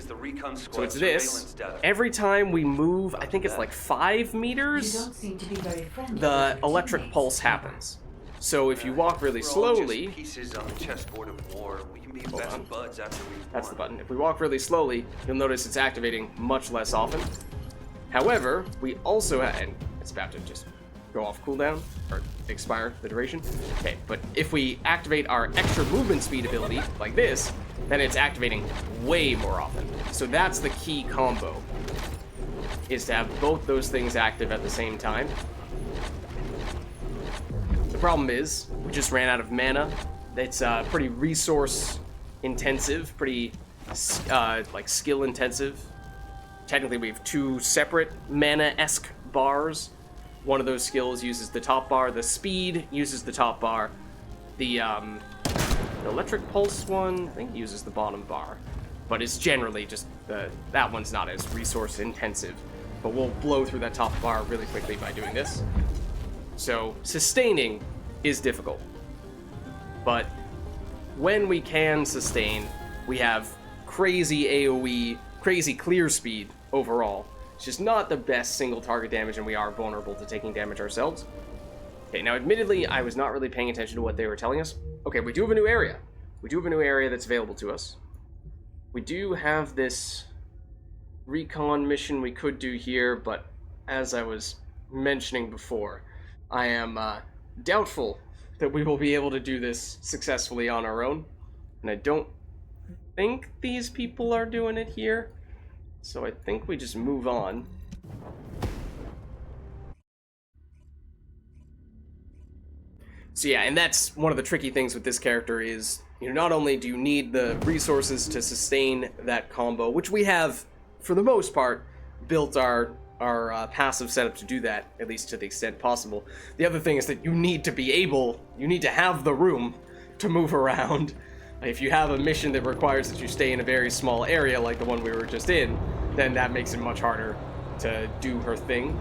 So it's this. Every time we move, I think it's like 5 meters, You don't seem to be very friendly the with your electric teammates. pulse happens. So if you walk really slowly, Pieces on the chessboard of war. We can be best buds after we that's the button. If we walk really slowly, you'll notice it's activating much less often. However, we also have, and it's about to just go off cooldown, or expire the duration. Okay, but if we activate our extra movement speed ability, like this, then it's activating way more often. So that's the key combo, is to have both those things active at the same time. The problem is, we just ran out of mana. It's pretty resource intensive, pretty like skill intensive. Technically we have 2 separate mana-esque bars. One of those skills uses the top bar, the speed uses the top bar. The electric pulse one, I think, uses the bottom bar. But it's generally just, that one's not as resource intensive. But we'll blow through that top bar really quickly by doing this. So, sustaining is difficult. But when we can sustain, we have crazy AoE, crazy clear speed overall. It's just not the best single target damage, and we are vulnerable to taking damage ourselves. Okay, now admittedly, I was not really paying attention to what they were telling us. Okay, we do have a new area. We do have a new area that's available to us. We do have this recon mission we could do here, but as I was mentioning before, I am doubtful that we will be able to do this successfully on our own. And I don't think these people are doing it here. So I think we just move on. So yeah, and that's one of the tricky things with this character is, you know, not only do you need the resources to sustain that combo, which we have, for the most part, built our passive setup to do that, at least to the extent possible. The other thing is that you need to have the room to move around. If you have a mission that requires that you stay in a very small area like the one we were just in, then that makes it much harder to do her thing.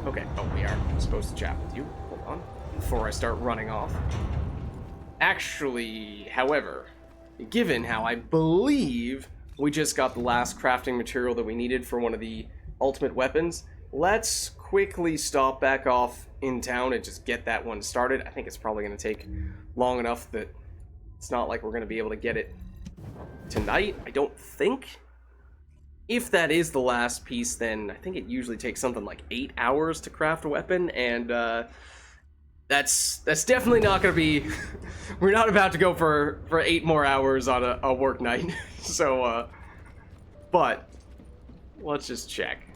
Okay, oh, we are supposed to chat with you. Hold on. Before I start running off. Actually, however, given how I believe we just got the last crafting material that we needed for one of the ultimate weapons, let's quickly stop back off in town and just get that one started. I think it's probably going to take long enough that it's not like we're going to be able to get it tonight, I don't think. If that is the last piece, then I think it usually takes something like 8 hours to craft a weapon, and that's definitely not going to be... We're not about to go for 8 more hours on a work night. So, but let's just check.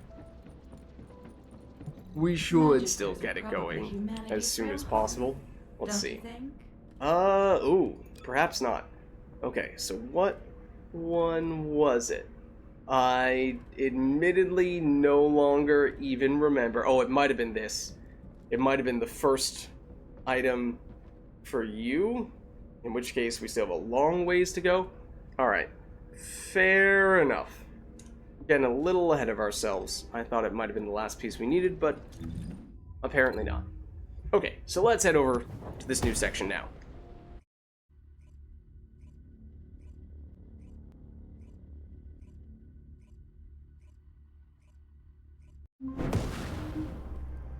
We should still get it going as soon as possible. Let's see. Ooh, perhaps not. Okay, so what one was it? I admittedly no longer even remember. Oh, it might have been this. It might have been the first item for you, in which case we still have a long ways to go. Alright, fair enough. Getting a little ahead of ourselves. I thought it might have been the last piece we needed, but apparently not. Okay, so let's head over to this new section now.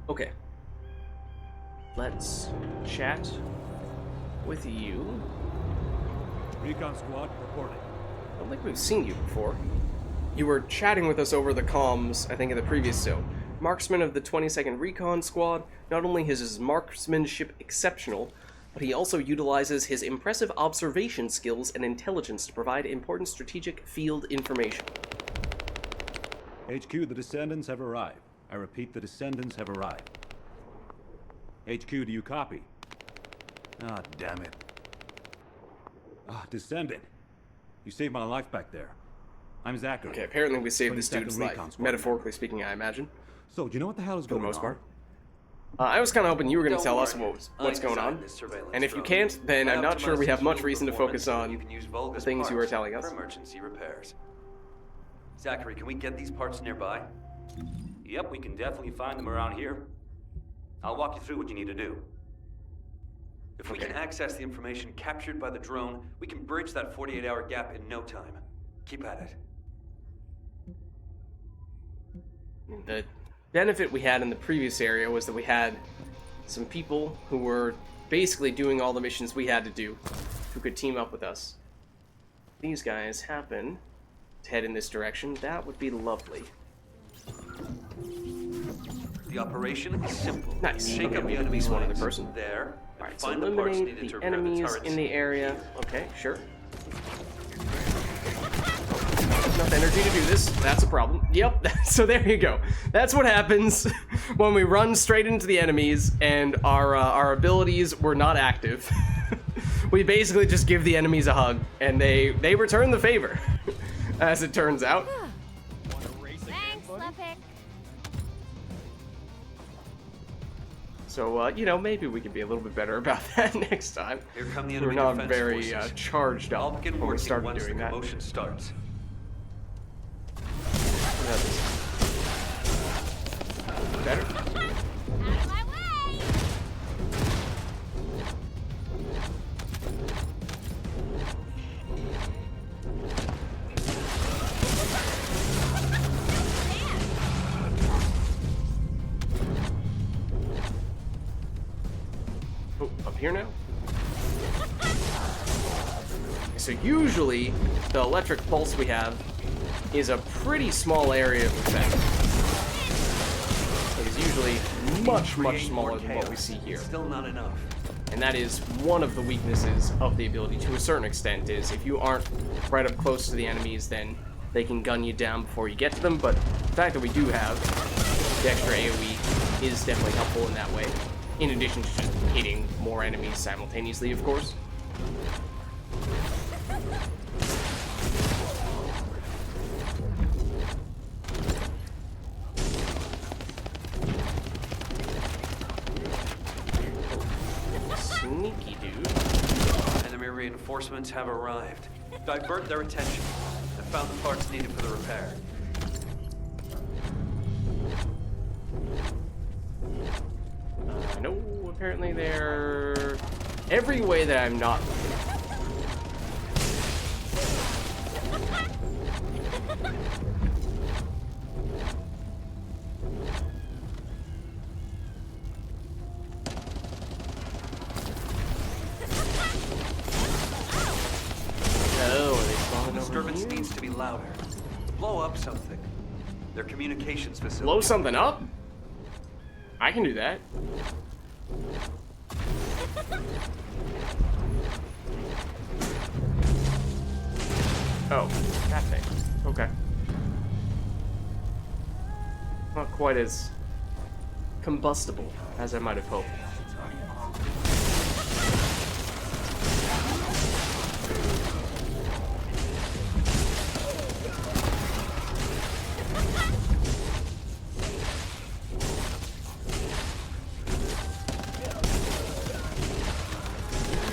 Okay. Let's chat with you. Recon squad reporting. I don't think we've seen you before. You were chatting with us over the comms, I think, in the previous zone. Marksman of the 22nd Recon Squad, not only is his marksmanship exceptional, but he also utilizes his impressive observation skills and intelligence to provide important strategic field information. HQ, the Descendants have arrived. I repeat, the Descendants have arrived. HQ, do you copy? Ah, damn it. Ah, Descendant. You saved my life back there. I'm Zachary. Okay, apparently we saved this 22nd dude's Recon life. Squad. Metaphorically speaking, I imagine. So, do you know what the hell is For the going most on? part. I was kind of hoping you were going to Don't tell us worry. what's I going designed on. this surveillance And if you drone. can't, then I'm not sure we have much reason to focus on You can use the Vulgis things you were parts telling us. for emergency repairs. Zachary, can we get these parts nearby? Yep, we can definitely find them around here. I'll walk you through what you need to do. If we can access the information captured by the drone, we can bridge that 48-hour gap in no time. Keep at it. The benefit we had in the previous area was that we had some people who were basically doing all the missions we had to do, who could team up with us. These guys happen to head in this direction. That would be lovely. The operation is simple. Nice. Shake Okay, up we the have at enemy least one other lines person. there. Alright, so Find the parts eliminate needed to the repair the enemies turrets. in the area. Okay, sure. Enough energy to do this. That's a problem. Yep, so there you go. That's what happens when we run straight into the enemies and our abilities were not active. We basically just give the enemies a hug, and they return the favor, as it turns out. Thanks, Lepic. So, you know, maybe we can be a little bit better about that next time. Here come the We're enemy not defense very forces. charged I'll up begin when we working started once doing the that. commotion starts. Better? Out of my way! Oh, up here now? So usually, the electric pulse we have is a pretty small area of effect. It is usually much, much smaller than what we see here. Still not enough. And that is one of the weaknesses of the ability to a certain extent, is if you aren't right up close to the enemies, then they can gun you down before you get to them. But the fact that we do have the extra AoE is definitely helpful in that way. In addition to just hitting more enemies simultaneously, of course. Sneaky dude. Enemy reinforcements have arrived. Divert their attention. I found the parts needed for the repair. No, apparently they're every way that I'm not. Oh, are they spawning over Disturbance here? needs to be louder. Blow up something. Their communications facility. Blow something up? I can do that. Oh, that thing. Okay. Not quite as combustible as I might have hoped.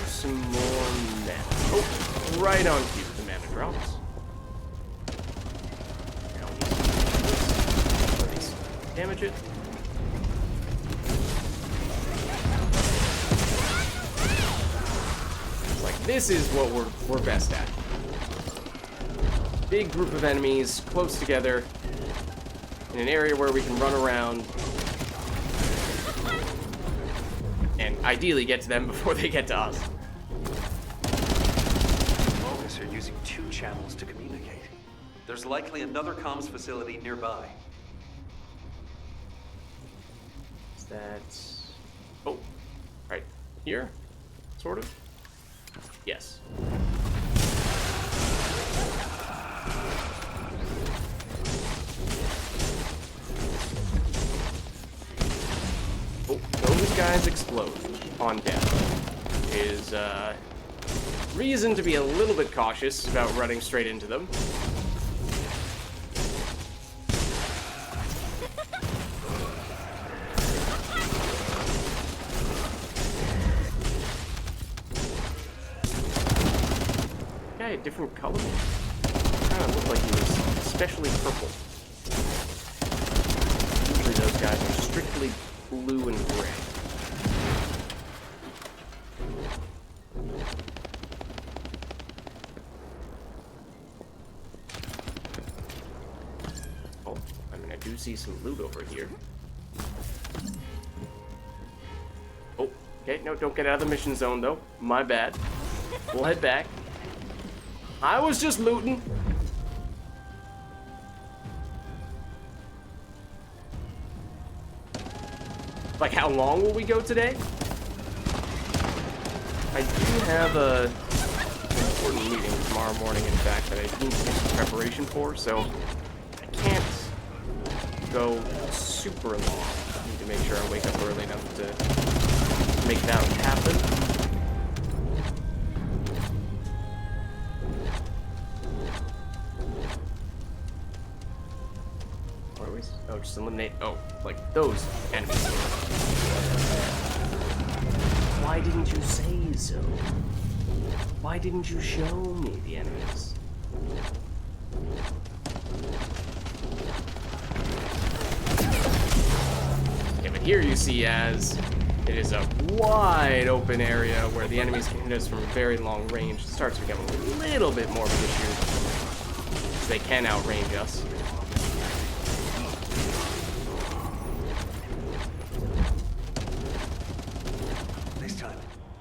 Some more mana. Oh, right on cue with the mana drops. Now we need to at least damage it. It's like, this is what we're best at. Big group of enemies, close together, in an area where we can run around and ideally get to them before they get to us. Vulgis are using 2 channels to communicate. There's likely another comms facility nearby. Is that... Oh, right here? Sort of? Yes. Oh, those guys explode on death. Is, reason to be a little bit cautious about running straight into them. a different color? Kind of looked like he was especially purple. Usually those guys are strictly blue and gray. Oh, I mean, I do see some loot over here. Oh, okay, no, don't get out of the mission zone, though. My bad. We'll head back. I was just looting. Like, how long will we go today? I do have a important meeting tomorrow morning, in fact, that I need to do some preparation for, so I can't go super long. I need to make sure I wake up early enough to make that happen. Oh, just eliminate. Oh, like those enemies. Why didn't you say so? Why didn't you show me the enemies? Yeah, but here you see as it is a wide open area where the enemies can hit us from a very long range. It starts to become a little bit more of an issue. They can outrange us.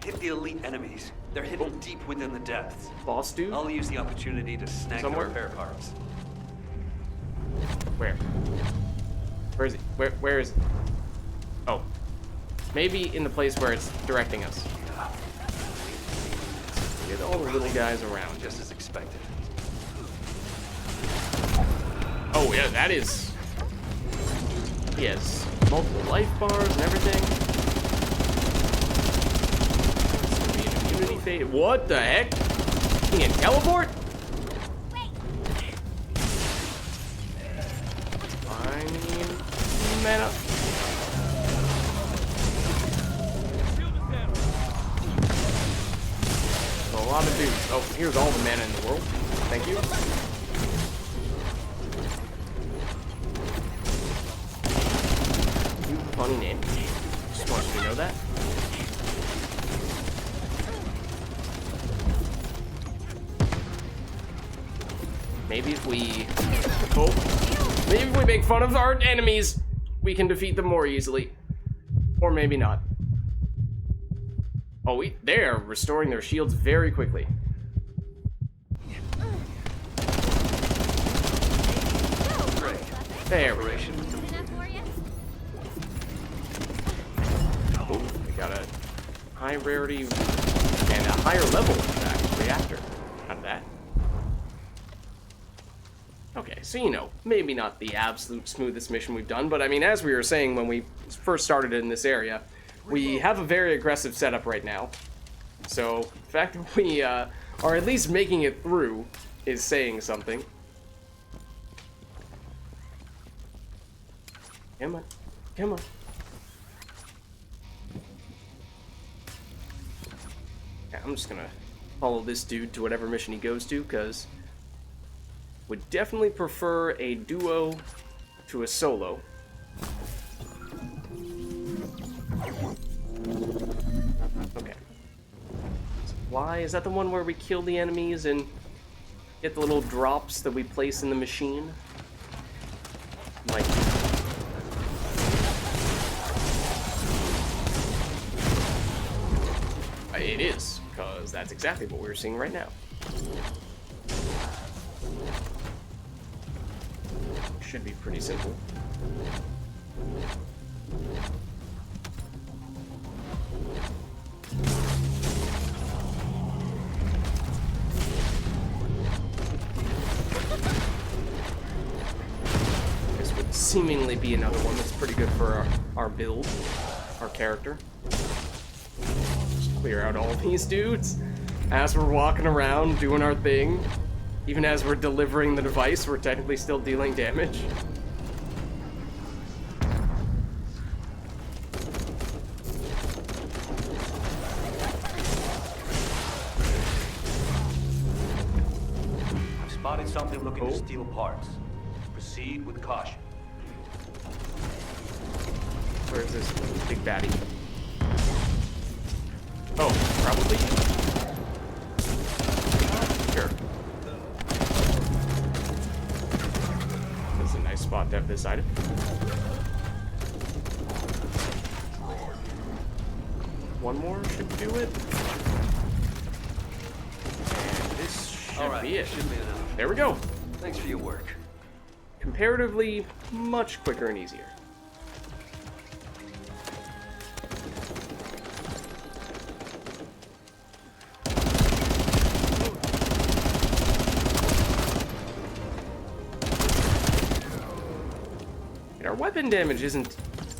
Hit the elite enemies. They're hidden deep within the depths. Boss dude? I'll use the opportunity to snag the repair parts. Where? Where is he? Where is it? Oh. Maybe in the place where it's directing us. Get all the little guys around. Just as expected. Oh yeah, that is... He has multiple life bars and everything. What the heck? He can teleport? I need mana. A lot of dudes. Oh, here's all the mana in the world. Thank you. Funny name. Just want you to know that. Maybe if we... Oh. Maybe if we make fun of our enemies, we can defeat them more easily. Or maybe not. Oh, they're restoring their shields very quickly. There we go. Oh, we got a high rarity and a higher level, in fact, reactor out of that. Okay, so you know, maybe not the absolute smoothest mission we've done, but I mean, as we were saying when we first started in this area, we have a very aggressive setup right now. So, the fact that we are at least making it through is saying something. Come on, come on. Yeah, I'm just gonna follow this dude to whatever mission he goes to, because would definitely prefer a duo to a solo. Okay. Supply, is that the one where we kill the enemies and get the little drops that we place in the machine? Like... It is, because that's exactly what we're seeing right now. Should be pretty simple. This would seemingly be another one that's pretty good for our build, our character. Just clear out all these dudes as we're walking around doing our thing. Even as we're delivering the device, we're technically still dealing damage. Spotted something looking to Oh. steal parts. Proceed with caution. Where is this big baddie? Oh, probably. Sure. This is a nice spot to have this item. One more should do it. And this should be it. Should be enough. There we go. Thanks for your work. Comparatively, much quicker and easier. And our weapon damage isn't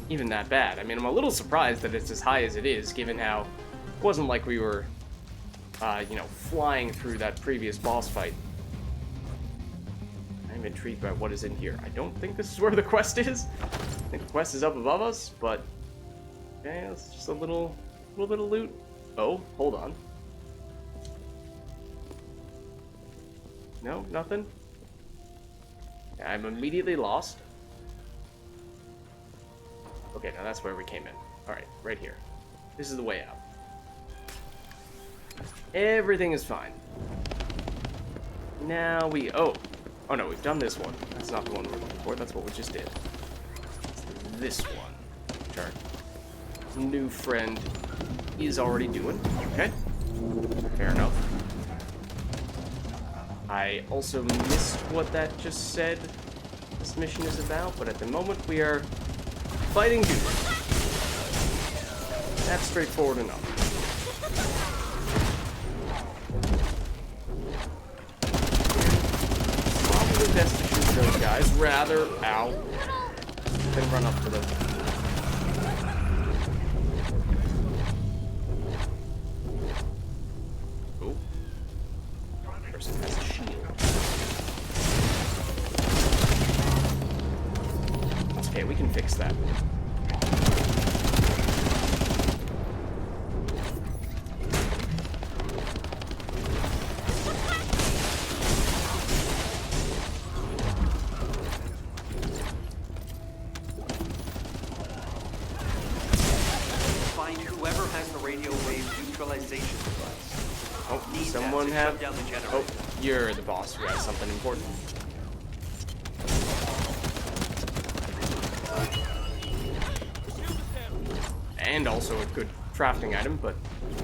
even that bad. I mean, I'm a little surprised that it's as high as it is, given how it wasn't like we were, you know, flying through that previous boss fight. I'm intrigued by what is in here. I don't think this is where the quest is. I think the quest is up above us, but okay, it's just a little bit of loot. Oh, hold on. No, nothing. I'm immediately lost. Okay, now that's where we came in. Alright, right here. This is the way out. Everything is fine. Now we... Oh no, we've done this one. That's not the one we're looking for. That's what we just did. It's this one. Which our new friend is already doing. Okay. Fair enough. I also missed what that just said this mission is about, but at the moment we are fighting dudes. That's straightforward enough. Probably best to shoot those guys rather, ow, than run up to them. Oh. Person has a shield. Okay, we can fix that. Find whoever has the radio wave neutralization device. Oh, Need someone that to have... shut down the generator. Oh, you're the boss who has something important. And also a good crafting item, but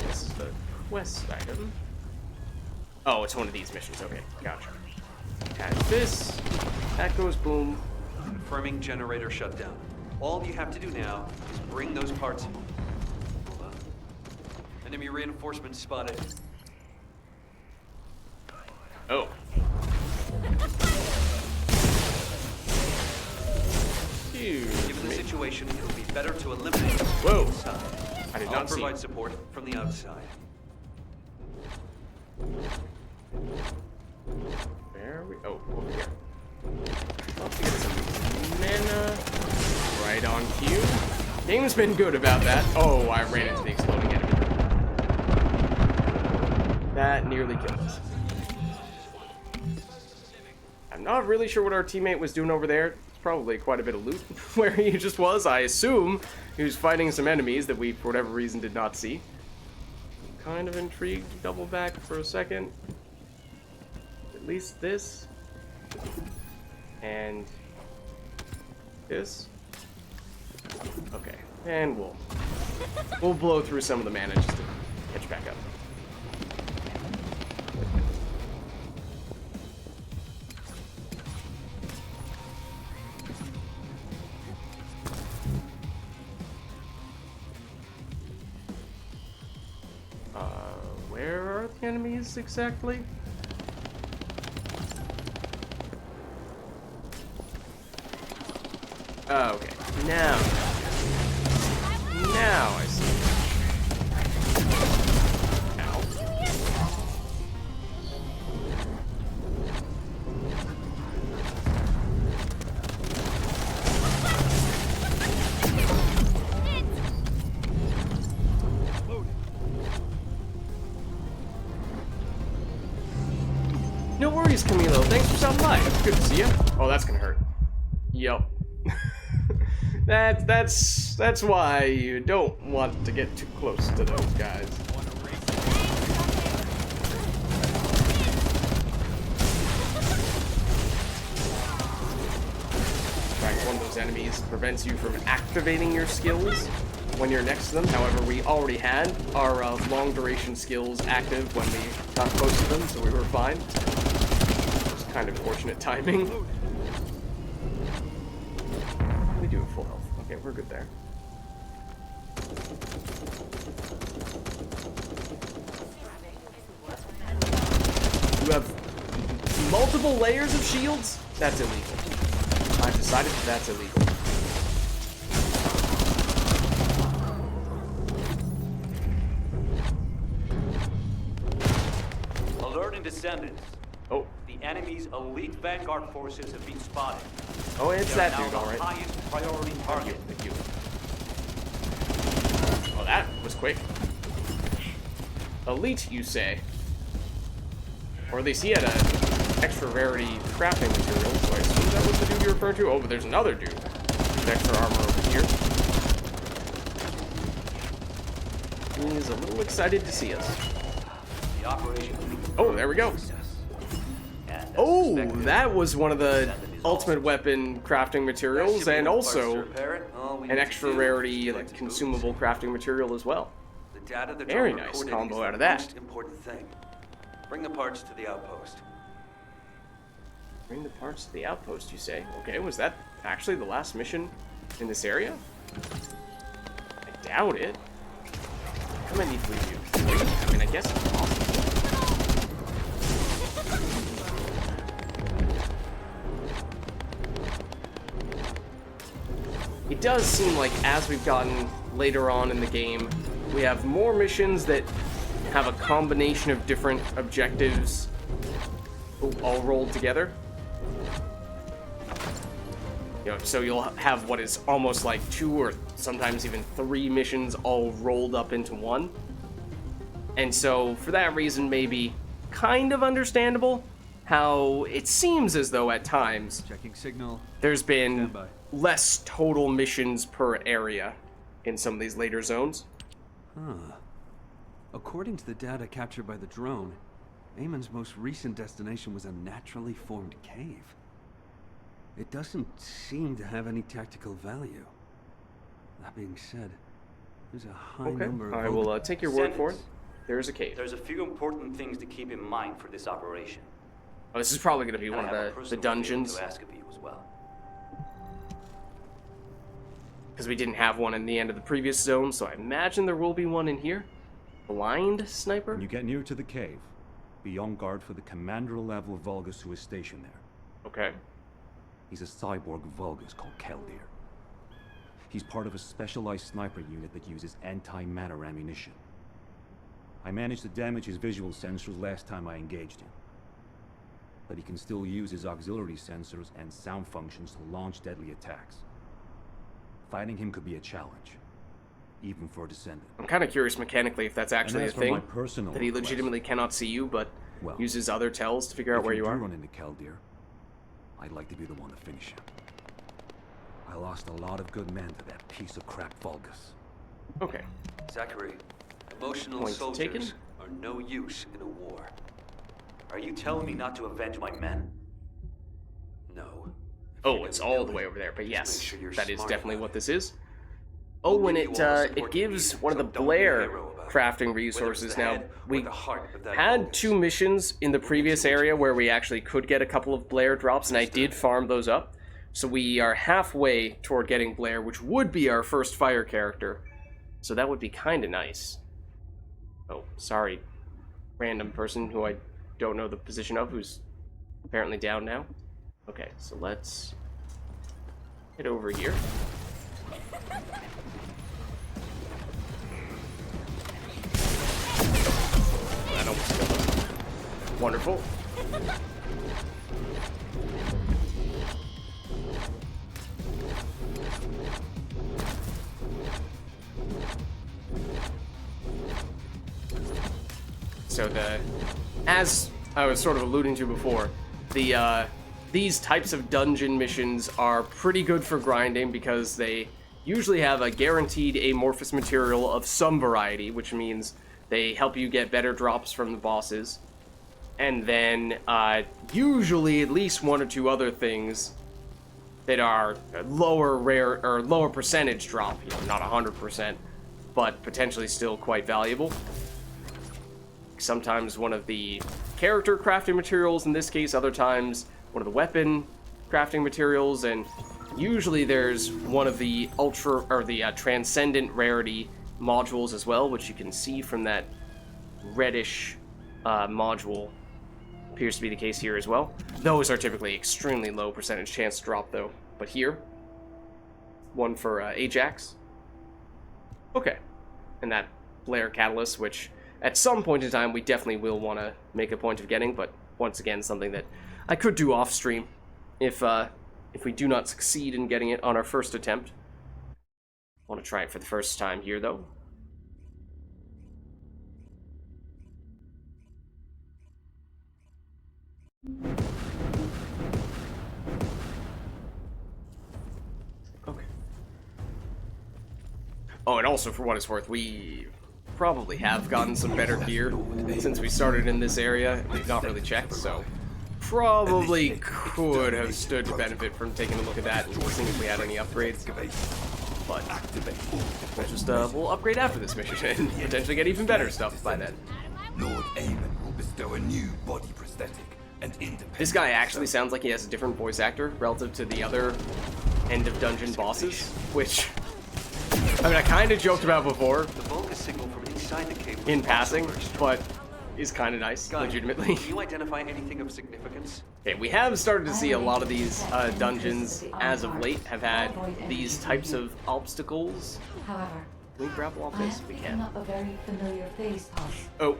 this is the quest item. Oh, it's one of these missions. Okay, gotcha. Has this. That goes boom. Confirming generator shutdown. All you have to do now is bring those parts in. Hold on. Enemy reinforcements spotted. Oh. Given the situation, it would be better to eliminate them Whoa. from inside. I did I'll not see. provide support from the outside. Where are we? Oh, over here. Let's get some mana. Right on cue. Game's been good about that. Oh, I ran into the exploding enemy. That nearly killed us. I'm not really sure what our teammate was doing over there. It's probably quite a bit of loot where he just was. I assume he was fighting some enemies that we, for whatever reason, did not see. Kind of intrigued to double back for a second. At least this. And this. Okay, and we'll blow through some of the mana just to catch back up. Where are the enemies exactly? Oh, okay. Now I see. Ow. No worries, Camilo. Thanks for stopping by. It's good to see you. Oh, that's gonna hurt. Yup. That's why you don't want to get too close to those guys. One of those enemies prevents you from activating your skills when you're next to them. However, we already had our long duration skills active when we got close to them, so we were fine. Just kind of fortunate timing. We do have full health. Okay, we're good there. You have multiple layers of shields? That's illegal. I've decided that that's illegal. Alerting Descendants. Oh. The enemy's elite vanguard forces have been spotted. Oh, it's They are that now dude, the alright. highest priority target. Thank you. Oh, that was quick. Elite, you say? Or at least he had a extra rarity crafting material, so I assume that was the dude you're referring to. Oh, but there's another dude with extra armor over here. He's a little excited to see us. The operation. Oh, there we go. Oh, that was one of the ultimate weapon crafting materials, and also an extra rarity like, consumable crafting material as well. The data the Very drone nice recorded combo is the out of that. most important thing. Bring the parts to the outpost. Bring the parts to the outpost, you say? Okay, was that actually the last mission in this area? I doubt it. How many did we do? 3? I mean, I guess it's possible. It does seem like as we've gotten later on in the game, we have more missions that have a combination of different objectives all rolled together. You know, so you'll have what is almost like 2 or sometimes even 3 missions all rolled up into one. And so for that reason, maybe kind of understandable how it seems as though at times Checking signal. there's been Standby. less total missions per area in some of these later zones. Huh. According to the data captured by the drone, Eamon's most recent destination was a naturally formed cave. It doesn't seem to have any tactical value. That being said, there's a high number of... I will take your word for it. There is a cave. There's a few important things to keep in mind for this operation. Oh, this is probably going to be And one I of have a the personal dungeons. favor to ask of you as well. Because we didn't have one in the end of the previous zone, so I imagine there will be one in here. Blind sniper? When you get near to the cave, be on guard for the commander level Vulgis who is stationed there. Okay. He's a cyborg Vulgis called Keldir. He's part of a specialized sniper unit that uses anti-matter ammunition. I managed to damage his visual sensors last time I engaged him. But he can still use his auxiliary sensors and sound functions to launch deadly attacks. Fighting him could be a challenge, even for a Descendant. I'm kind of curious mechanically if that's actually a thing, personal that he request, legitimately cannot see you, but well, uses other tells to figure out where you If are. you do run into Keldir, I'd like to be the one to finish him. I lost a lot of good men to that piece of crap Vulgis. Okay. Zachary, emotional Point soldiers taken. are no use in a war. Are you telling me not to avenge my men? No. Oh, it's all the way over there, but yes, make sure you're that is smart definitely about what it. this is. Oh, We'll and give you all the support it you gives need, one of so the don't be a Blair hero about it. crafting Whether resources. it's the Now, head or we the heart of that had Vulgus. 2 missions in the previous area where we actually could get a couple of Blair drops, and I did farm those up. So we are halfway toward getting Blair, which would be our first fire character. So that would be kind of nice. Oh, sorry, random person who I don't know the position of, who's apparently down now. Okay, so let's head over here. That almost killed him. Wonderful. So as I was sort of alluding to before, these types of dungeon missions are pretty good for grinding because they usually have a guaranteed amorphous material of some variety, which means they help you get better drops from the bosses. And then usually at least one or two other things that are lower percentage drop, not 100%, but potentially still quite valuable. Sometimes one of the character crafting materials in this case, other times one of the weapon crafting materials, and usually there's one of the transcendent rarity modules as well, which you can see from that reddish module. Appears to be the case here as well. Those are typically extremely low percentage chance to drop though. But here, one for Ajax. Okay. And that Blair Catalyst, which at some point in time we definitely will want to make a point of getting, but once again, something that I could do off stream if we do not succeed in getting it on our first attempt. I want to try it for the first time here though. Okay. Oh, and also for what it's worth, we probably have gotten some better gear since we started in this area. We've not really checked, so probably could have stood to benefit from taking a look at that and seeing if we had any upgrades. But we'll just we'll upgrade after this mission and potentially get even better stuff by then. Lord Aemon will bestow a new body prosthetic and independent. This guy actually sounds like he has a different voice actor relative to the other end of dungeon bosses, which I mean I kind of joked about before The Vulgis signal from inside the cave was in passing, burst. but is kind of nice, Guy, legitimately. Can you identify anything of significance? Okay, we have started to see a lot of these dungeons as of late have had these types of obstacles. However, Can we grapple off I this? have We picking can. up a very familiar phase pulse. Oh,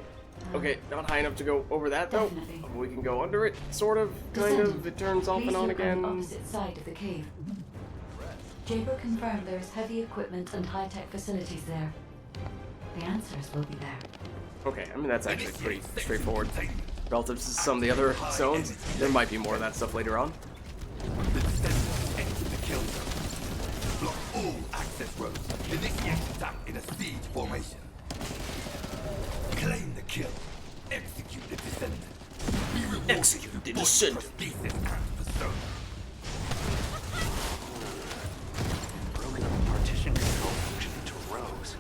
okay, not high enough to go over that though. Definitely. We can go under it, sort of, kind of. It turns off Please and on look again. on the opposite side of the cave. Jaber confirmed there is heavy equipment and high-tech facilities there. The answers will be there. Okay, I mean that's actually pretty straightforward. Relative to some of the other zones, there might be more of that stuff later on. The Descendants enter the kill zone. Block all access roads. Initiate attack in a siege formation. Claim the kill. Execute the Descendant. Be rewarded Execute with the body Descendant. prosthesis and persona. Broken up the partition control function into rows.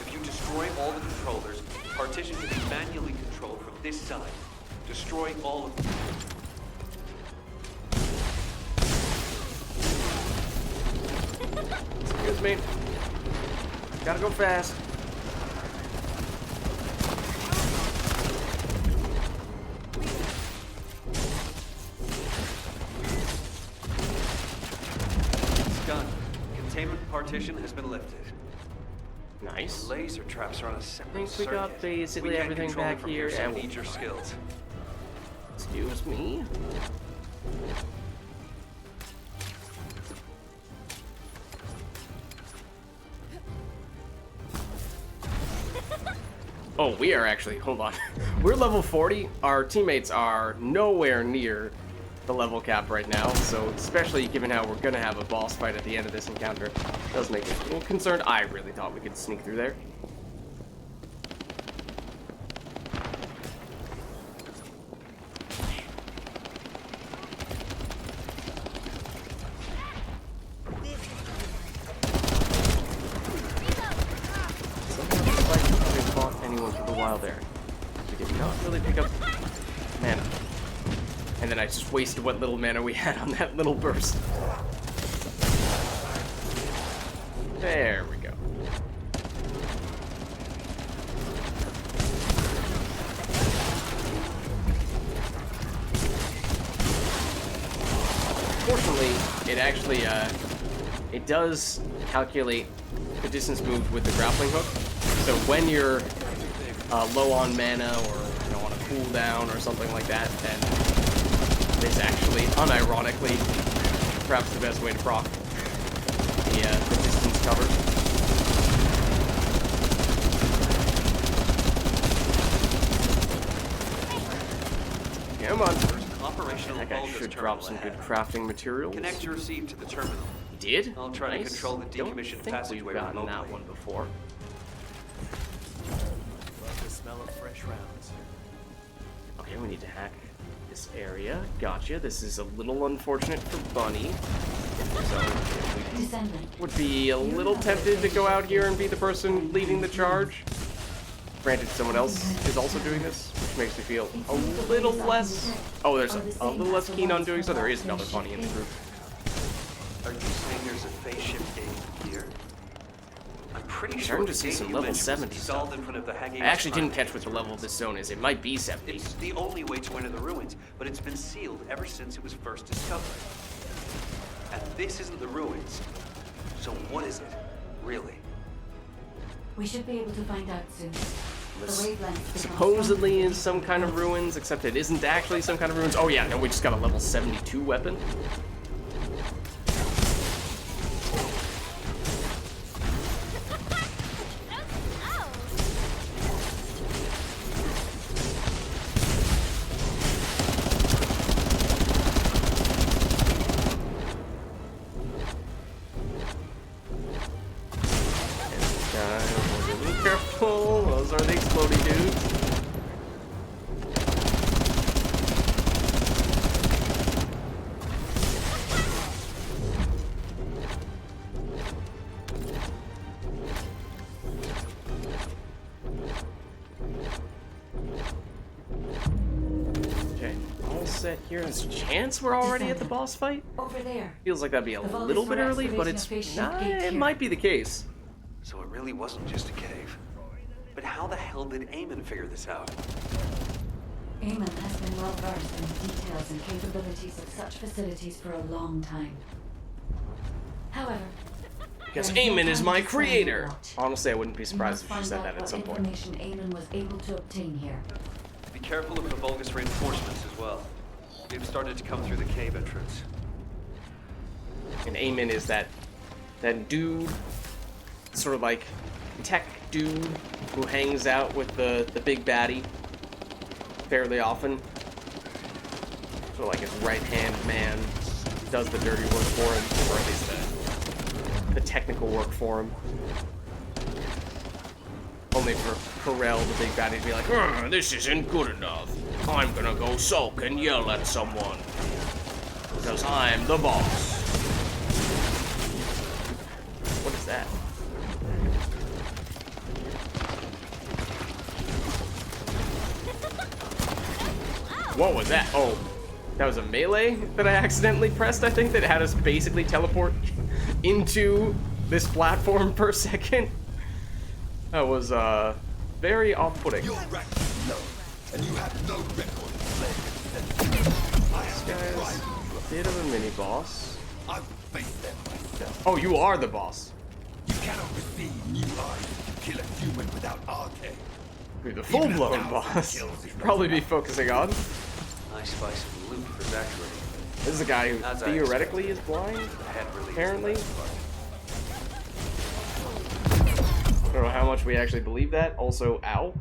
If you destroy all the controllers, partition can be manually controlled from this side. Destroy all of them. Excuse me. Gotta go fast. It's done. Containment partition has been lifted. Nice. Laser traps are on a separate Think we got circuit. basically We can't everything control back them from here, so I and need we'll your try. skills. Excuse me. Oh, we are actually, hold on. We're level 40. Our teammates are nowhere near the level cap right now, so especially given how we're gonna have a boss fight at the end of this encounter, does make me a little concerned. I really thought we could sneak through there. There. We did not really pick up mana. And then I just wasted what little mana we had on that little burst. There we go. Fortunately, it actually, it does calculate the distance moved with the grappling hook. So when you're low on mana or on a cooldown or something like that, then it's actually, unironically, perhaps the best way to proc the distance covered. Come on. First, operational That guy Vulgis should terminal drop some good ahead. crafting materials. Connect your receipt to the terminal. He did? I'll try to Nice. control the Don't decommissioned think passageway we've gotten remotely. that one before. Love the smell of fresh rounds. Okay, we need to hack this area. Gotcha. This is a little unfortunate for Bunny. So we Descendant. would be a little tempted to go out here and be the person leading the charge. Granted, someone else is also doing this, which makes me feel a little less... Oh, there's a little less keen on doing so. There is another Bunny in the group. Are you saying there's a phase shift gate here? I'm pretty sure Starting to the see gate some you level mentioned 70 was installed stuff. in front of the Hagios I actually didn't prime catch what the gate. level of this zone is. It might be 70. It's the only way to enter the ruins, but it's been sealed ever since it was first discovered. And this isn't the ruins. So what is it, really? We should be able to find out soon. The wavelengths become Supposedly stronger. is some kind of ruins, except it isn't actually some kind of ruins. Oh yeah, no, we just got a level 72 weapon. Be careful, those are the exploding dudes. Okay, all set here. There's a chance we're already at the boss fight? Over there. Feels like that'd be a The Vulgis little bit were early, but excavating it's a face-shaped not, gate it here. might be the case. So it really wasn't just a cave. But how the hell did Eamon figure this out? Eamon has been well versed in the details and capabilities of such facilities for a long time. However, Because there no Eamon is time my to stand and creator. watch. Honestly, I wouldn't be We surprised must if she find said out that at what some point. information Eamon was able to obtain here. Be careful of the Vulgis reinforcements as well. They've started to come through the cave entrance. And Eamon is that dude, sort of like tech dude who hangs out with the big baddie fairly often. Sort of like his right-hand man, does the dirty work for him, or at least the technical work for him. Only for Corell, the big baddie, to be like, "Ugh, this isn't good enough. I'm gonna go sulk and yell at someone. Because I'm the boss." What is that? What was that? Oh, that was a melee that I accidentally pressed, I think, that had us basically teleport into this platform per second. That was, very off-putting. You're right. No. And you have no record of This guy's a bit of a mini-boss. I will face them myself. Oh, you are the boss. You cannot receive new life if you kill a human without arcade. You're the full-blown boss. Probably be focusing on. Nice spice of loot for Zachary. This is a guy who As I theoretically is blind, The head release apparently. the last part. I don't know how much we actually believe that. Also, ow.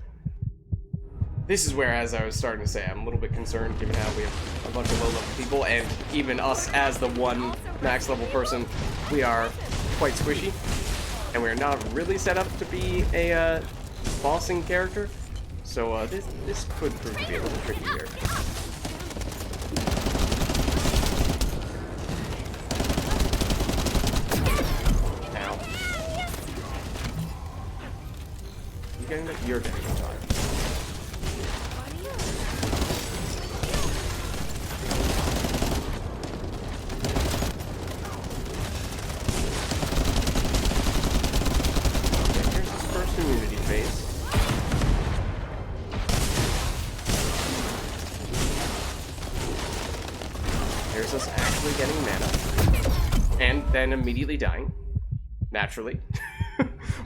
This is where, as I was starting to say, I'm a little bit concerned given how we have a bunch of low-level people, and even us as the one max-level person, we are quite squishy. And we're not really set up to be a bossing character. So this could prove to be a little tricky here. Ow. You getting the? You're getting the time. Okay, here's this first immunity phase. Here's us actually getting mana. And then immediately dying. Naturally.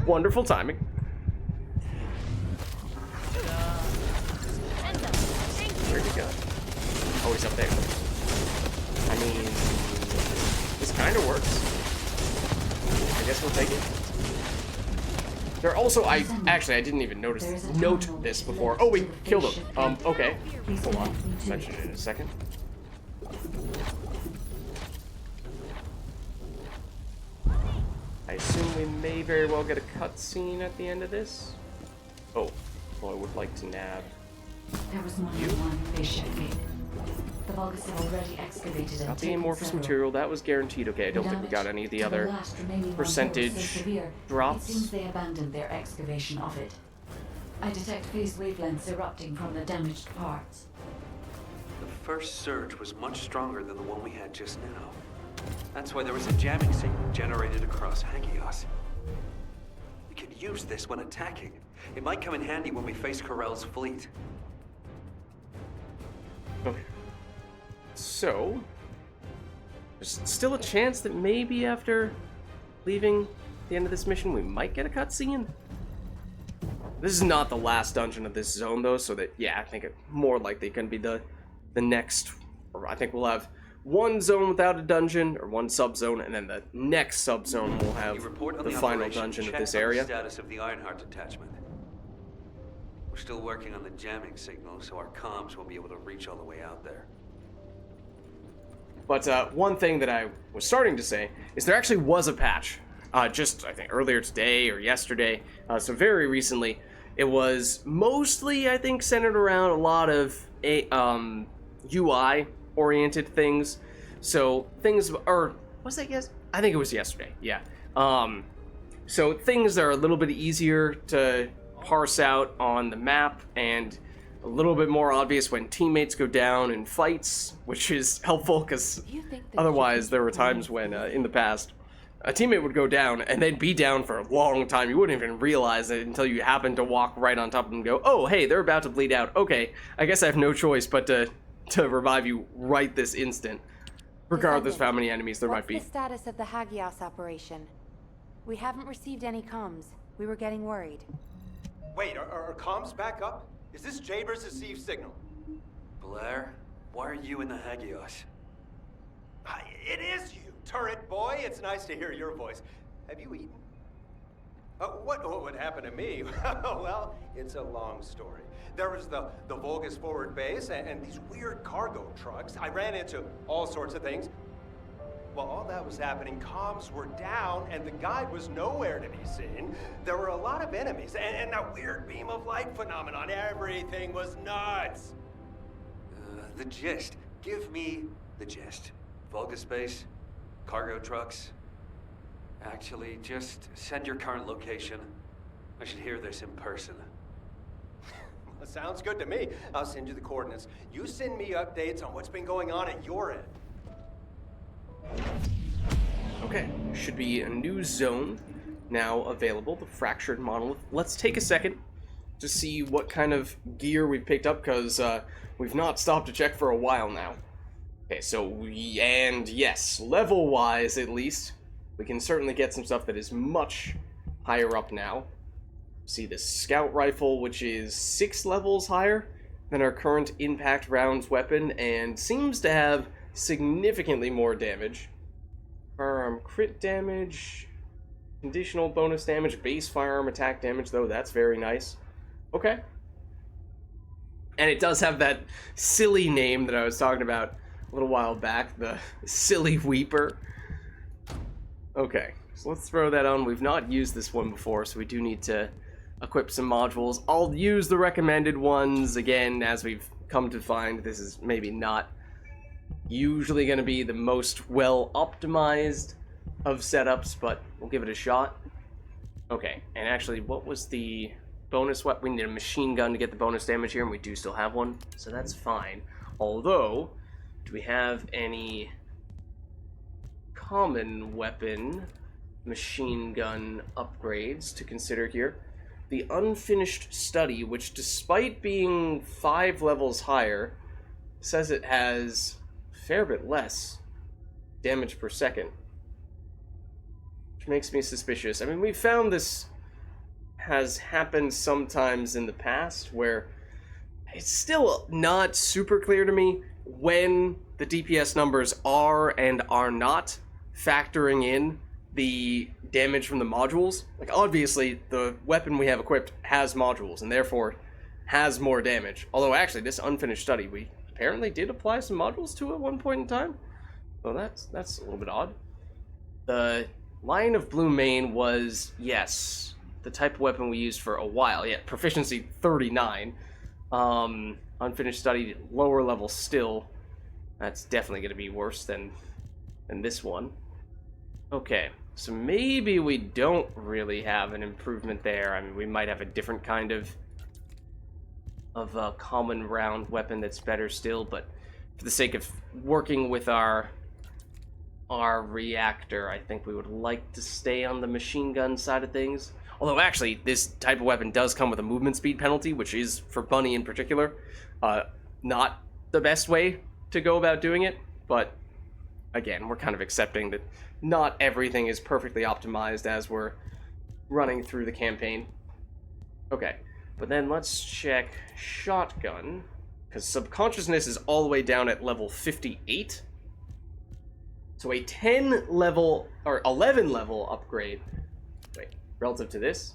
Wonderful timing. Where'd he go? Oh, he's up there. I mean, this kind of works. I guess we'll take it. There are also, I didn't even note this before. Oh, we killed him. Okay. Hold on. Mention it in a second. I assume we may very well get a cutscene at the end of this. Oh, well, I would like to nab. There was more than one fish at me. The Vulgis have already excavated and Got the taken amorphous several. material, that was guaranteed. Okay, I don't think we got any of the other percentage It drops. seems they abandoned their excavation of it. I detect phase wavelengths erupting from the damaged parts. The first surge was much stronger than the one we had just now. That's why there was a jamming signal generated across Hagios. We could use this when attacking. It might come in handy when we face Corell's fleet. Okay. So, there's still a chance that maybe after leaving the end of this mission, we might get a cutscene. This is not the last dungeon of this zone, though, so that, yeah, I think it more likely going to be the next, or I think we'll have one zone without a dungeon, or one sub-zone, and then the next sub-zone will have the final dungeon of this area. Status of the Ironheart detachment. We're still working on the jamming signal, so our comms won't be able to reach all the way out there. But one thing that I was starting to say is there actually was a patch, just I think earlier today or yesterday, so very recently. It was mostly, I think, centered around a lot of UI-oriented things. So things, or was that yes? I think it was yesterday. Yeah. So things that are a little bit easier to parse out on the map and a little bit more obvious when teammates go down in fights, which is helpful because otherwise there were times when in the past a teammate would go down and they'd be down for a long time. You wouldn't even realize it until you happened to walk right on top of them and go, oh, hey, they're about to bleed out. Okay, I guess I have no choice but to revive you right this instant, regardless of how many enemies there might be. What's the status of the Hagios operation? We haven't received any comms. We were getting worried. Wait, are comms back up? Is this Jaber's received signal? Blair, why are you in the Hagios? It is you, turret boy. It's nice to hear your voice. Have you eaten? What would happen to me? Well, it's a long story. There was the Vulgis forward base and these weird cargo trucks. I ran into all sorts of things. While all that was happening, comms were down and the guide was nowhere to be seen. There were a lot of enemies and that weird beam of light phenomenon. Everything was nuts. The gist. Give me the gist. Vulgis base, cargo trucks. Actually, just send your current location. I should hear this in person. Well, sounds good to me. I'll send you the coordinates. You send me updates on what's been going on at your end. Okay, should be a new zone now available, the Fractured Monolith. Let's take a second to see what kind of gear we've picked up, because we've not stopped to check for a while now. Okay, so, and yes, level-wise at least, we can certainly get some stuff that is much higher up now. See this scout rifle, which is 6 levels higher than our current impact rounds weapon, and seems to have significantly more damage. Firearm crit damage, conditional bonus damage, base firearm attack damage, though, that's very nice. Okay. And it does have that silly name that I was talking about a little while back, the Silly Weeper. Okay, so let's throw that on. We've not used this one before, so we do need to equip some modules. I'll use the recommended ones. Again, as we've come to find, this is maybe not usually going to be the most well optimized of setups, but we'll give it a shot. Okay, and actually, what was the bonus weapon? We need a machine gun to get the bonus damage here, and we do still have one, so that's fine. Although, do we have any common weapon machine gun upgrades to consider here? The Unfinished Study, which despite being 5 levels higher, says it has a fair bit less damage per second, which makes me suspicious. I mean, we found this has happened sometimes in the past where it's still not super clear to me when the DPS numbers are and are not factoring in the damage from the modules. Like, obviously, the weapon we have equipped has modules, and therefore has more damage. Although, actually, this unfinished study, we apparently did apply some modules to at one point in time. So that's a little bit odd. The Lion of Blue Mane was, yes, the type of weapon we used for a while. Yeah, proficiency 39. Unfinished study, lower level still. That's definitely going to be worse than this one. Okay, so maybe we don't really have an improvement there. I mean, we might have a different kind of a common round weapon that's better still, but for the sake of working with our reactor, I think we would like to stay on the machine gun side of things. Although, actually, this type of weapon does come with a movement speed penalty, which is, for Bunny in particular, not the best way to go about doing it, but again, we're kind of accepting that not everything is perfectly optimized as we're running through the campaign. Okay, but then let's check shotgun, because subconsciousness is all the way down at level 58. So a 10 level, or 11 level upgrade, wait, relative to this?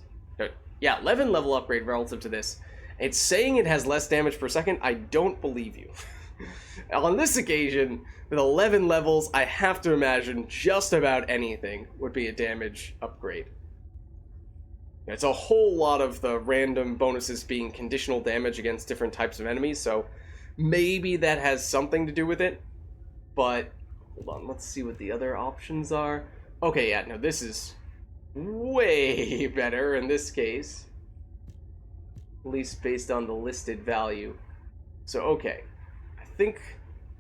Yeah, 11 level upgrade relative to this. It's saying it has less damage per second. I don't believe you. On this occasion, with 11 levels, I have to imagine just about anything would be a damage upgrade. It's a whole lot of the random bonuses being conditional damage against different types of enemies, so maybe that has something to do with it, but hold on, let's see what the other options are. Okay, yeah, no, this is way better in this case, at least based on the listed value. So, okay, I think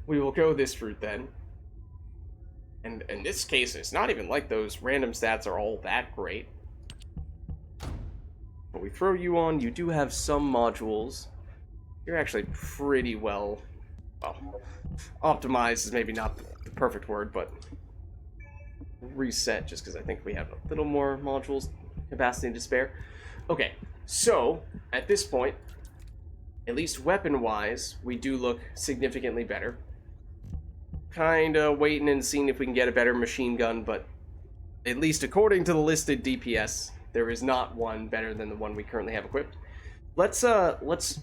we will go this route then. And in this case, it's not even like those random stats are all that great. But we throw you on, you do have some modules. You're actually pretty well, optimized is maybe not the perfect word, but reset, just because I think we have a little more modules capacity to spare. Okay, so at this point, at least weapon-wise, we do look significantly better. Kinda waiting and seeing if we can get a better machine gun, but at least according to the listed DPS, there is not one better than the one we currently have equipped. Let's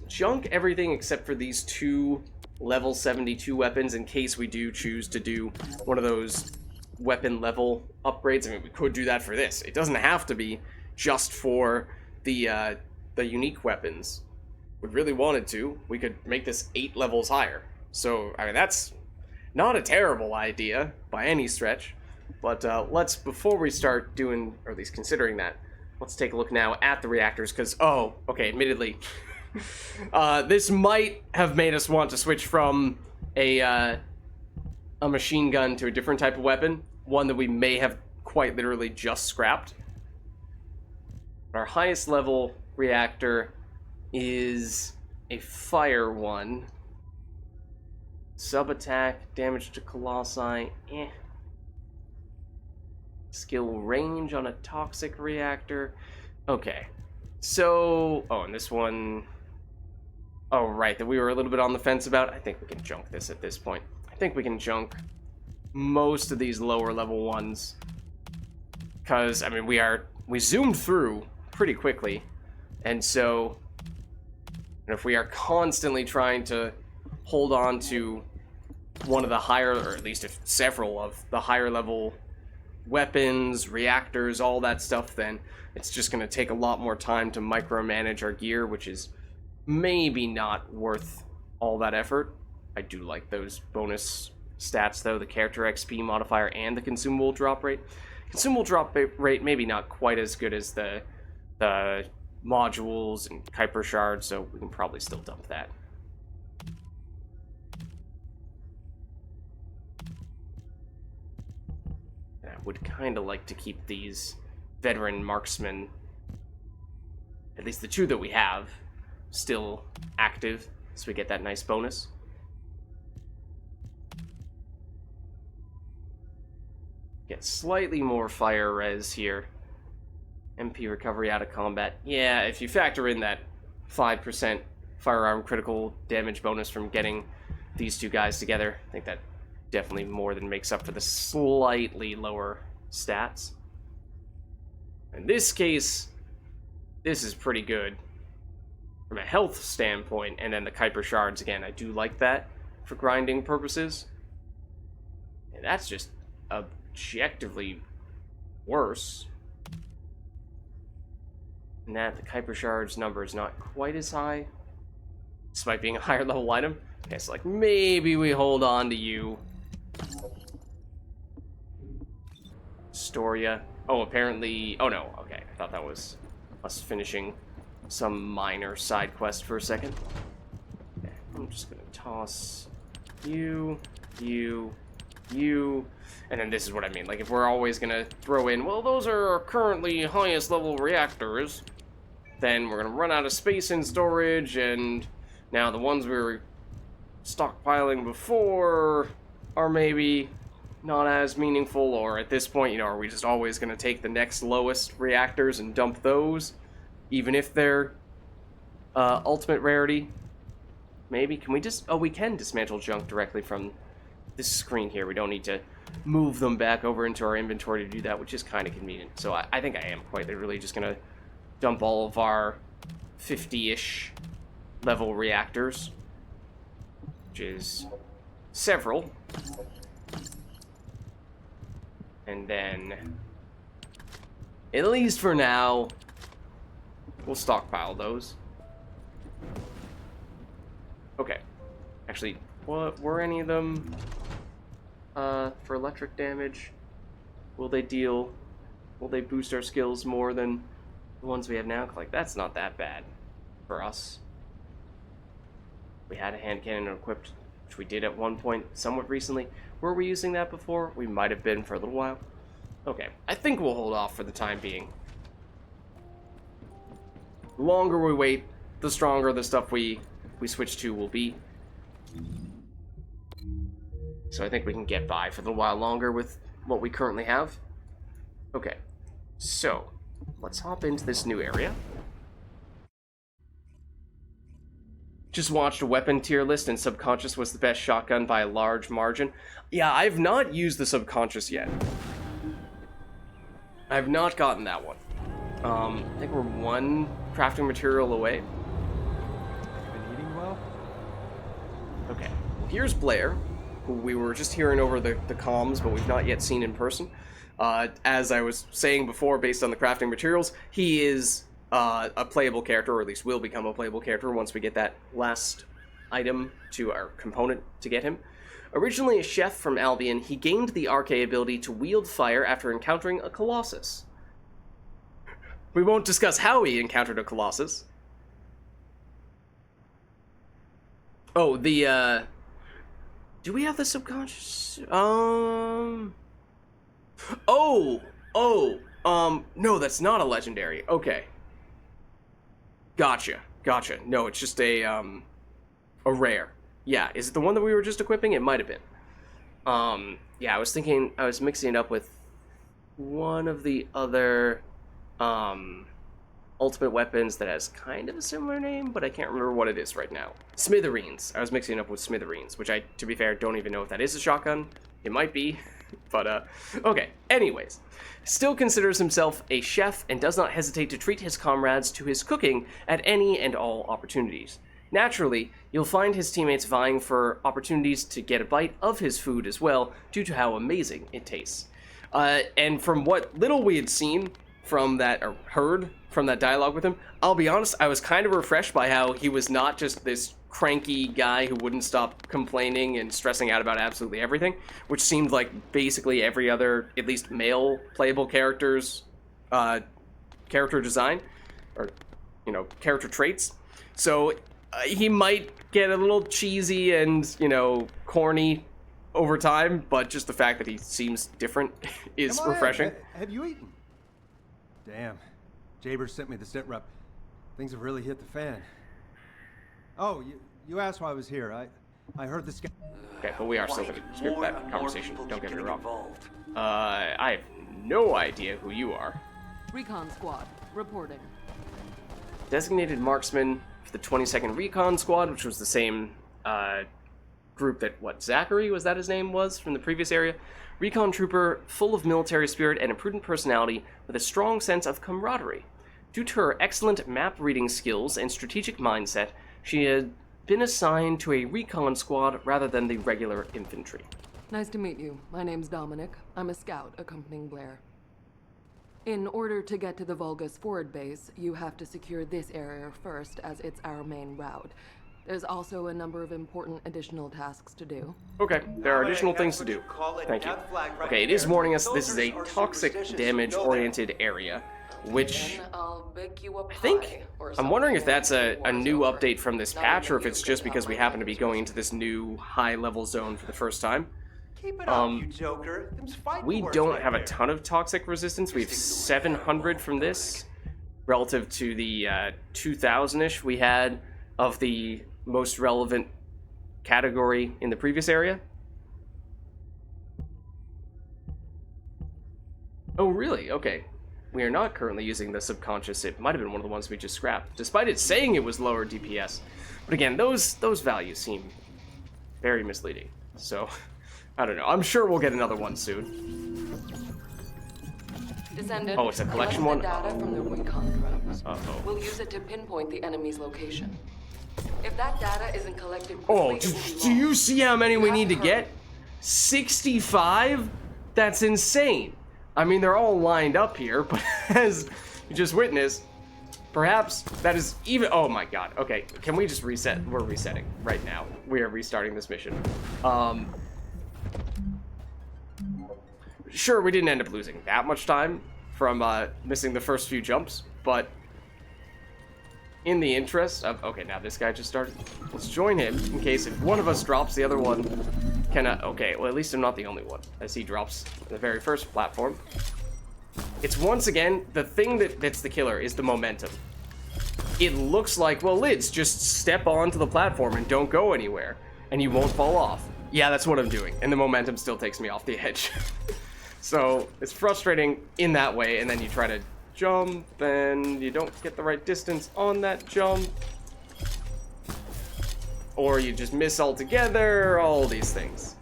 junk everything except for these two level 72 weapons in case we do choose to do one of those weapon level upgrades. I mean, we could do that for this. It doesn't have to be just for the unique weapons. If we really wanted to, we could make this 8 levels higher. So, I mean, that's not a terrible idea by any stretch. But let's, before we start doing, or at least considering that, let's take a look now at the reactors, because, oh, okay, admittedly, this might have made us want to switch from a machine gun to a different type of weapon, one that we may have quite literally just scrapped. Our highest level reactor is a fire one. Sub-attack, damage to colossi, Skill range on a toxic reactor. Okay. So, oh, and this one, oh, right, that we were a little bit on the fence about. I think we can junk this at this point. I think we can junk most of these lower level ones. Because, I mean, we zoomed through pretty quickly. And so, if we are constantly trying to hold on to one of the higher, or at least if several of the higher level weapons, reactors, all that stuff, then it's just going to take a lot more time to micromanage our gear, which is maybe not worth all that effort. I do like those bonus stats, though, the character XP modifier and the consumable drop rate. Consumable drop rate maybe not quite as good as the modules and Kuiper shards, so we can probably still dump that. Would kind of like to keep these veteran marksmen, at least the two that we have, still active, so we get that nice bonus. Get slightly more fire res here. MP recovery out of combat. Yeah, if you factor in that 5% firearm critical damage bonus from getting these two guys together, I think that definitely more than makes up for the slightly lower stats. In this case, this is pretty good from a health standpoint, and then the Kuiper shards, again, I do like that for grinding purposes. And that's just objectively worse. And that the Kuiper shards number is not quite as high, despite being a higher level item. Okay, so like maybe we hold on to you. Storia. Oh, apparently... Oh no, okay. I thought that was us finishing some minor side quest for a second. Okay, I'm just gonna toss you, you, you, and then this is what I mean. Like, if we're always gonna throw in, well, those are our currently highest level reactors, then we're gonna run out of space in storage, and now the ones we were stockpiling before are maybe not as meaningful, or at this point, you know, are we just always gonna take the next lowest reactors and dump those, even if they're ultimate rarity? Maybe. Can we just... Oh, we can dismantle junk directly from this screen here. We don't need to move them back over into our inventory to do that, which is kind of convenient. So I think I am quite literally just going to dump all of our 50-ish level reactors, which is several. And then, at least for now, we'll stockpile those. Okay. Actually, what were any of them for electric damage? Will they boost our skills more than the ones we have now? Like, that's not that bad for us. We had a hand cannon equipped, which we did at one point somewhat recently. Were we using that before? We might have been for a little while. Okay, I think we'll hold off for the time being. The longer we wait, the stronger the stuff we switch to will be. So I think we can get by for a little while longer with what we currently have. Okay, so let's hop into this new area. Just watched a weapon tier list, and Subconscious was the best shotgun by a large margin. Yeah, I've not used the Subconscious yet. I've not gotten that one. I think we're one crafting material away. Been eating well? Okay, well, here's Blair, who we were just hearing over the comms, but we've not yet seen in person. As I was saying before, based on the crafting materials, he is a playable character, or at least will become a playable character once we get that last item to our component to get him. Originally a chef from Albion, he gained the RK ability to wield fire after encountering a colossus. We won't discuss how he encountered a colossus. Oh, the, do we have the Subconscious? No, that's not a legendary. Okay. Gotcha. No, it's just a rare. Yeah, is it the one that we were just equipping? It might have been. Yeah, I was thinking, I was mixing it up with one of the other, ultimate weapons that has kind of a similar name, but I can't remember what it is right now. Smithereens. I was mixing it up with Smithereens, which I, to be fair, don't even know if that is a shotgun. It might be, but, okay. Anyways, still considers himself a chef and does not hesitate to treat his comrades to his cooking at any and all opportunities. Naturally, you'll find his teammates vying for opportunities to get a bite of his food as well, due to how amazing it tastes. And from what little we had seen from that, or heard from that dialogue with him, I'll be honest, I was kind of refreshed by how he was not just this cranky guy who wouldn't stop complaining and stressing out about absolutely everything, which seemed like basically every other, at least male playable character's character design, or, you know, character traits. So he might get a little cheesy and, you know, corny over time, but just the fact that he seems different is refreshing. Have you eaten? Damn. Jabers sent me the sit rep. Things have really hit the fan. Oh, you asked why I was here. I heard this guy. Okay, but we are still going to script that conversation. Don't get me wrong. I have no idea who you are. Recon squad, reporting. Designated marksman for the 22nd Recon Squad, which was the same group that, Zachary, was that his name was, from the previous area? Recon trooper, full of military spirit and a prudent personality with a strong sense of camaraderie. Due to her excellent map-reading skills and strategic mindset, she had been assigned to a recon squad rather than the regular infantry. Nice to meet you. My name's Dominic. I'm a scout accompanying Blair. In order to get to the Vulgis forward base, you have to secure this area first, as it's our main route. There's also a number of important additional tasks to do. Okay, there are additional things to do. Thank you. Okay, it is warning us this is a toxic damage-oriented area, which I think, I'm wondering if that's a new update from this patch, or if it's just because we happen to be going into this new high-level zone for the first time. Keep it up, you joker. Them's fighting We words don't right have a there. ton of toxic resistance. We have 700 from this, relative to the 2,000-ish we had of the most relevant category in the previous area. Oh, really? Okay. We are not currently using the subconscious. It might have been one of the ones we just scrapped, despite it saying it was lower DPS. But again, those values seem very misleading. So, I don't know. I'm sure we'll get another one soon. Descendant, Oh, it's a collection one? collect the data from the recon drones. Uh-oh. We'll use it to pinpoint the enemy's location. If that data isn't collected Oh, quickly, it will be do you lost. see how many we have need to to get? 65? That's insane. I mean, they're all lined up here, but as you just witnessed, perhaps that is even... Oh my god. Okay, can we just reset? We're resetting right now. We are restarting this mission. Sure, we didn't end up losing that much time from missing the first few jumps, but in the interest of... Okay, now this guy just started. Let's join him in case if one of us drops, the other one cannot... Okay, well, at least I'm not the only one, as he drops the very first platform. It's once again, the thing that's the killer is the momentum. It looks like, well, Lids, just step onto the platform and don't go anywhere, and you won't fall off. Yeah, that's what I'm doing, and the momentum still takes me off the edge. So, it's frustrating in that way, and then you try to jump, and you don't get the right distance on that jump. Or you just miss altogether, all these things.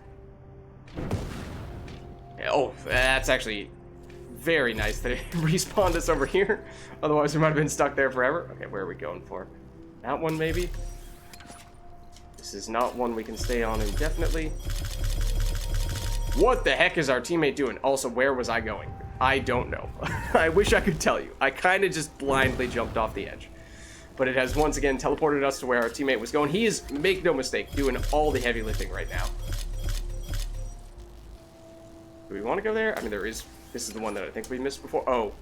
Oh, that's actually very nice that it respawned us over here. Otherwise, we might have been stuck there forever. Okay, where are we going for? That one, maybe? This is not one we can stay on indefinitely. What the heck is our teammate doing? Also, where was I going? I don't know. I wish I could tell you. I kind of just blindly jumped off the edge. But it has once again teleported us to where our teammate was going. He is, make no mistake, doing all the heavy lifting right now. Do we want to go there? I mean, there is... This is the one that I think we missed before. Oh,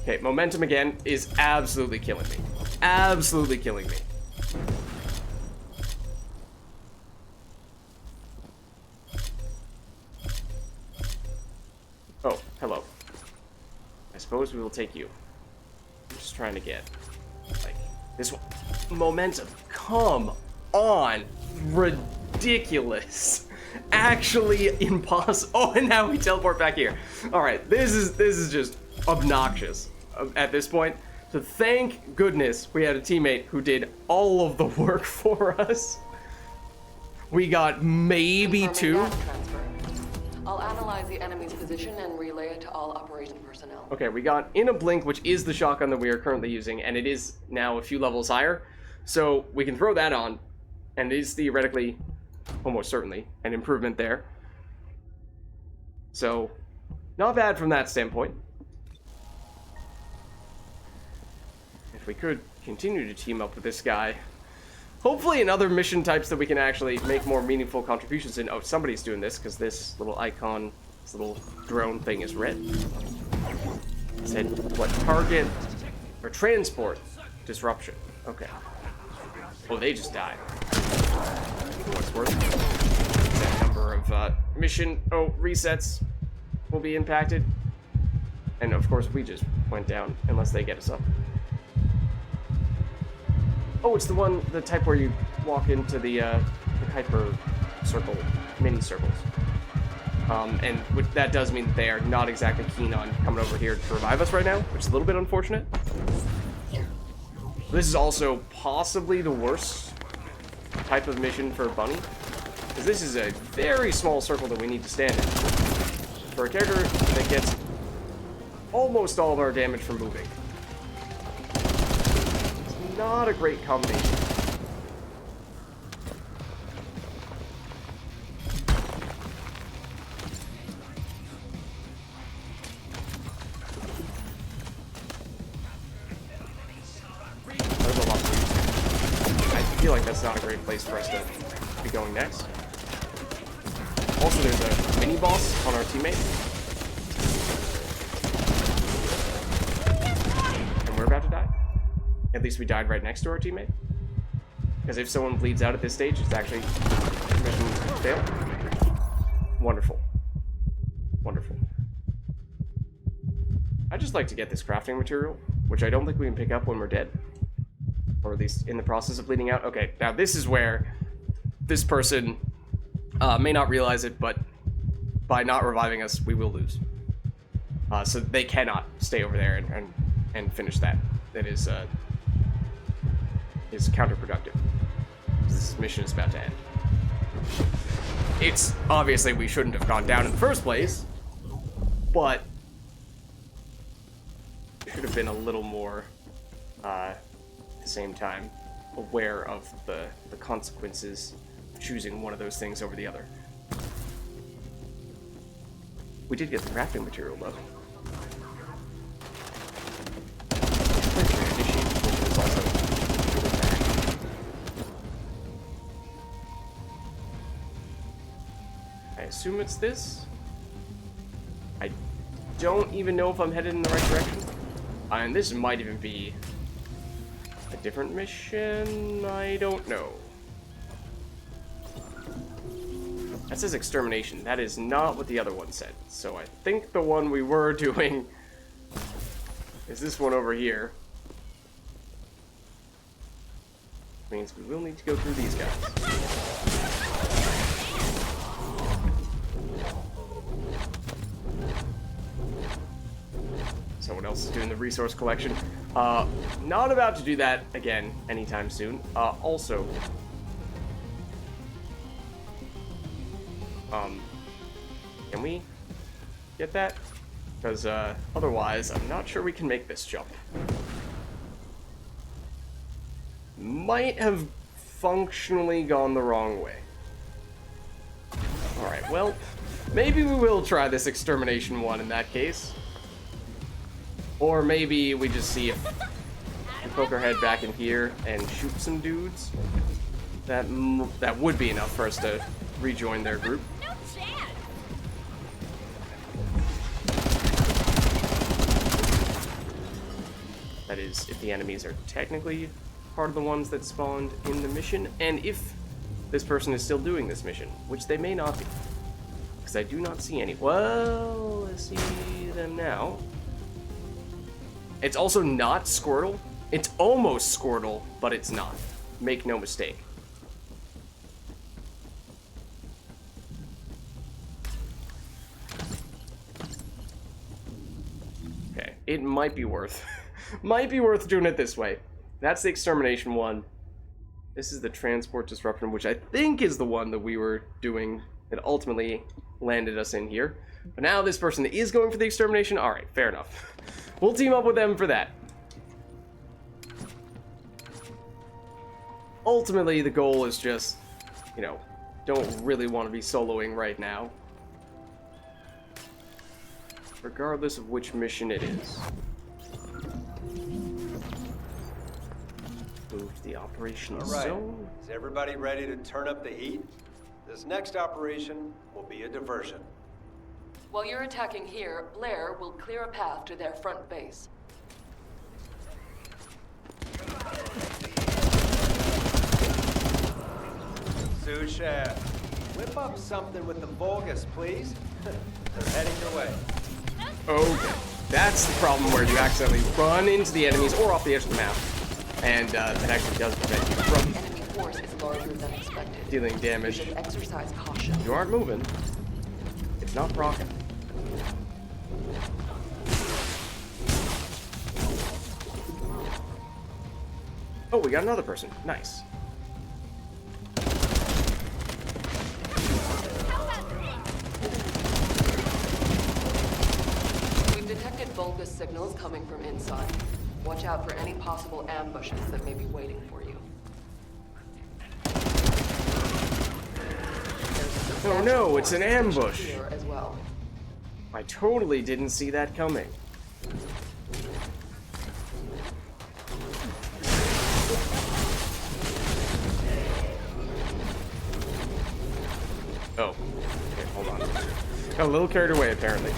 okay, momentum again is absolutely killing me. Absolutely killing me. Oh, hello. I suppose we will take you. I'm just trying to get, like, this one. Momentum. Come on. Ridiculous. Actually impossible. Oh, and now we teleport back here. All right, this is just obnoxious at this point. So thank goodness we had a teammate who did all of the work for us. We got maybe two. Transfer. I'll analyze the enemy's position and relay it to all operation personnel. Okay, we got In a Blink, which is the shotgun that we are currently using, and it is now a few levels higher. So we can throw that on, and it is theoretically, almost certainly, an improvement there. So, not bad from that standpoint. If we could continue to team up with this guy, hopefully in other mission types that we can actually make more meaningful contributions in. Oh, somebody's doing this, because this little icon, this little drone thing is red. It said, what, target, or transport disruption. Okay. Oh, they just died. What's worth? That number of mission resets will be impacted. And of course, we just went down, unless they get us up. Oh, it's the type where you walk into the hyper circle, mini circles. And that does mean that they are not exactly keen on coming over here to revive us right now, which is a little bit unfortunate. This is also possibly the worst type of mission for Bunny. Because this is a very small circle that we need to stand in. For a character that gets almost all of our damage from moving. It's not a great combination. I feel like that's not a great place for us to be going next. Also, there's a mini boss on our teammate. And we're about to die. At least we died right next to our teammate. Because if someone bleeds out at this stage, it's actually mission fail. Wonderful. Wonderful. I'd just like to get this crafting material, which I don't think we can pick up when we're dead. Or at least in the process of bleeding out. Okay, now this is where this person may not realize it, but by not reviving us, we will lose. So they cannot stay over there and finish that. That is counterproductive. This mission is about to end. It's obviously we shouldn't have gone down in the first place, but should have been a little more at the same time aware of the consequences of choosing one of those things over the other. We did get the crafting material though. I assume it's this. I don't even know if I'm headed in the right direction. And this might even be a different mission. I don't know. That says extermination. That is not what the other one said. So I think the one we were doing is this one over here. Means we will need to go through these guys. Someone else is doing the resource collection. Not about to do that again anytime soon. Also, can we get that? Because otherwise, I'm not sure we can make this jump. Might have functionally gone the wrong way. Alright, well, maybe we will try this extermination one in that case. Or maybe we just see if we poke our head back in here and shoot some dudes. That would be enough for us to rejoin their group. No chance. That is, if the enemies are technically part of the ones that spawned in the mission, and if this person is still doing this mission, which they may not be. Because I do not see any. Well, I see them now. It's also not Squirtle. It's almost Squirtle, but it's not. Make no mistake. Okay, it might be worth doing it this way. That's the extermination one. This is the transport disruption, which I think is the one that we were doing that ultimately landed us in here. But now this person is going for the extermination. All right, fair enough. We'll team up with them for that. Ultimately, the goal is just, you know, don't really want to be soloing right now. Regardless of which mission it is. Move to the operational zone. Is everybody ready to turn up the heat? This next operation will be a diversion. While you're attacking here, Blair will clear a path to their front base. Sous Chef, whip up something with the Vulgis, please. They're heading your way. Okay, that's the problem where you accidentally run into the enemies or off the edge of the map. And that actually does prevent you from Enemy force is larger than expected. dealing damage. You should exercise caution. You aren't moving. It's not rocking. Oh, we got another person. Nice. Vulgis signals coming from inside. Watch out for any possible ambushes that may be waiting for you. Oh no, it's an ambush! Here as well. I totally didn't see that coming. Oh, okay, hold on. Got a little carried away, apparently.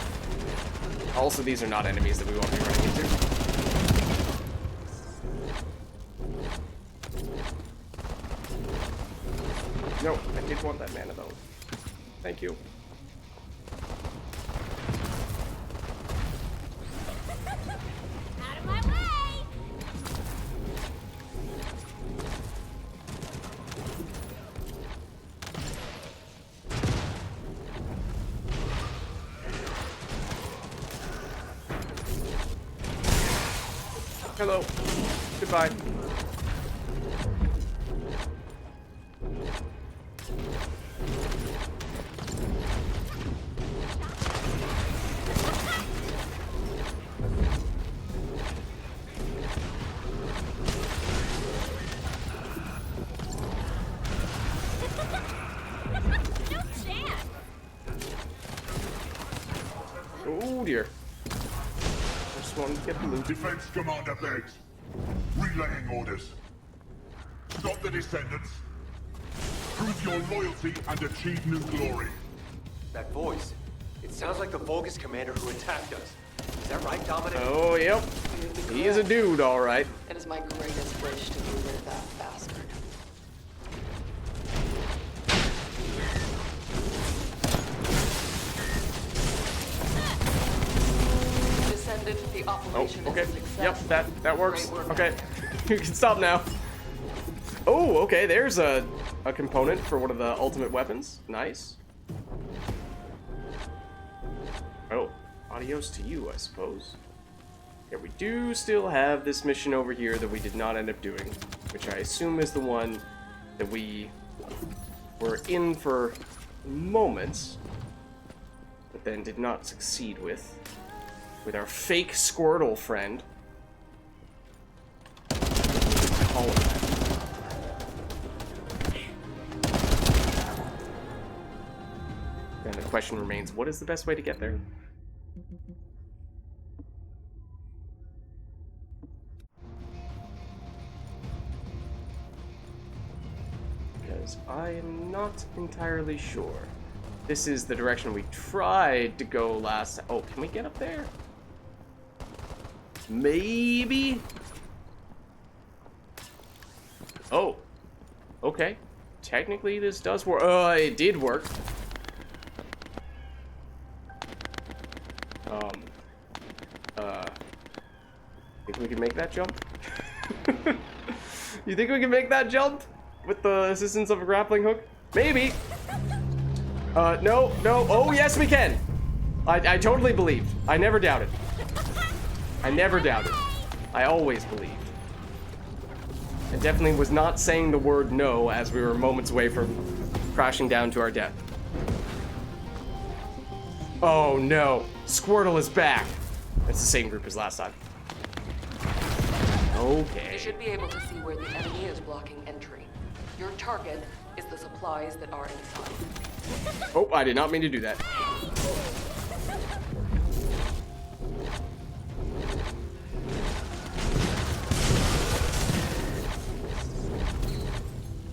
Also, these are not enemies that we won't be running into. No, I did want that mana, though. Thank you. Out of my way! Hello. Goodbye. No chance! Oh dear. Just wanted to get the loot. Defense Commander begs. Relaying orders. Stop the Descendants. Prove your loyalty and achieve new glory. That voice. It sounds like the Vulgis commander who attacked us. Is that right, Dominic? Oh, yep. He is a dude, alright. It is my greatest wish to be rid of that bastard. Descendant, the Oh, operation okay. is a success. Yep, that works. Great work. Okay. You can stop now. Oh, okay, there's a component for one of the ultimate weapons. Nice. Oh, adios to you, I suppose. Yeah, we do still have this mission over here that we did not end up doing, which I assume is the one that we were in for moments, but then did not succeed with our fake Squirtle friend. Call it that. Then the question remains, what is the best way to get there? Because I am not entirely sure. This is the direction we tried to go last. Oh, can we get up there? Maybe? Oh. Okay. Technically, this does work. It did work. Think we can make that jump? You think we can make that jump? With the assistance of a grappling hook? Maybe. No. Oh, yes, we can. I totally believed. I never doubted. I never doubted. I always believed. I definitely was not saying the word no as we were moments away from crashing down to our death. Oh no, Squirtle is back. It's the same group as last time. Okay. You should be able to see where the enemy is blocking entry. Your target is the supplies that are inside. Oh, I did not mean to do that.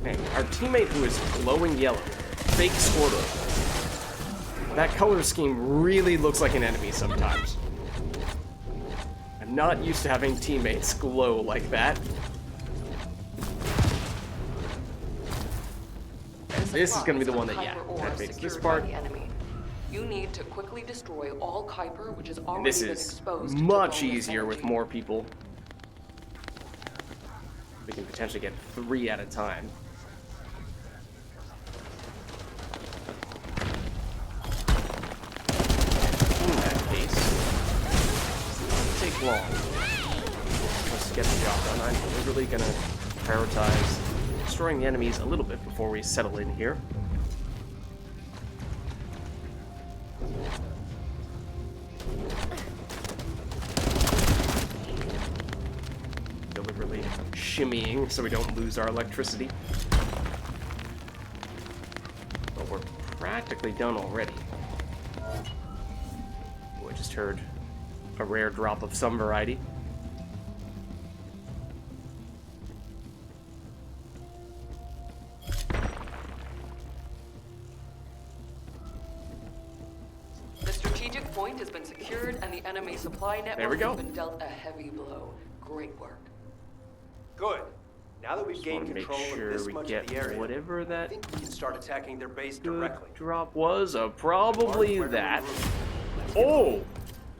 Man, our teammate who is glowing yellow, fake Squirtle. That color scheme really looks like an enemy sometimes. I'm not used to having teammates glow like that. This is gonna be the one that, yeah, activates this part. You need to quickly destroy all Kuiper, which is already This been is exposed much to Vulgis easier with energy. more people. We can potentially get 3 at a time. In that case, it won't take long. Let's get the job done. I'm deliberately gonna prioritize destroying the enemies a little bit before we settle in here. shimmying so we don't lose our electricity. But we're practically done already. Oh, I just heard a rare drop of some variety. The strategic point has been secured and the enemy supply There we network go. has been dealt a heavy blow. Great work. Good. Now that we've Just want gained to make control sure of this we much get of the area, whatever I that think we can start attacking their base good directly. drop was. Probably Mark, where do we that. move? Oh!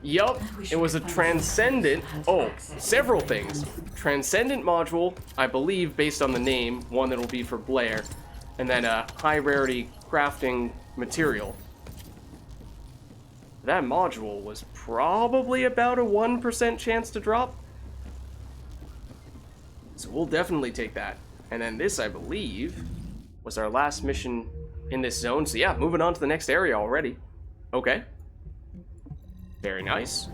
Yup, We it should was a find Transcendent. someone who has Oh, access to several the things. items. Transcendent module, I believe, based on the name, one that'll be for Blair, and then a high rarity crafting material. That module was probably about a 1% chance to drop. So we'll definitely take that. And then this, I believe, was our last mission in this zone. So yeah, moving on to the next area already. Okay. Very nice.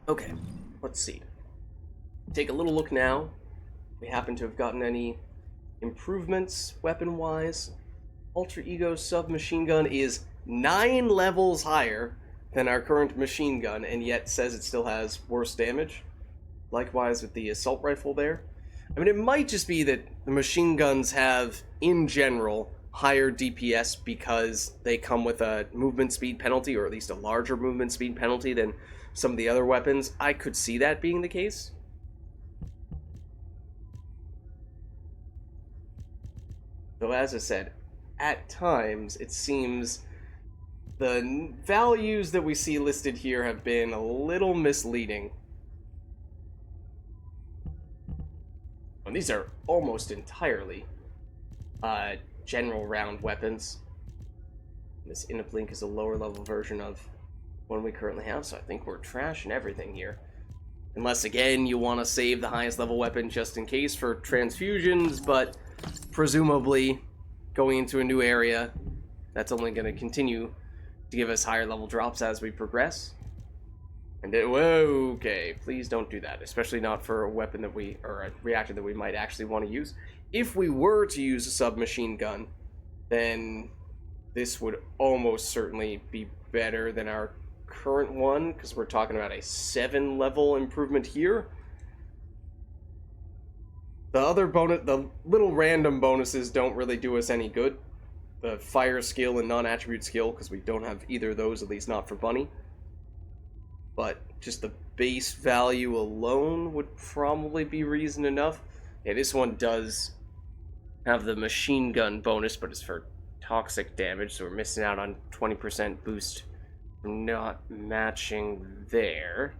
Okay, let's see. Take a little look now. We happen to have gotten any improvements weapon-wise. Alter Ego submachine gun is 9 levels higher than our current machine gun, and yet says it still has worse damage. Likewise with the assault rifle there. I mean, it might just be that the machine guns have, in general, higher DPS because they come with a movement speed penalty, or at least a larger movement speed penalty than some of the other weapons. I could see that being the case. Though, as I said, at times it seems the values that we see listed here have been a little misleading. And these are almost entirely general round weapons. This Inablink is a lower level version of one we currently have, so I think we're trashing everything here. Unless, again, you want to save the highest level weapon just in case for transfusions, but presumably going into a new area, that's only going to continue to give us higher level drops as we progress. And okay, please don't do that, especially not for a weapon that we, or a reactor that we might actually want to use. If we were to use a submachine gun, then this would almost certainly be better than our current one, because we're talking about a 7 level improvement here. The other bonus, the little random bonuses don't really do us any good. The fire skill and non-attribute skill, because we don't have either of those, at least not for Bunny. But just the base value alone would probably be reason enough. Yeah, this one does have the machine gun bonus, but it's for toxic damage, so we're missing out on 20% boost from not matching there.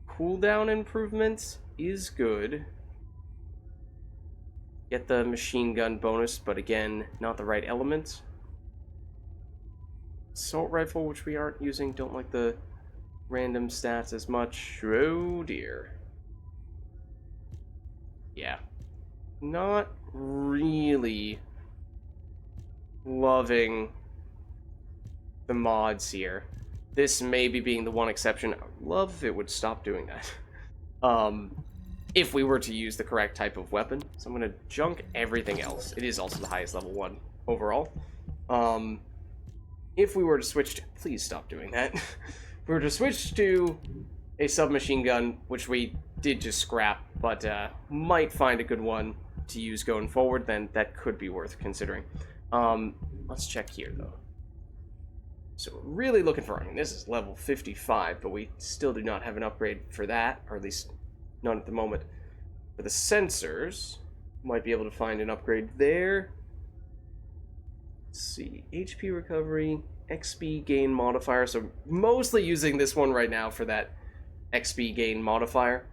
Cooldown improvements is good. Get the machine gun bonus, but again, not the right element. Assault rifle, which we aren't using, don't like the random stats as much. Oh dear. Yeah. Not really loving the mods here. This maybe being the one exception. I would love if it would stop doing that. If we were to use the correct type of weapon. So I'm going to junk everything else. It is also the highest level one overall. If we were to switch to... Please stop doing that. If we were to switch to a submachine gun, which we did just scrap, but might find a good one to use going forward, then that could be worth considering. Let's check here, though. So we're really looking for... I mean, this is level 55, but we still do not have an upgrade for that, or at least... none at the moment. For the sensors, might be able to find an upgrade there. Let's see, HP recovery, XP gain modifier. So mostly using this one right now for that XP gain modifier,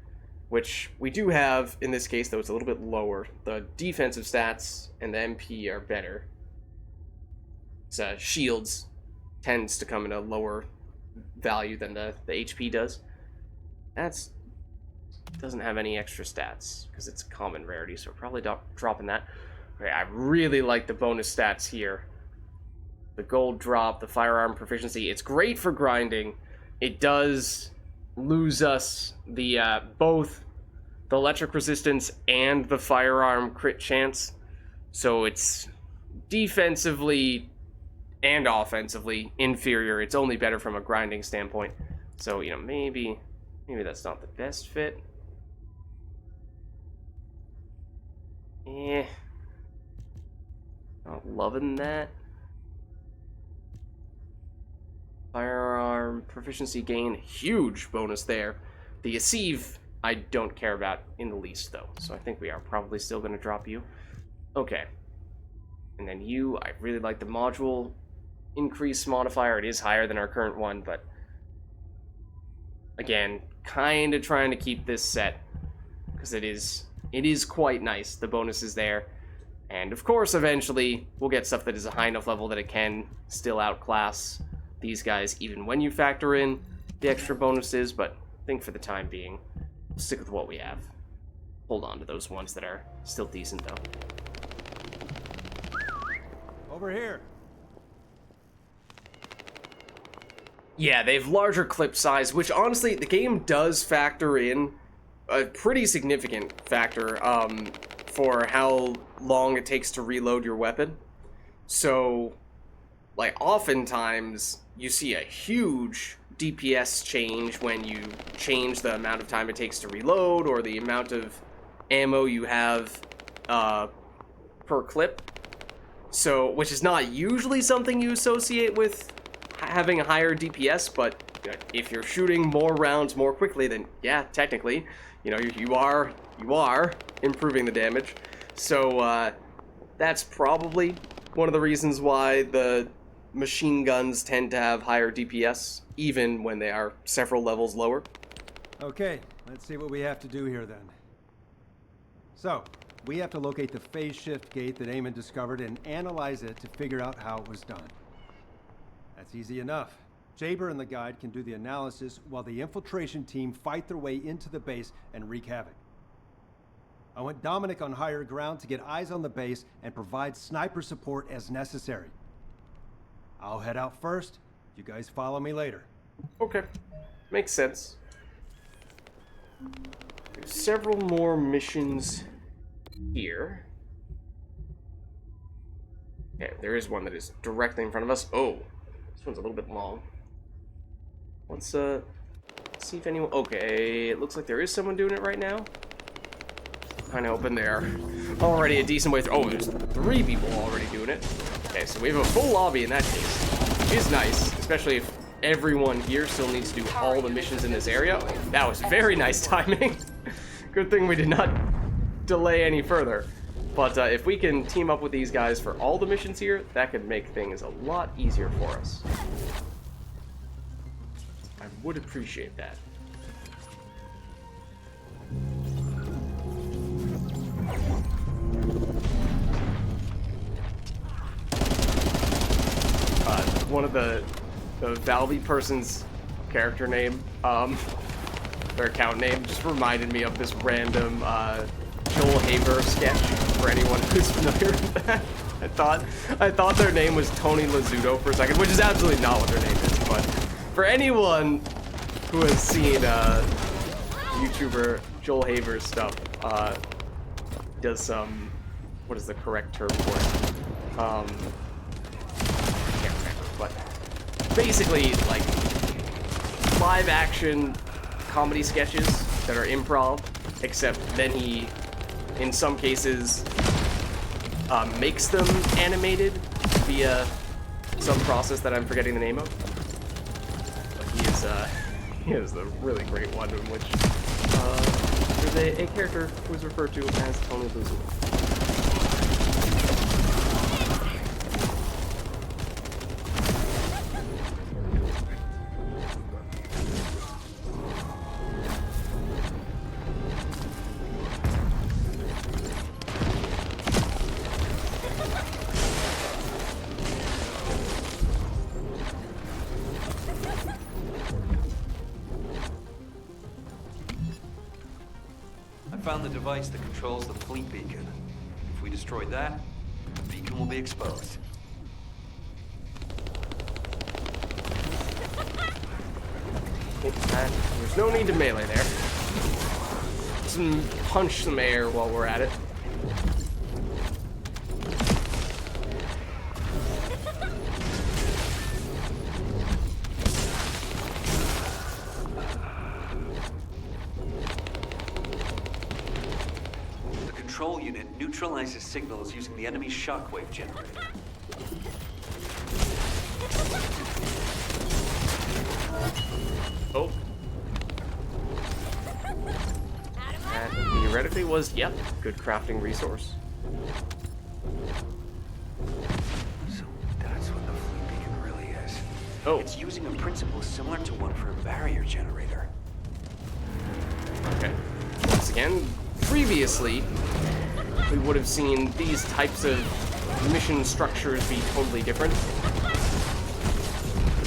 which we do have in this case, though it's a little bit lower. The defensive stats and the MP are better. So shields tends to come in a lower value than the HP does. That's doesn't have any extra stats because it's common rarity, so we're probably dropping that. Okay, I really like the bonus stats here. The gold drop, the firearm proficiency. It's great for grinding. It does lose us the both the electric resistance and the firearm crit chance. So it's defensively and offensively inferior. It's only better from a grinding standpoint. So, you know, maybe that's not the best fit. Not loving that. Firearm proficiency gain, huge bonus there. The Asive, I don't care about in the least, though. So I think we are probably still going to drop you. Okay. And then you, I really like the module increase modifier. It is higher than our current one, but again, kind of trying to keep this set because it is quite nice. The bonus is there. And of course, eventually, we'll get stuff that is a high enough level that it can still outclass these guys, even when you factor in the extra bonuses, but I think for the time being, we'll stick with what we have. Hold on to those ones that are still decent, though. Over here. Yeah, they have larger clip size, which honestly, the game does factor in a pretty significant factor for how long it takes to reload your weapon. So, like, oftentimes, you see a huge DPS change when you change the amount of time it takes to reload or the amount of ammo you have per clip. So, which is not usually something you associate with having a higher DPS, but if you're shooting more rounds more quickly, then yeah, technically, you know, you are improving the damage. So that's probably one of the reasons why the machine guns tend to have higher DPS, even when they are several levels lower. Okay, let's see what we have to do here then. So, we have to locate the phase shift gate that Eamon discovered and analyze it to figure out how it was done. That's easy enough. Jaber and the guide can do the analysis while the infiltration team fight their way into the base and wreak havoc. I want Dominic on higher ground to get eyes on the base and provide sniper support as necessary. I'll head out first. You guys follow me later. Okay. Makes sense. There's several more missions here. Okay, there is one that is directly in front of us. Oh, this one's a little bit long. Let's see if anyone... Okay, it looks like there is someone doing it right now. Kind of hoping they're already a decent way through. Oh, there's 3 people already doing it. Okay, so we have a full lobby in that case. Which is nice, especially if everyone here still needs to do all the missions in this area. That was very nice timing. Good thing we did not delay any further. But if we can team up with these guys for all the missions here, that could make things a lot easier for us. I would appreciate that. One of the Valve person's character name, their account name, just reminded me of this random Joel Haver sketch, for anyone who's familiar with that. I thought their name was Tony Lazzuto for a second, which is absolutely not what their name is, but for anyone who has seen YouTuber Joel Haver's stuff, does some, what is the correct term for it? I can't remember, but basically, like, live action comedy sketches that are improv, except then he, in some cases, makes them animated via some process that I'm forgetting the name of. But he is a really great one in which there's a character who is referred to as Tony Lazzuto. I found the device that controls the fleet beacon. If we destroyed that, beacon will be exposed. There's no need to melee there. Punch some air while we're at it. The control unit neutralizes signals using the enemy's shockwave generator. Oh. That theoretically was, yep, good crafting resource. So that's what the fleet beacon really is. Oh. It's using a principle similar to one for a barrier generator. Okay. Once again, previously, we would have seen these types of mission structures be totally different.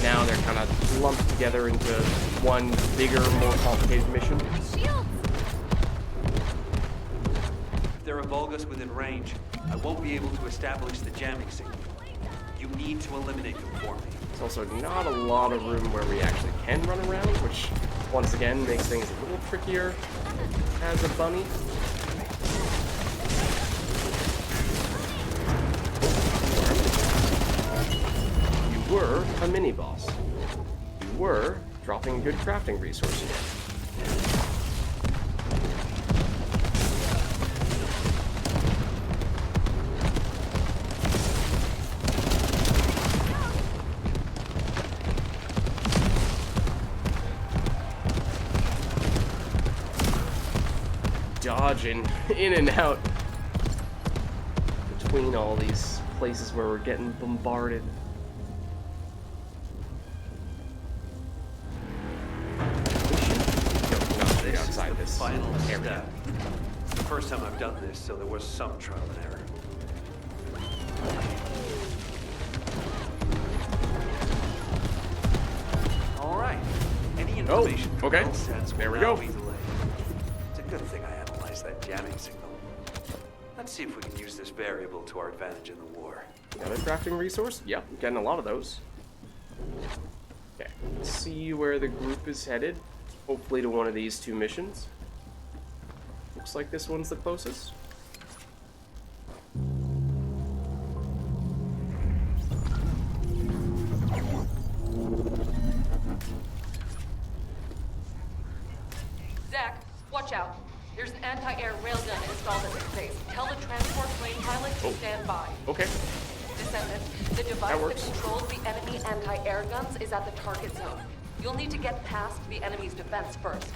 Now they're kind of lumped together into one bigger, more complicated mission. If there are Vulgis within range, I won't be able to establish the jamming signal. You need to eliminate them for me. There's also not a lot of room where we actually can run around, which, once again, makes things a little trickier as a bunny. You were a mini-boss. You were dropping a good crafting resource again. Dodging in and out between all these places where we're getting bombarded. This outside is the this final area. step. The first time I've done this, so there was some trial and error. All right. Any information from okay. LSATs will There we now go. be delayed. It's a good thing I analyzed that jamming signal. Let's see if we can use this variable to our advantage in the war. Another crafting resource? Yep, I'm getting a lot of those. Okay, let's see where the group is headed. Hopefully to one of these two missions. Looks like this one's the closest. Zach, watch out. There's an anti-air railgun installed at this base. Tell the transport plane pilot to stand by. Okay. Descendant, the device that works. controls the enemy anti-air guns is at the target zone. You'll need to get past the enemy's defense first.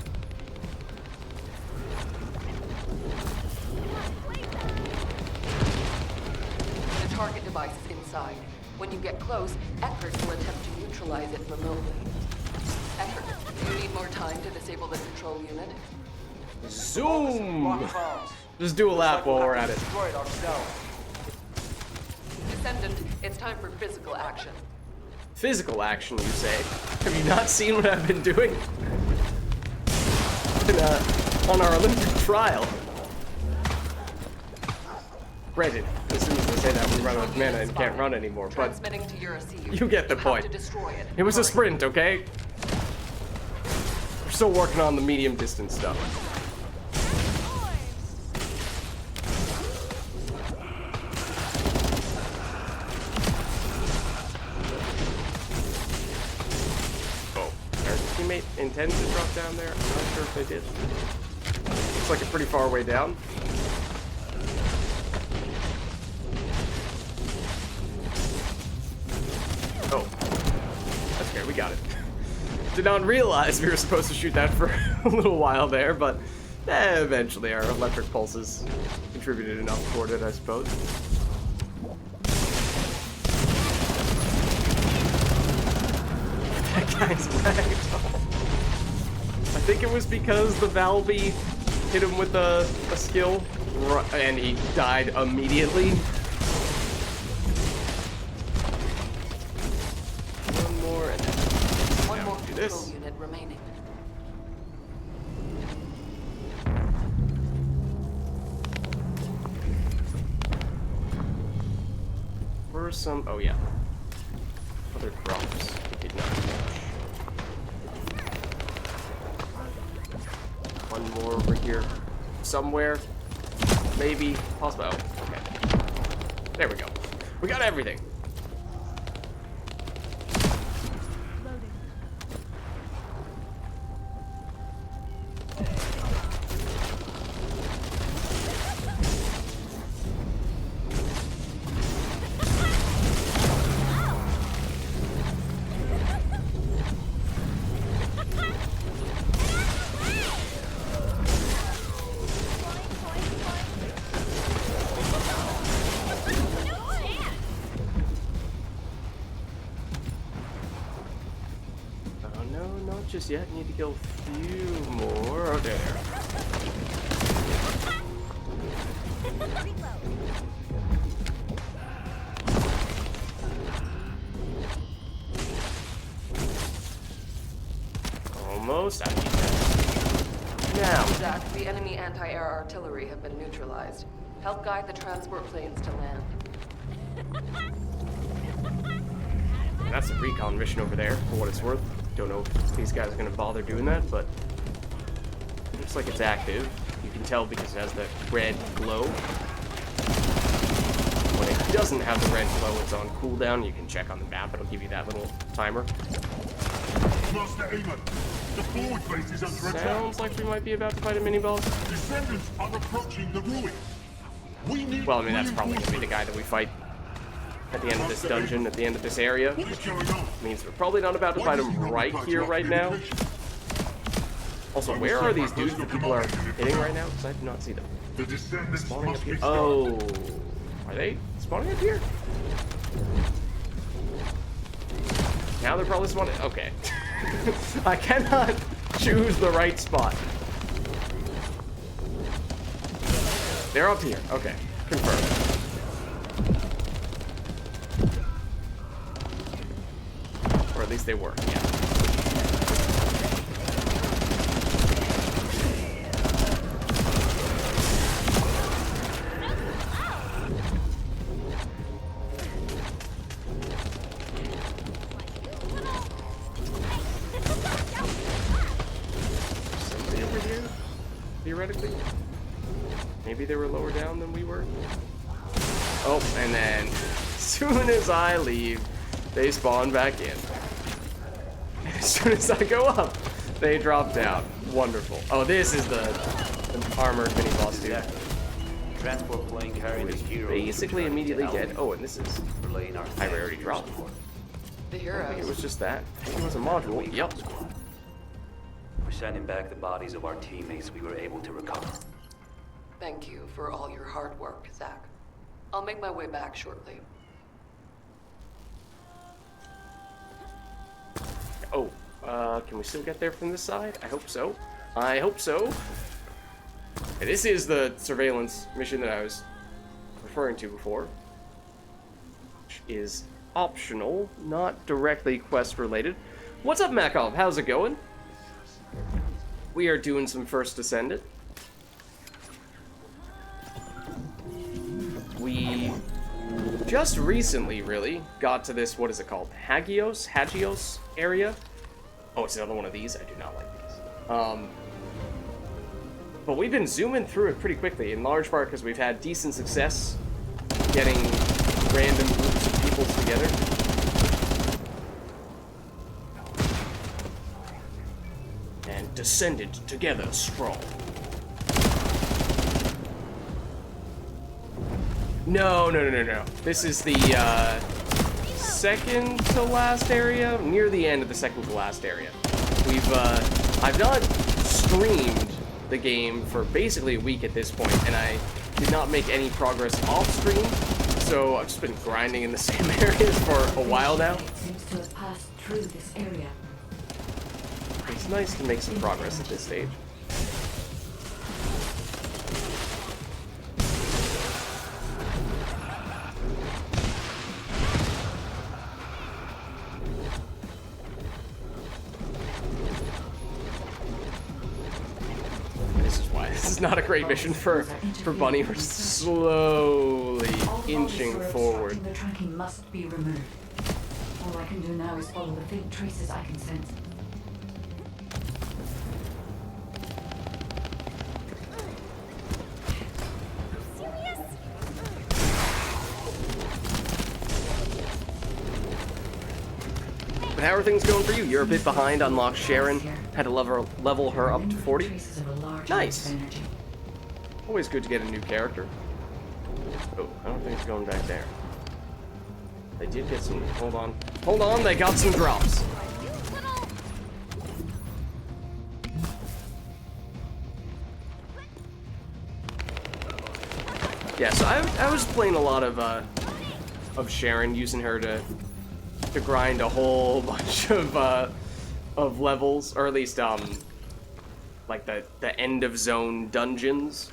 The target device is inside. When you get close, Eckert will attempt to neutralize it remotely. Eckert, do you need more time to disable the control unit? Zoom! Just do a lap while we're at it. Descendant, it's time for physical action. Physical action, you say? Have you not seen what I've been doing? On our Olympic trial. Granted, as soon as I say that, we run out of mana and can't run anymore, but Transmitting to your receiver. you get the You have point. to destroy it. It was a Hurry. sprint, okay? We're still working on the medium distance stuff. Oh, our teammate intended to drop down there? I'm not sure if they did. Looks like a pretty far way down. Oh. That's fair, we got it. Did not realize we were supposed to shoot that for a little while there, but eventually our electric pulses contributed enough toward it, I suppose. That guy's ragdoll. I think it was because the Valby hit him with a skill, and he died immediately. One more, and then One more do control this. unit remaining. were some... Oh, yeah. Other drops. We did not catch. One more over here. Somewhere. Maybe. Possible. Oh, okay. There we go. We got everything. Just yet. Need to kill a few more. Oh, there. Almost. I need that. Now. Zach, the enemy anti-air artillery have been neutralized. Help guide the transport planes to land. That's a recon mission over there, for what it's worth. Don't know if these guys are going to bother doing that, but it looks like it's active. You can tell because it has the red glow. When it doesn't have the red glow, it's on cooldown. You can check on the map. It'll give you that little timer. Master Aemon, the forward base is under attack. Sounds like we might be about to fight a mini-boss. Descendants are approaching the ruins. We need Well, I mean, that's probably going to be the guy that we fight at the end of this dungeon, at the end of this area. What's going on? Means we're probably not about to fight him right here, right now. Also, where are these dudes that people are hitting right now? Because I do not see them. The descendants Spawning up must here. be Oh, are they spawning up here? Now they're probably spawning. Okay. I cannot choose the right spot. They're up here. Okay. Confirmed. Or at least they were, yeah. Somebody over here? Theoretically? Maybe they were lower down than we were? Oh, and then as soon as I leave, they spawn back in. As soon as I go up, they drop down. Wonderful. Oh, this is the armored mini-boss dude. Transport plane carrying the hero. Basically immediately get... Oh, and this is... Relaying our I already dropped. The I think it heroes. was just that. It was a module. Yep. We're sending back the bodies of our teammates we were able to recover. Thank you for all your hard work, Zach. I'll make my way back shortly. Oh, can we still get there from this side? I hope so. I hope so. Okay, this is the surveillance mission that I was referring to before, which is optional, not directly quest related. What's up, Makov? How's it going? We are doing some First Descendant. We just recently, really, got to this, what is it called? Hagios area? Oh, it's another one of these? I do not like these. But we've been zooming through it pretty quickly, in large part because we've had decent success getting random groups of people together. And Descendant together strong. No. This is the second to last area, near the end of the second to last area. I've not streamed the game for basically a week at this point, and I did not make any progress off stream, so I've just been grinding in the same areas for a while now. It seems to have passed through this area. It's nice to make some progress at this stage. This is is not a great mission for Bunny. We're slowly inching forward. The tracking must be removed. All I can do now is follow the faint traces I can sense. But how are things going for you? You're a bit behind. Unlocked Sharon. Had to level her up to 40. Nice. Always good to get a new character. Oh, I don't think it's going back there. They did get some. Hold on. Hold on, they got some drops. Yeah, so I was playing a lot of Sharon, using her to grind a whole bunch of levels, or at least like the end of zone dungeons.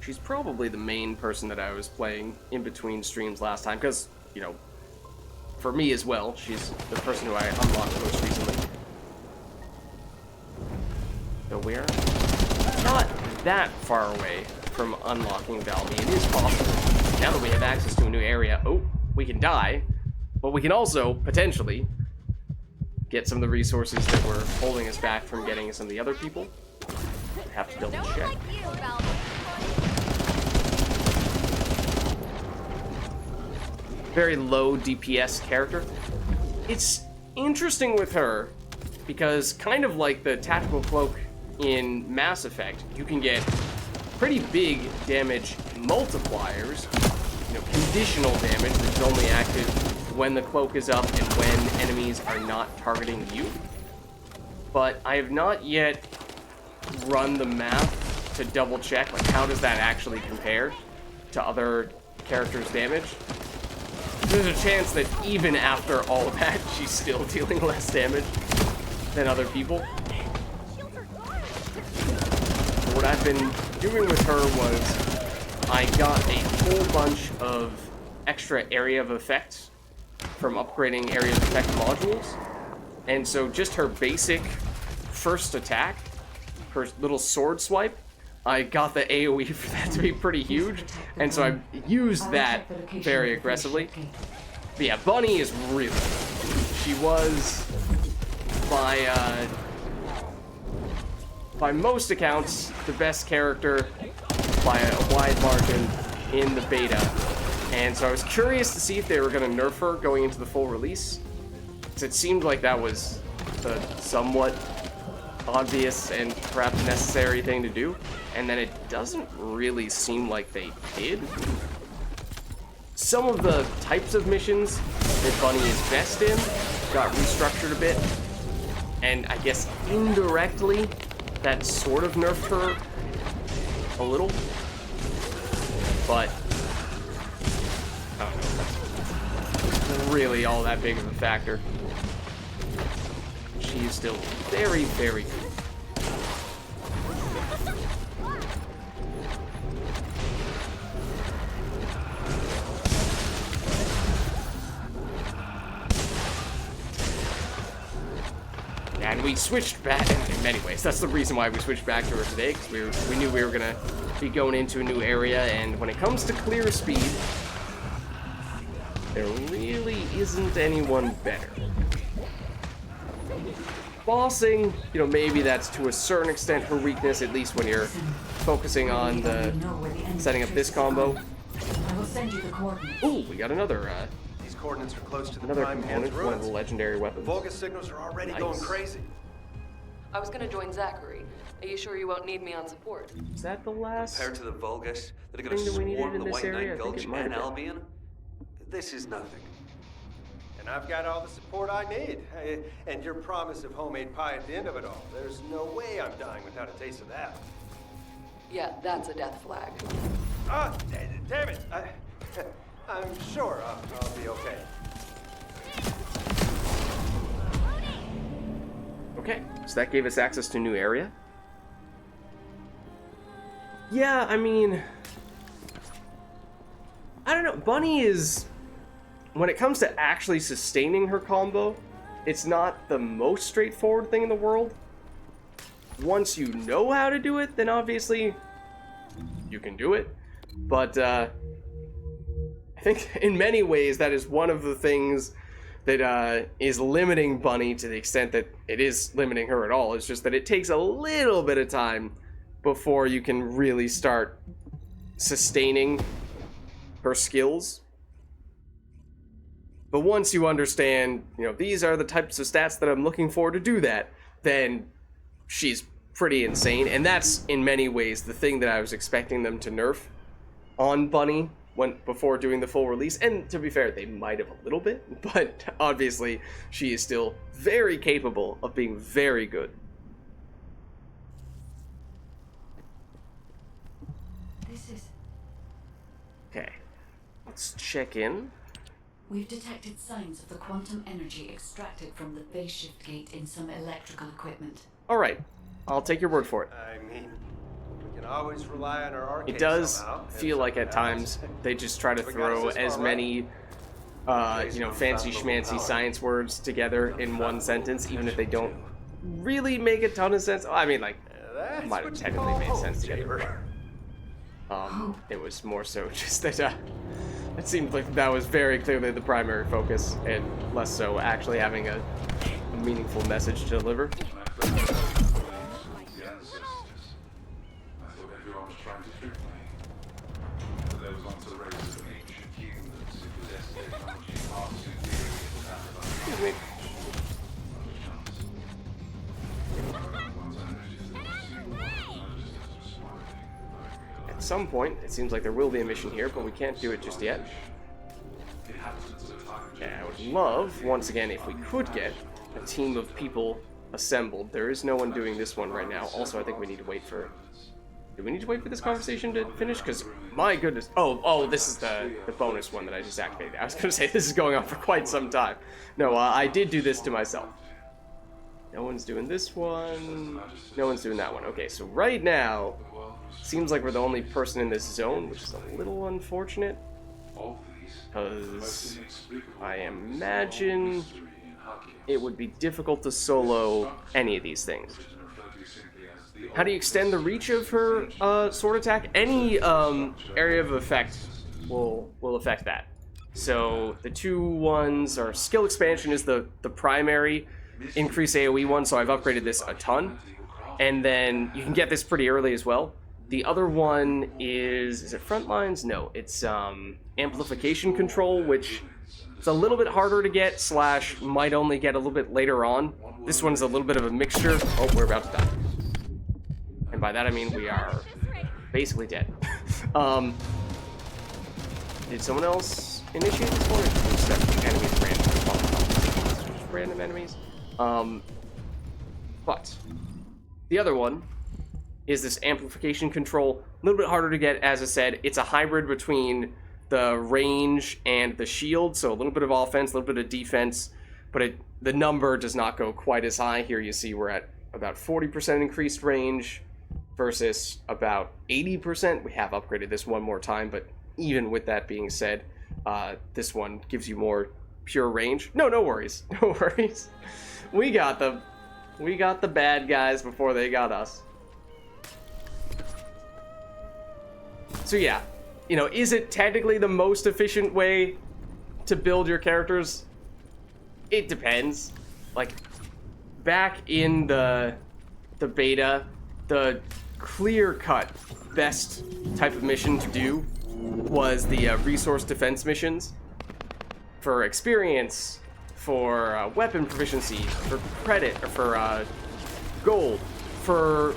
She's probably the main person that I was playing in between streams last time, because, you know, for me as well, she's the person who I unlocked most recently. So we're not that far away from unlocking Valby. It is possible. Now that we have access to a new area, we can die, but we can also, potentially, get some of the resources that were holding us back from getting some of the other people. I have to double check. Very low DPS character. It's interesting with her because, kind of like the tactical cloak in Mass Effect, you can get pretty big damage multipliers, you know, conditional damage that's only active when the cloak is up and when enemies are not targeting you. But I have not yet run the math to double check, like, how does that actually compare to other characters' damage? There's a chance that even after all of that, she's still dealing less damage than other people. What I've been doing with her was I got a whole bunch of extra area of effect from upgrading area of effect modules. And so just her basic first attack, her little sword swipe, I got the AoE for that to be pretty huge, and so I used that very aggressively. But yeah, Bunny is really... She was, by most accounts, the best character by a wide margin in the beta. And so I was curious to see if they were going to nerf her going into the full release, because it seemed like that was a somewhat obvious and perhaps necessary thing to do, and then it doesn't really seem like they did. Some of the types of missions that Bunny is best in got restructured a bit, and I guess indirectly that sort of nerfed her a little, but I don't know, that's really all that big of a factor. She is still very, very good. And we switched back, in many ways, that's the reason why we switched back to her today, because we knew we were going to be going into a new area, and when it comes to clear speed, there really isn't anyone better. Bossing, you know, maybe that's to a certain extent her weakness, at least when you're focusing on the setting up this combo. I will send you the coordinates. Ooh, we got another These coordinates are close to the another Prime component Hand's for one of ruins. the legendary weapons. Vulgis signals are already Nice. going crazy. I was gonna join Zachary. Are you sure you won't need me on support? Is that the last? Compared to the Vulgis that are going to thing that we needed swarm in the this White area, Knight I think Gulch it might have and been. Albion, this is nothing. And I've got all the support I need. And your promise of homemade pie at the end of it all. There's no way I'm dying without a taste of that. Yeah, that's a death flag. Ah, damn it. I'm sure I'll be okay. Okay, so that gave us access to a new area. Yeah, I mean, I don't know. Bunny is, when it comes to actually sustaining her combo, It's not the most straightforward thing in the world. Once you know how to do it, then obviously you can do it. But I think in many ways that is one of the things that is limiting Bunny, to the extent that it is limiting her at all. It's just that it takes a little bit of time before you can really start sustaining her skills. But once you understand, you know, these are the types of stats that I'm looking for to do that, then she's pretty insane. And that's, in many ways, the thing that I was expecting them to nerf on Bunny before doing the full release. And to be fair, they might have a little bit, but obviously she is still very capable of being very good. This is... Okay, let's check in. We've detected signs of the quantum energy extracted from the phase shift gate in some electrical equipment. Alright, I'll take your word for it. I mean, we can always rely on our arcade It does somehow, feel like at times they just try to We got throw us this as far, many, you know, fancy schmancy science words together in one sentence, even if they don't really make a ton of sense. I mean, like, That's might have what you technically call made hope, sense together. Jaber. It was more so just that it seemed like that was very clearly the primary focus, and less so actually having a meaningful message to deliver. Excuse me. At some point, it seems like there will be a mission here, but we can't do it just yet. Yeah, I would love, once again, if we could get a team of people assembled. There is no one doing this one right now. Also, I think we need to wait for... Do we need to wait for this conversation to finish? Because, my goodness... Oh, this is the bonus one that I just activated. I was going to say, this is going on for quite some time. No, I did do this to myself. No one's doing this one. No one's doing that one. Okay, so right now, seems like we're the only person in this zone, which is a little unfortunate. Because I imagine it would be difficult to solo any of these things. How do you extend the reach of her sword attack? Any area of effect will affect that. So the two ones are skill expansion is the primary increase AoE one, so I've upgraded this a ton. And then you can get this pretty early as well. The other one is it front lines? No, it's amplification control, which is a little bit harder to get, / might only get a little bit later on. This one's a little bit of a mixture. Oh, we're about to die. And by that I mean we are basically dead. Did someone else initiate this one, or just that enemies random enemies? But the other one is this amplification control. A little bit harder to get, as I said. It's a hybrid between the range and the shield, so a little bit of offense, a little bit of defense, but the number does not go quite as high. Here you see we're at about 40% increased range versus about 80%. We have upgraded this one more time, but even with that being said, this one gives you more pure range. No worries. No worries. We got them. We got the bad guys before they got us. So yeah, you know, is it technically the most efficient way to build your characters? It depends. Like, back in the beta, the clear-cut best type of mission to do was the resource defense missions. For experience, for weapon proficiency, for credit, or for gold, for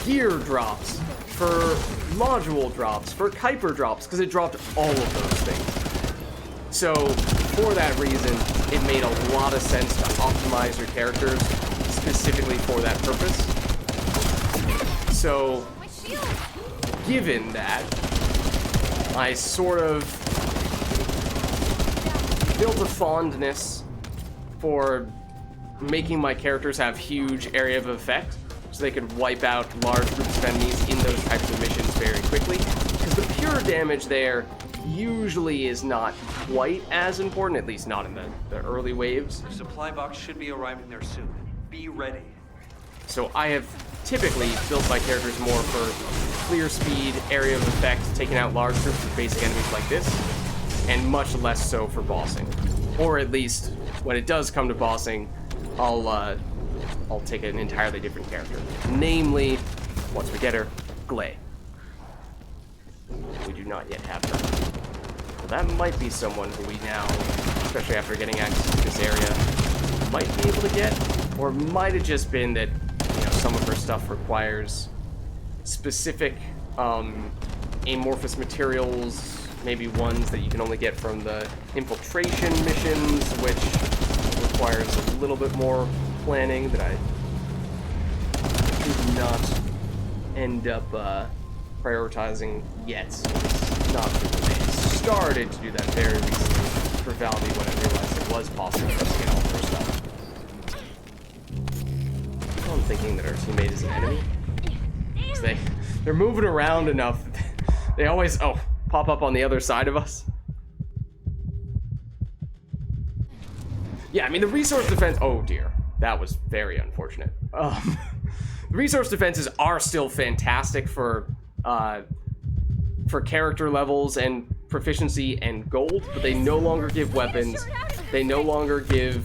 gear drops, for module drops, for Kuiper drops, because it dropped all of those things. So, for that reason, it made a lot of sense to optimize your characters specifically for that purpose. So, given that, I sort of built a fondness for making my characters have huge area of effect, so they could wipe out large groups of enemies in those types of missions very quickly. Because the pure damage there usually is not quite as important, at least not in the early waves. The supply box should be arriving there soon. Be ready. So I have typically built my characters more for clear speed, area of effect, taking out large groups of basic enemies like this, and much less so for bossing. Or at least, when it does come to bossing, I'll take an entirely different character. Namely, once we get her, Glay. We do not yet have her. So that might be someone who we now, especially after getting access to this area, might be able to get, or might have just been that, you know, some of her stuff requires specific amorphous materials, maybe ones that you can only get from the infiltration missions, which requires a little bit more planning that I did not end up prioritizing yet. It's not really. I started to do that very recently for Valby when I realized it was possible for us to get all of her stuff. I'm thinking that our teammate is an enemy. They're moving around enough that they always pop up on the other side of us. Yeah, I mean the resource defense. Oh dear, that was very unfortunate. The resource defenses are still fantastic for character levels and proficiency and gold, but they no longer give weapons. They no longer give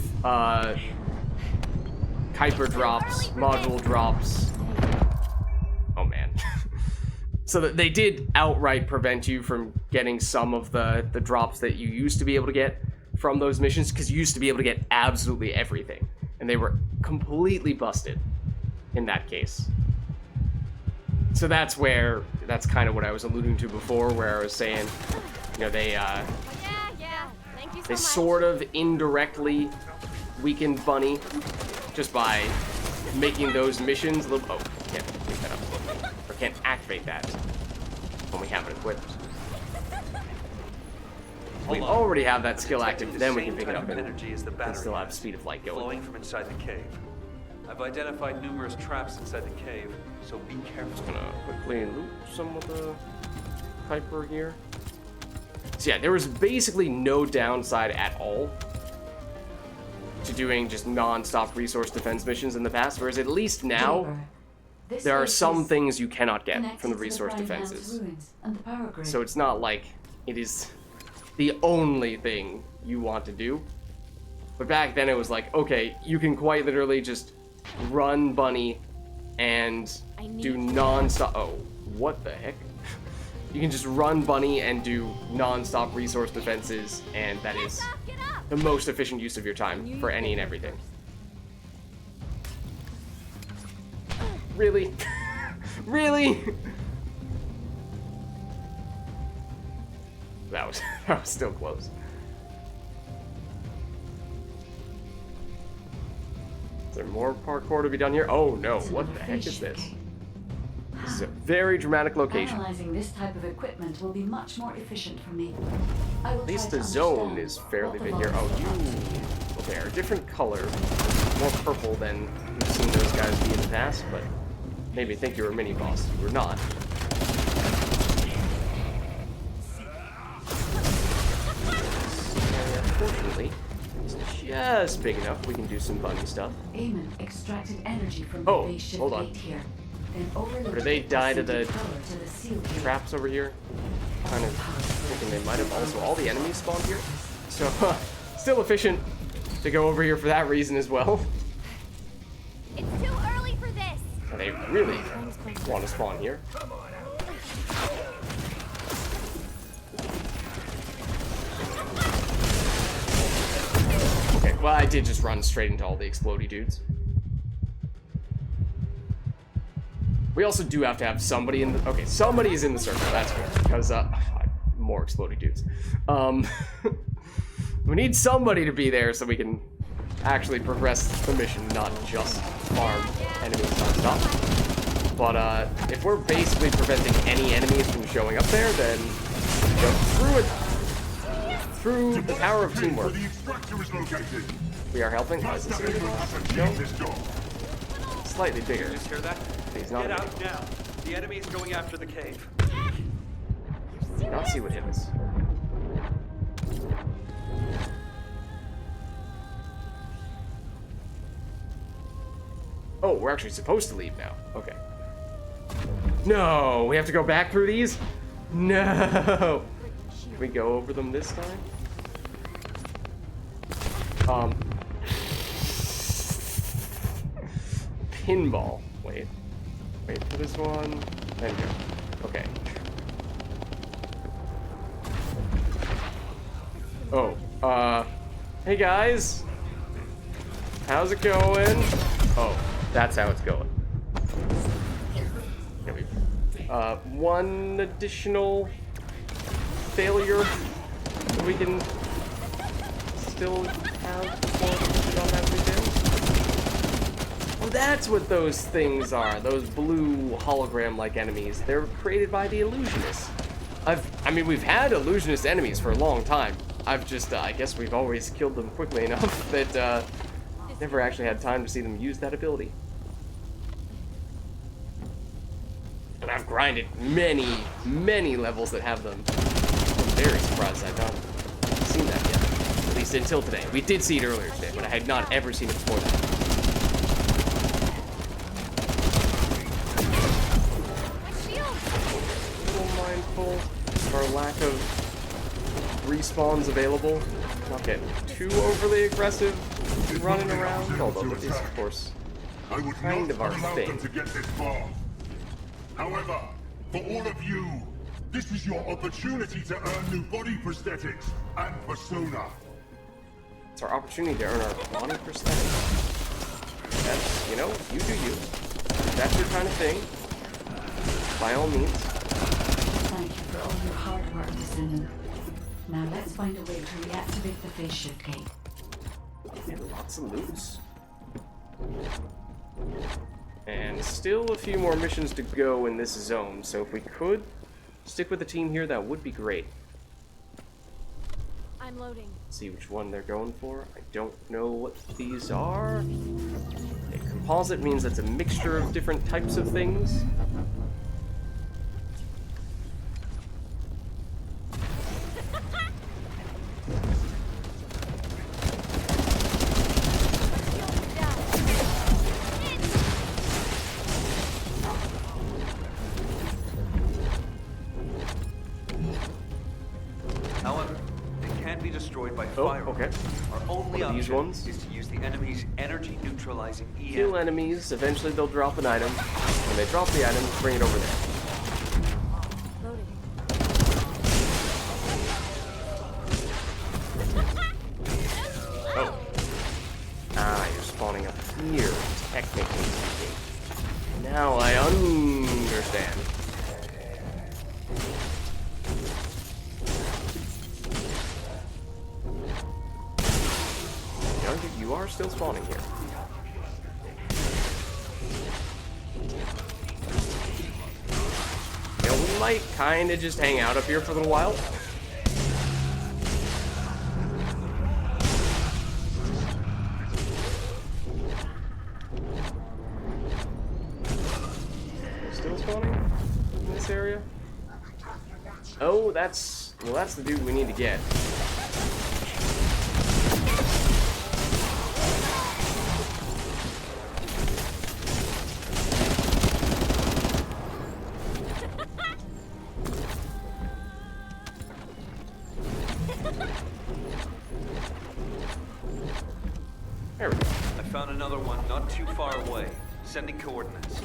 Kuiper drops, module drops. Oh man. So that they did outright prevent you from getting some of the drops that you used to be able to get from those missions, because you used to be able to get absolutely everything, and they were completely busted in that case. So that's kind of what I was alluding to before, where I was saying, you know, they Thank you so they much. sort of indirectly weakened Bunny just by making those missions a little. Oh, can't pick that up, or can't activate that when we have it equipped. We already have that skill active, then we can pick it up and still have speed of light going. Flowing from inside the cave. I've identified numerous traps inside the cave, so be careful. Just gonna quickly loot some of the Kuiper here. So yeah, there was basically no downside at all to doing just non-stop resource defense missions in the past, whereas at least now, there are some things you cannot get from the resource defenses. So it's not like it is the only thing you want to do. But back then it was like, okay, you can quite literally just run Bunny and do non-stop. Oh, what the heck? You can just run Bunny and do non-stop resource defenses, and that is the most efficient use of your time for any and everything. Really? Really? That was still close. Is there more parkour to be done here? Oh no, what the heck is this? This is a very dramatic location. Analyzing this type of equipment will be much more efficient for me. At least the zone is fairly big here. Oh, you... Okay, are a different color. More purple than we've seen those guys be in the past, but maybe think you were a mini-boss. You were not. Unfortunately, it's just big enough we can do some Bunny stuff. Eamon extracted energy from the base ship gate here. Or do they die to the traps over here? Kind of thinking they might have also all the enemies spawned here. So, still efficient to go over here for that reason as well. It's too early for this. They really want to spawn here. Okay, well I did just run straight into all the explodey dudes. We also do have to have somebody in the... Okay, somebody is in the circle, that's good, because, more exploding dudes. We need somebody to be there so we can actually progress the mission, not just farm enemies non-stop. But, if we're basically preventing any enemies from showing up there, then jump through it. Through the power of teamwork. We are helping. Oh, is this no? Slightly bigger. You hear that? He's not. Get out now. The enemy is going after the cave. Do not see what hit us. Oh, we're actually supposed to leave now. Okay. No, we have to go back through these? No! Can we go over them this time? Pinball. Wait for this one. And go. Okay. Oh, hey guys! How's it going? Oh, that's how it's going. Here we go. One additional failure that we can still have before we don't have to do. Oh, that's what those things are. Those blue hologram-like enemies. They're created by the illusionists. I mean, we've had illusionist enemies for a long time. I've just, I guess we've always killed them quickly enough that, never actually had time to see them use that ability. And I've grinded many, many levels that have them. I'm very surprised I've not seen that yet. At least until today. We did see it earlier today, but I had not ever seen it before that. A little mindful of our lack of respawns available. Not getting too overly aggressive running around, although it is, of course, kind of our thing. To get this far. However, for all of you, this is your opportunity to earn new body prosthetics and persona. It's our opportunity to earn our body prosthetics. That's, you know, you do you. If that's your kind of thing, by all means. Thank you for all your hard work, Descendant. Now let's find a way to reactivate the phase shift gate. And lots of loots. And still a few more missions to go in this zone, so if we could stick with the team here, that would be great. I'm loading. See which one they're going for. I don't know what these are. A composite means that's a mixture of different types of things. However, they can be destroyed by fire. Okay. Our only These option ones? is to use the enemy's energy-neutralizing EM. Kill enemies, eventually they'll drop an item. When they drop the item, bring it over there. Loading. Oh. Ah, you're spawning up here, technically speaking. Now I understand. You are still spawning here. You know, we might kind of just hang out up here for a little while. Still spawning in this area? Oh, that's the dude we need to get. There we go. I found another one not too far away. Sending coordinates.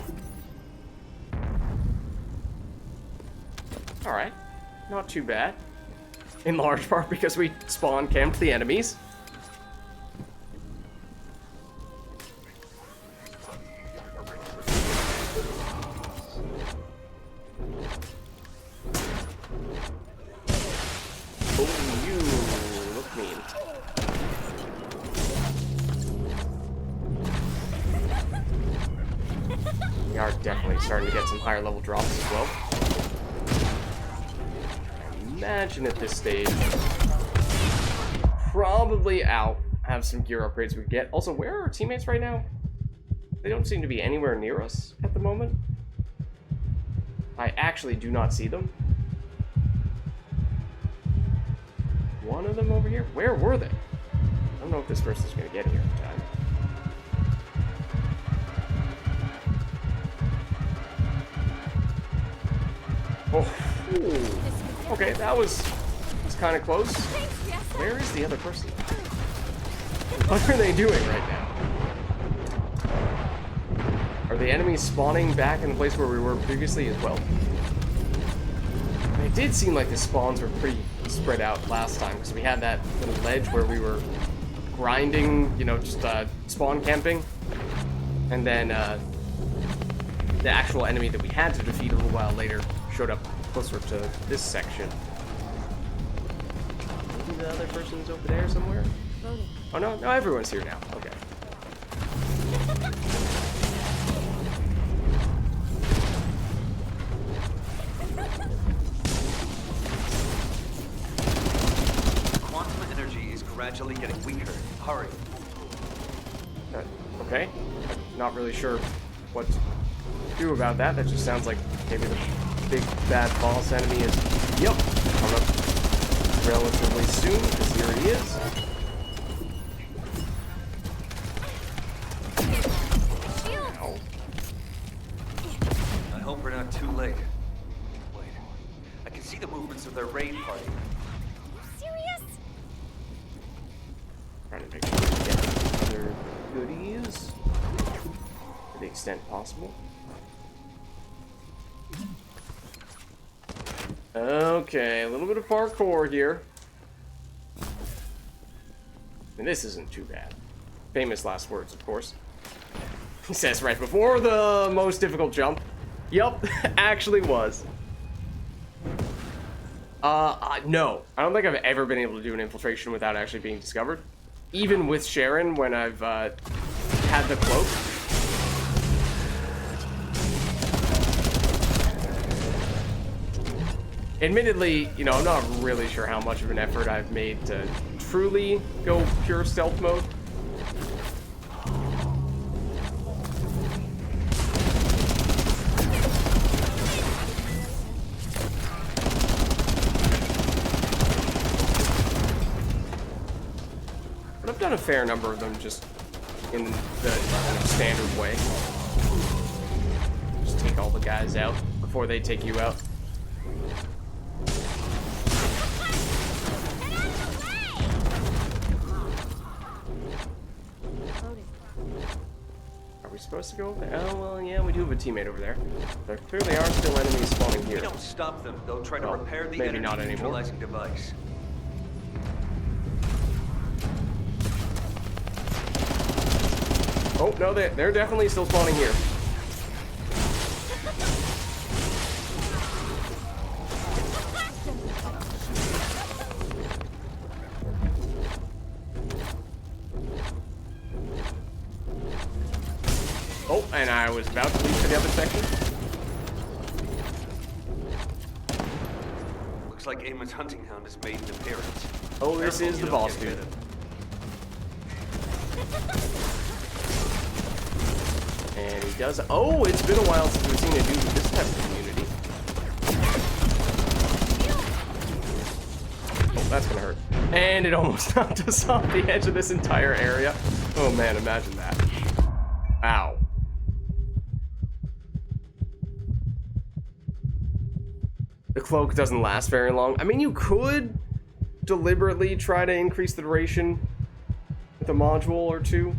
Alright. Not too bad. In large part because we spawn camped the enemies. Oh, you look mean. We are definitely starting to get some higher level drops as well. Imagine at this stage, probably out, have some gear upgrades we could get. Also, where are our teammates right now? They don't seem to be anywhere near us at the moment. I actually do not see them. One of them over here? Where were they? I don't know if this person's going to get here in time. Oh, okay, that was kind of close. Where is the other person? What are they doing right now? Are the enemies spawning back in the place where we were previously as well? It did seem like the spawns were pretty spread out last time, because we had that little ledge where we were grinding, you know, just spawn camping. And then the actual enemy that we had to defeat a little while later showed up closer to this section. Maybe the other person's over there somewhere? Oh no, no, everyone's here now. Okay. Quantum energy is gradually getting weaker. Hurry. Okay. I'm not really sure what to do about that. That just sounds like maybe the big bad boss enemy is, yep, coming up relatively soon, because here he is. Ow. I hope we're not too late. Wait, I can see the movements of their raid party. Serious? Trying to make sure we get other goodies to the extent possible. Okay, a little bit of parkour here. And this isn't too bad. Famous last words, of course. He says right before the most difficult jump. Yup, actually was. No. I don't think I've ever been able to do an infiltration without actually being discovered. Even with Sharon, when I've had the cloak. Admittedly, you know, I'm not really sure how much of an effort I've made to truly go pure stealth mode. But I've done a fair number of them just in the standard way. Just take all the guys out before they take you out. Are we supposed to go over there? Oh, well, yeah, we do have a teammate over there. There clearly are still enemies spawning here. If we don't stop them, they'll try to repair the maybe not energy anymore. neutralizing device. Oh, no, they're definitely still spawning here. Oh, and I was about to leave to the other section. Looks like Eamon's hunting hound has made an appearance. Oh, this Careful is you the don't boss get dude. bitten. And he does. Oh, it's been a while since we've seen a dude with this type of community. Oh, that's gonna hurt. And it almost knocked us off the edge of this entire area. Oh man, imagine that. Ow. The cloak doesn't last very long. I mean, you could deliberately try to increase the duration with a module or two.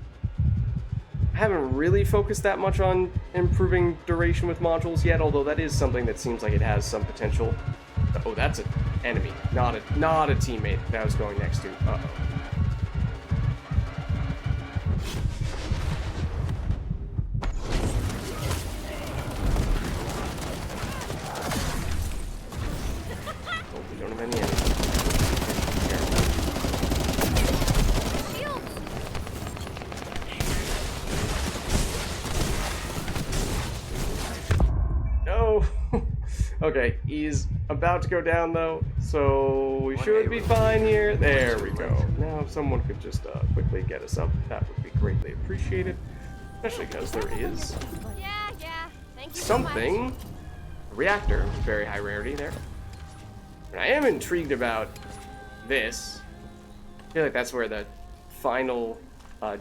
I haven't really focused that much on improving duration with modules yet, although that is something that seems like it has some potential. Oh, that's an enemy, not a teammate that I was going next to. Uh-oh. Oh, we don't have any enemies. No. Okay, he's about to go down though, so we should be fine here. There we go. Now, if someone could just quickly get us up, that would be greatly appreciated. Especially because there is something, a reactor, very high rarity there. And I am intrigued about this. I feel like that's where the final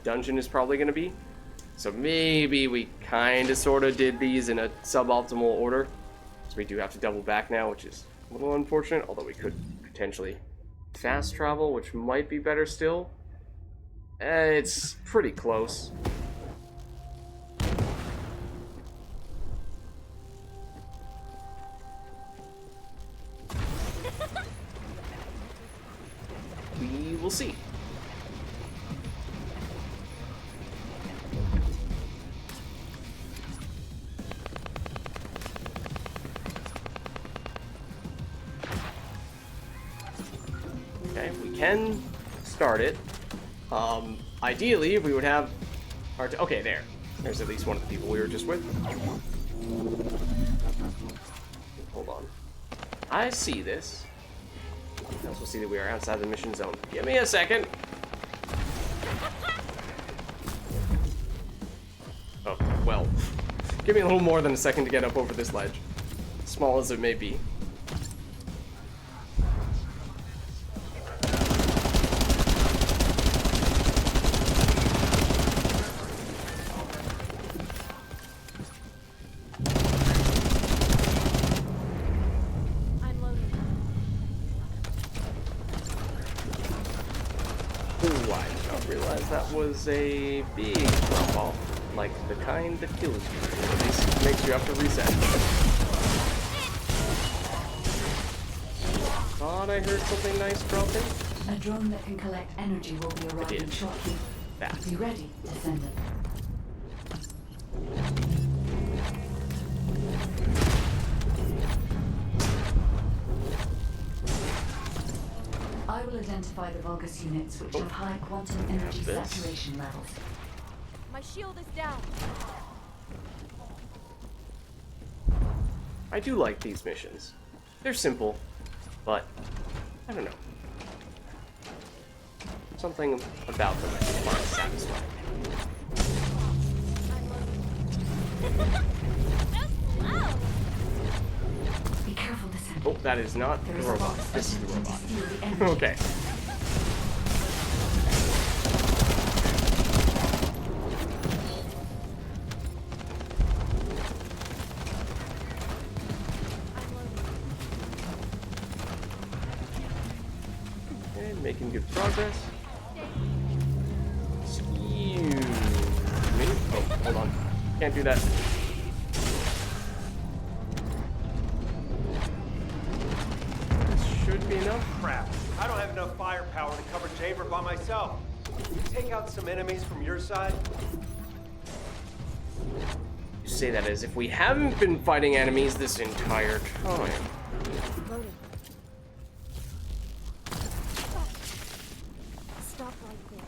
dungeon is probably going to be. So maybe we kind of sort of did these in a suboptimal order. So we do have to double back now, which is a little unfortunate, although we could potentially fast travel, which might be better still. It's pretty close. We will see. Okay, we can start it. Ideally, we would have our... Okay, there's at least one of the people we were just with. Hold on. I see this. I also see that we are outside the mission zone. Give me a second. Oh, well. Give me a little more than a second to get up over this ledge. Small as it may be. That was a big drop off, like the kind that kills you, or at least makes you have to reset. Thought I heard something nice dropping. A drone that can collect energy will be arriving shortly. Be ready, Descendant. I will identify the Vulgis units which have high quantum energy saturation levels. My shield is down. I do like these missions. They're simple, but I don't know. Something about them I find satisfying. Be careful, Descendant. Oh, that is not the robot. This is the robot. Okay. Okay, making good progress. Excuse me. Oh, hold on. Can't do that. Should be enough. Crap. I don't have enough firepower to cover Chamber by myself. Can you take out some enemies from your side? You say that as if we haven't been fighting enemies this entire time. Stop right there.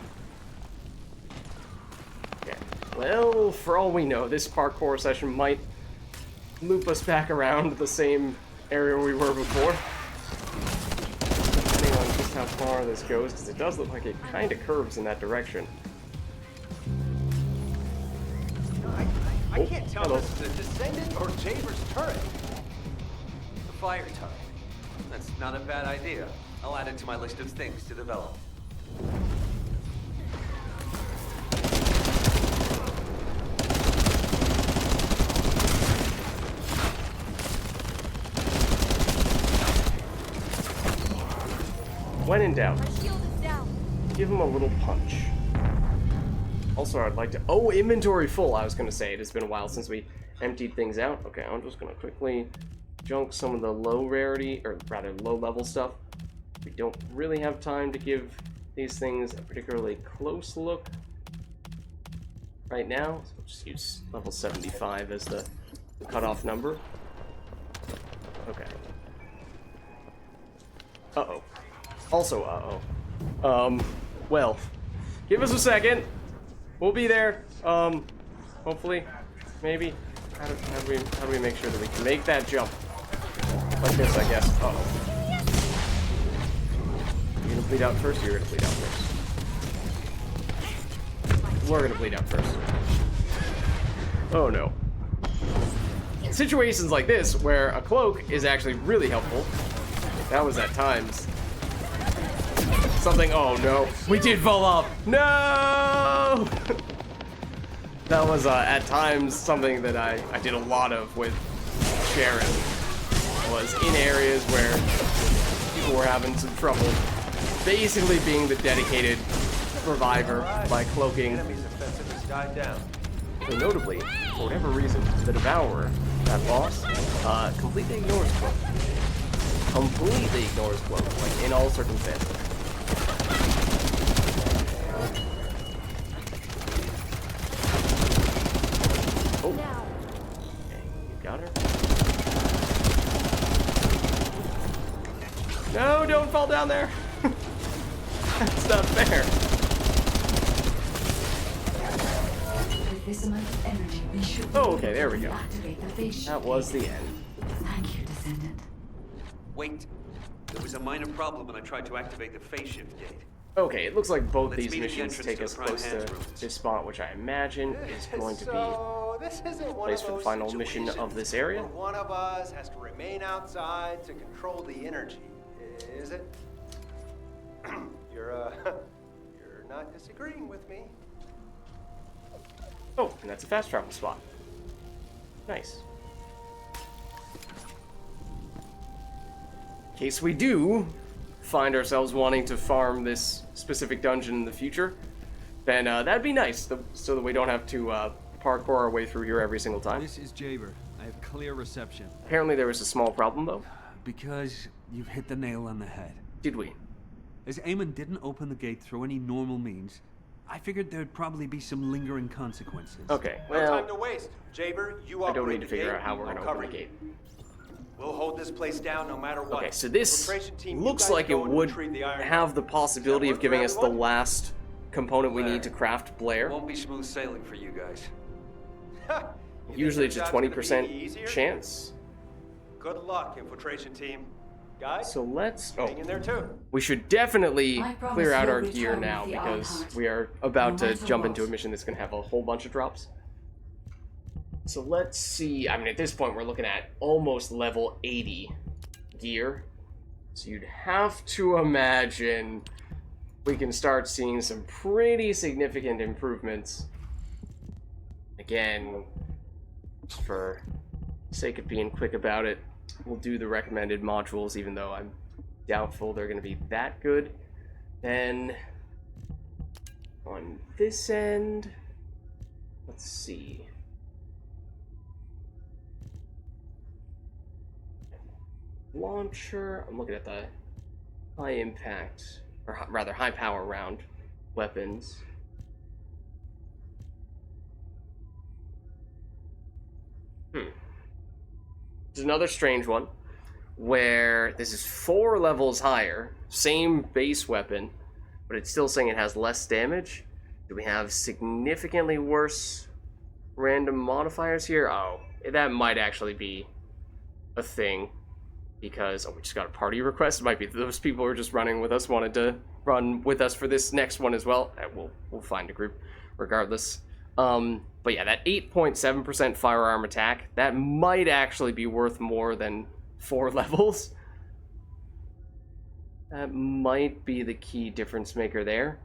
Okay. Well, for all we know, this parkour session might loop us back around the same area we were before. Depending on just how far this goes, because it does look like it kind of curves in that direction. I can't tell if this is a Descendant or Jaber's turret. The fire turret. That's not a bad idea. I'll add it to my list of things to develop. When in doubt, My shield is down. give him a little punch. Also, I'd like to... Oh, inventory full, I was going to say. It has been a while since we emptied things out. Okay, I'm just going to quickly junk some of the low rarity, or rather low level stuff. We don't really have time to give these things a particularly close look right now. So we'll just use level 75 as the cutoff number. Okay. Uh-oh. Also, uh-oh. Well, give us a second. We'll be there. Hopefully, maybe. How do we make sure that we can make that jump? Like this, I guess. Uh-oh. You're gonna bleed out first, or you're gonna bleed out first? We're gonna bleed out first. Oh no. In situations like this, where a cloak is actually really helpful, that was at times something. Oh no, we did fall off. No. That was at times something that I did a lot of with Sharon. was in areas where people were having some trouble, basically being the dedicated survivor by cloaking. Enemy's offensive has died down. So notably, for whatever reason, the Devourer, that boss, completely ignores cloak. Completely ignores cloak, like in all circumstances. Oh. Okay, you got her. No, don't fall down there. That's not fair. With this amount of energy, we should Oh, okay, there we go. activate the face That was the end. Thank you, Descendant. Wait. There was a minor problem when I tried to activate the phase shift gate. Okay, it looks like both Let's these meet at the missions entrance take to us the prime close to hands rooms. this spot, which I imagine is going to be So, this isn't one place of for the those final mission of situations this area. where one of us has to remain outside to control the energy, is it? You're not disagreeing with me. Oh, and that's a fast travel spot. Nice. In case we do find ourselves wanting to farm this specific dungeon in the future, then that'd be nice, so that we don't have to parkour our way through here every single time. This is Jaber. I have clear reception. Apparently there was a small problem, though. Because you've hit the nail on the head. Did we? As Eamon didn't open the gate through any normal means, I figured there'd probably be some lingering consequences. Okay, No well, time to waste. Jaber, you I don't operate need to the figure gate, out how we're I'll going to cover open the you. gate. We'll hold this place down no matter what. Okay, so this Filtration team, you looks guys like go it and would retrieve the iron have the possibility of work giving for us the everyone? last component we need to craft Blair. Won't be smooth sailing for you guys. You think Usually your it's a job's gonna be 20% any easier? chance. Good luck, infiltration team. Guys, So let's... Oh, hang in there too. we should definitely I promise clear out you'll our gear return now with the because ironheart, we are about no to matter jump into a what. mission that's going to have a whole bunch of drops. So let's see. I mean, at this point, we're looking at almost level 80 gear. So you'd have to imagine we can start seeing some pretty significant improvements. Again, just for sake of being quick about it, we'll do the recommended modules, even though I'm doubtful they're going to be that good. Then on this end, let's see. Launcher. I'm looking at the high impact, or rather high power round weapons. There's another strange one where this is 4 levels higher, same base weapon, but it's still saying it has less damage. Do we have significantly worse random modifiers here? Oh, that might actually be a thing. Because, oh, we just got a party request. It might be those people who are just running with us wanted to run with us for this next one as well. We'll find a group regardless. But yeah, that 8.7% firearm attack, that might actually be worth more than 4 levels. That might be the key difference maker there.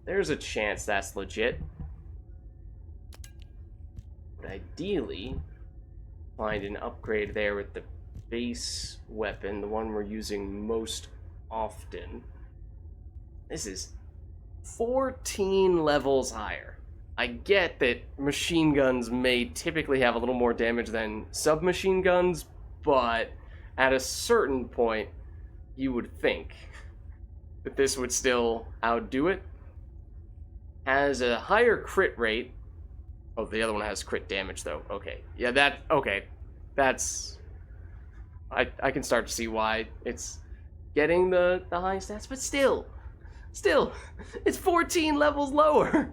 There's a chance that's legit. But ideally, find an upgrade there with the base weapon, the one we're using most often. This is 14 levels higher. I get that machine guns may typically have a little more damage than submachine guns, but at a certain point, you would think that this would still outdo it. Has a higher crit rate. Oh, the other one has crit damage, though. Okay. Yeah, okay. That's... I can start to see why it's getting the high stats, but still, it's 14 levels lower.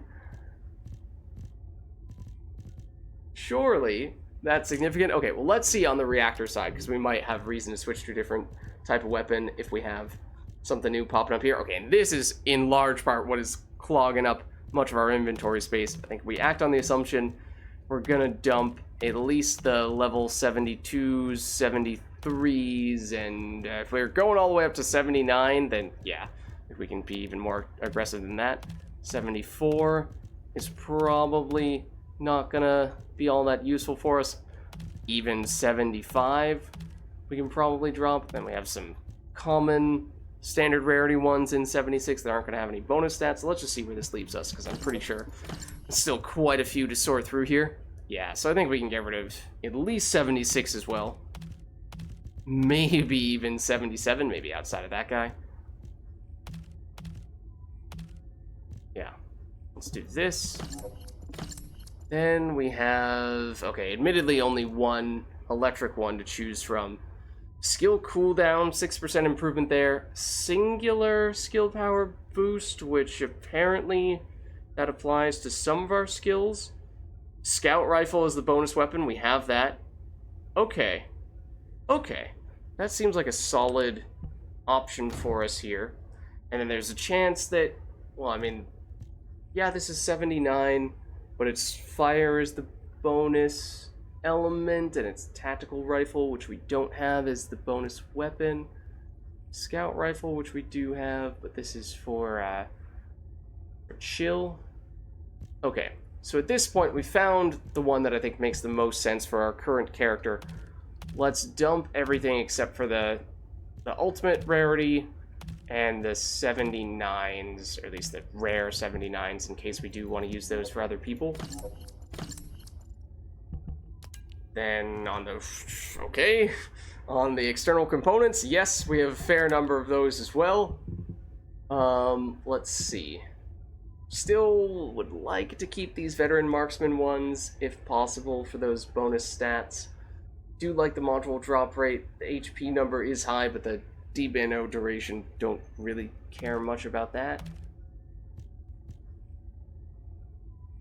Surely that's significant. Okay, well, let's see on the reactor side, because we might have reason to switch to a different type of weapon if we have something new popping up here. Okay, and this is in large part what is clogging up much of our inventory space. I think we act on the assumption we're gonna dump at least the level 72s, 73s, and if we're going all the way up to 79, then yeah, if we can be even more aggressive than that. 74 is probably not gonna be all that useful for us. Even 75 we can probably drop. Then we have some common standard rarity ones in 76 that aren't going to have any bonus stats. So let's just see where this leaves us, because I'm pretty sure there's still quite a few to sort through here. Yeah, so I think we can get rid of at least 76 as well. Maybe even 77, maybe outside of that guy. Yeah, let's do this. Then we have, okay, admittedly only one electric one to choose from. Skill cooldown, 6% improvement there. Singular skill power boost, which apparently that applies to some of our skills. Scout rifle is the bonus weapon, we have that. Okay. Okay. That seems like a solid option for us here. And then there's a chance that, well, I mean, yeah, this is 79, but it's fire is the bonus element, and it's tactical rifle, which we don't have as the bonus weapon. Scout rifle, which we do have, but this is for chill. Okay, so at this point, we found the one that I think makes the most sense for our current character. Let's dump everything except for the ultimate rarity and the 79s, or at least the rare 79s, in case we do want to use those for other people. Then on the, okay, on the external components, yes, we have a fair number of those as well. Let's see. Still would like to keep these veteran marksman ones, if possible, for those bonus stats. Do like the module drop rate. The HP number is high, but the debano duration, don't really care much about that.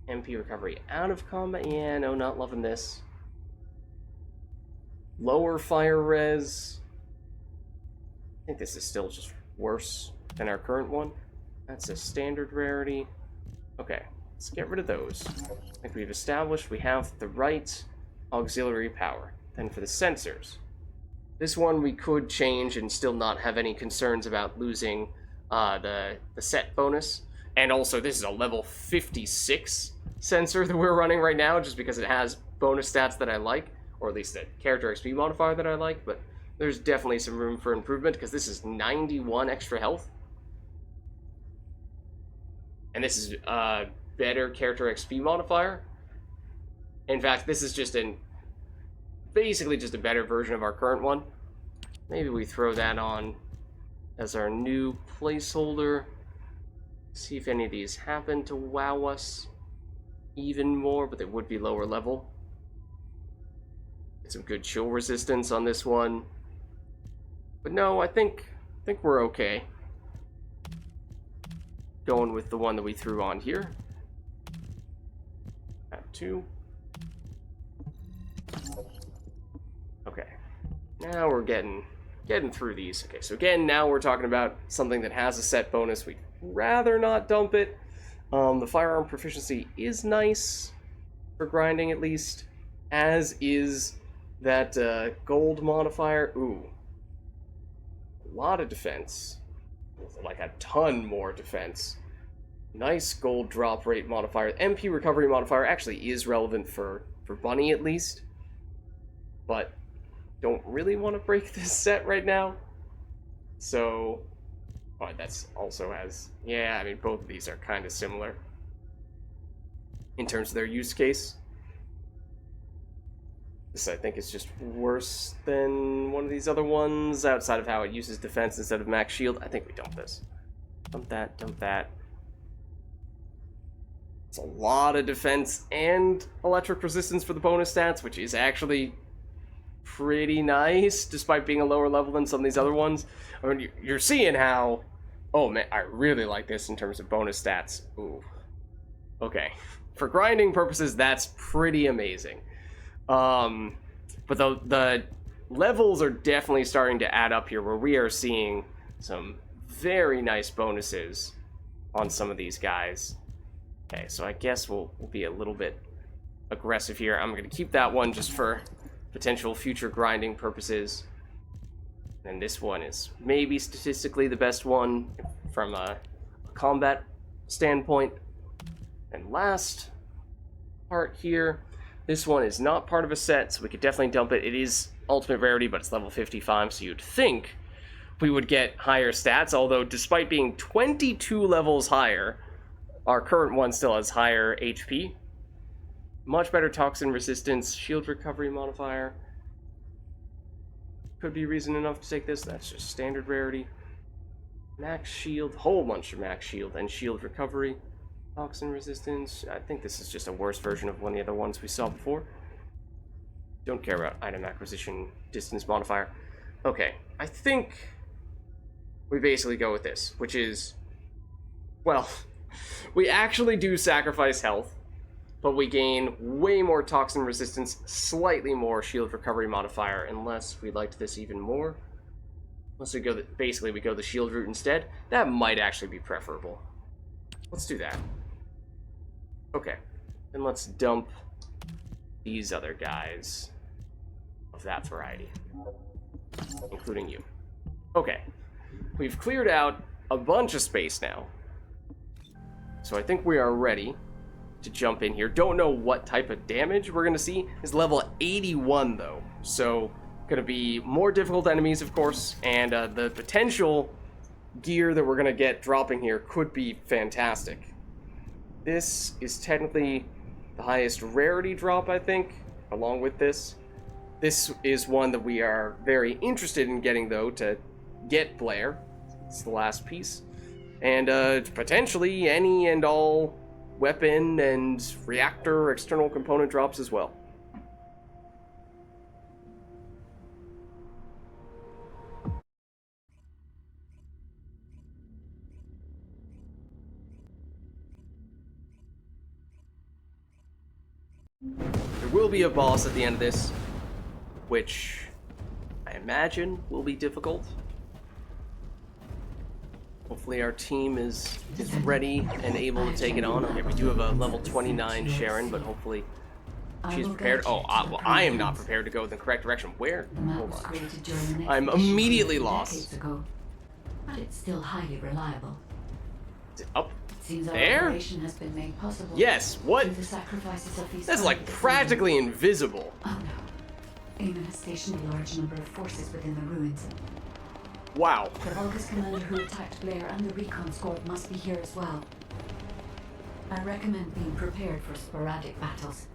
MP recovery out of combat, yeah, no, not loving this. Lower fire res. I think this is still just worse than our current one. That's a standard rarity. Okay, let's get rid of those. I think we've established we have the right auxiliary power. Then for the sensors. This one we could change and still not have any concerns about losing the set bonus. And also, this is a level 56 sensor that we're running right now, just because it has bonus stats that I like, or at least a character XP modifier that I like, but there's definitely some room for improvement, because this is 91 extra health. And this is a better character XP modifier. In fact, this is just basically just a better version of our current one. Maybe we throw that on as our new placeholder. See if any of these happen to wow us even more, but they would be lower level. Get some good chill resistance on this one. But no, I think we're okay. Going with the one that we threw on here. At 2. Okay. Now we're getting through these. Okay, so again, now we're talking about something that has a set bonus. We'd rather not dump it. The firearm proficiency is nice, for grinding at least, as is that gold modifier. Ooh. A lot of defense. Like a ton more defense. Nice gold drop rate modifier. MP recovery modifier actually is relevant for Bunny at least. But don't really want to break this set right now. So, oh, that's also has, yeah, I mean, both of these are kind of similar in terms of their use case. This, I think, is just worse than one of these other ones, outside of how it uses defense instead of max shield. I think we dump this. Dump that, dump that. It's a lot of defense and electric resistance for the bonus stats, which is actually pretty nice, despite being a lower level than some of these other ones. I mean, you're seeing how, oh man, I really like this in terms of bonus stats. Ooh. Okay. For grinding purposes, that's pretty amazing. But the levels are definitely starting to add up here, where we are seeing some very nice bonuses on some of these guys. Okay, so I guess we'll be a little bit aggressive here. I'm going to keep that one just for potential future grinding purposes. And this one is maybe statistically the best one from a combat standpoint. And last part here, This one is not part of a set, so we could definitely dump it. It is ultimate rarity, but it's level 55, so you'd think we would get higher stats, although despite being 22 levels higher, our current one still has higher HP. Much better toxin resistance, shield recovery modifier. Could be reason enough to take this. That's just standard rarity. Max shield, whole bunch of max shield and shield recovery. Toxin resistance. I think this is just a worse version of one of the other ones we saw before. Don't care about item acquisition distance modifier. Okay, I think we basically go with this, which is, well, we actually do sacrifice health, but we gain way more toxin resistance, slightly more shield recovery modifier, unless we liked this even more. Unless we go, basically we go the shield route instead. That might actually be preferable. Let's do that. Okay, then let's dump these other guys of that variety, including you. Okay, we've cleared out a bunch of space now, so I think we are ready to jump in here. Don't know what type of damage we're gonna see. It's level 81 though, so gonna be more difficult enemies, of course, and the potential gear that we're gonna get dropping here could be fantastic. This is technically the highest rarity drop, I think, along with this. This is one that we are very interested in getting, though, to get Blair. It's the last piece. And potentially any and all weapon and reactor external component drops as well. There will be a boss at the end of this, which I imagine will be difficult. Hopefully our team is ready and able to take it on. Okay, we do have a level 29 Sharon, but hopefully she's prepared. Oh, well, I am not prepared to go in the correct direction. Where? Hold on. I'm immediately lost. But it's still highly reliable. Is it up Seems our there? operation has been made possible. Yes, what? Through the sacrifices of these That's like practically invisible. Oh no. Aemon has stationed a large number of forces within the ruins. Wow. The Vulgis commander who attacked Blair and the recon squad must be here as well. I recommend being prepared for sporadic battles.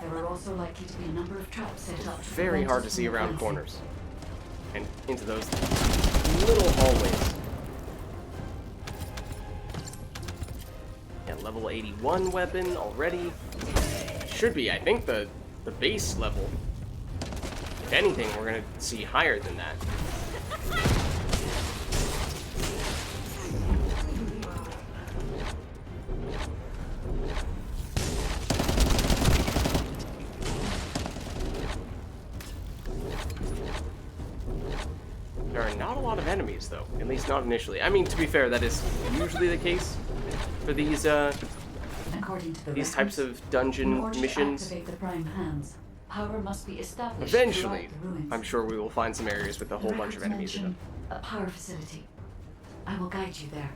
There are also likely to be a number of traps set up. Very hard to see around corners. And into those little hallways. Yeah, level 81 weapon already. Should be, I think, the base level. If anything, we're gonna see higher than that. There are not a lot of enemies, though. At least not initially. I mean, to be fair, that is usually the case for these types of dungeon missions. To activate the prime hands, power must be established. Eventually, throughout the ruins. I'm sure we will find some areas with a whole bunch of enemies in them. A power facility. I will guide you there.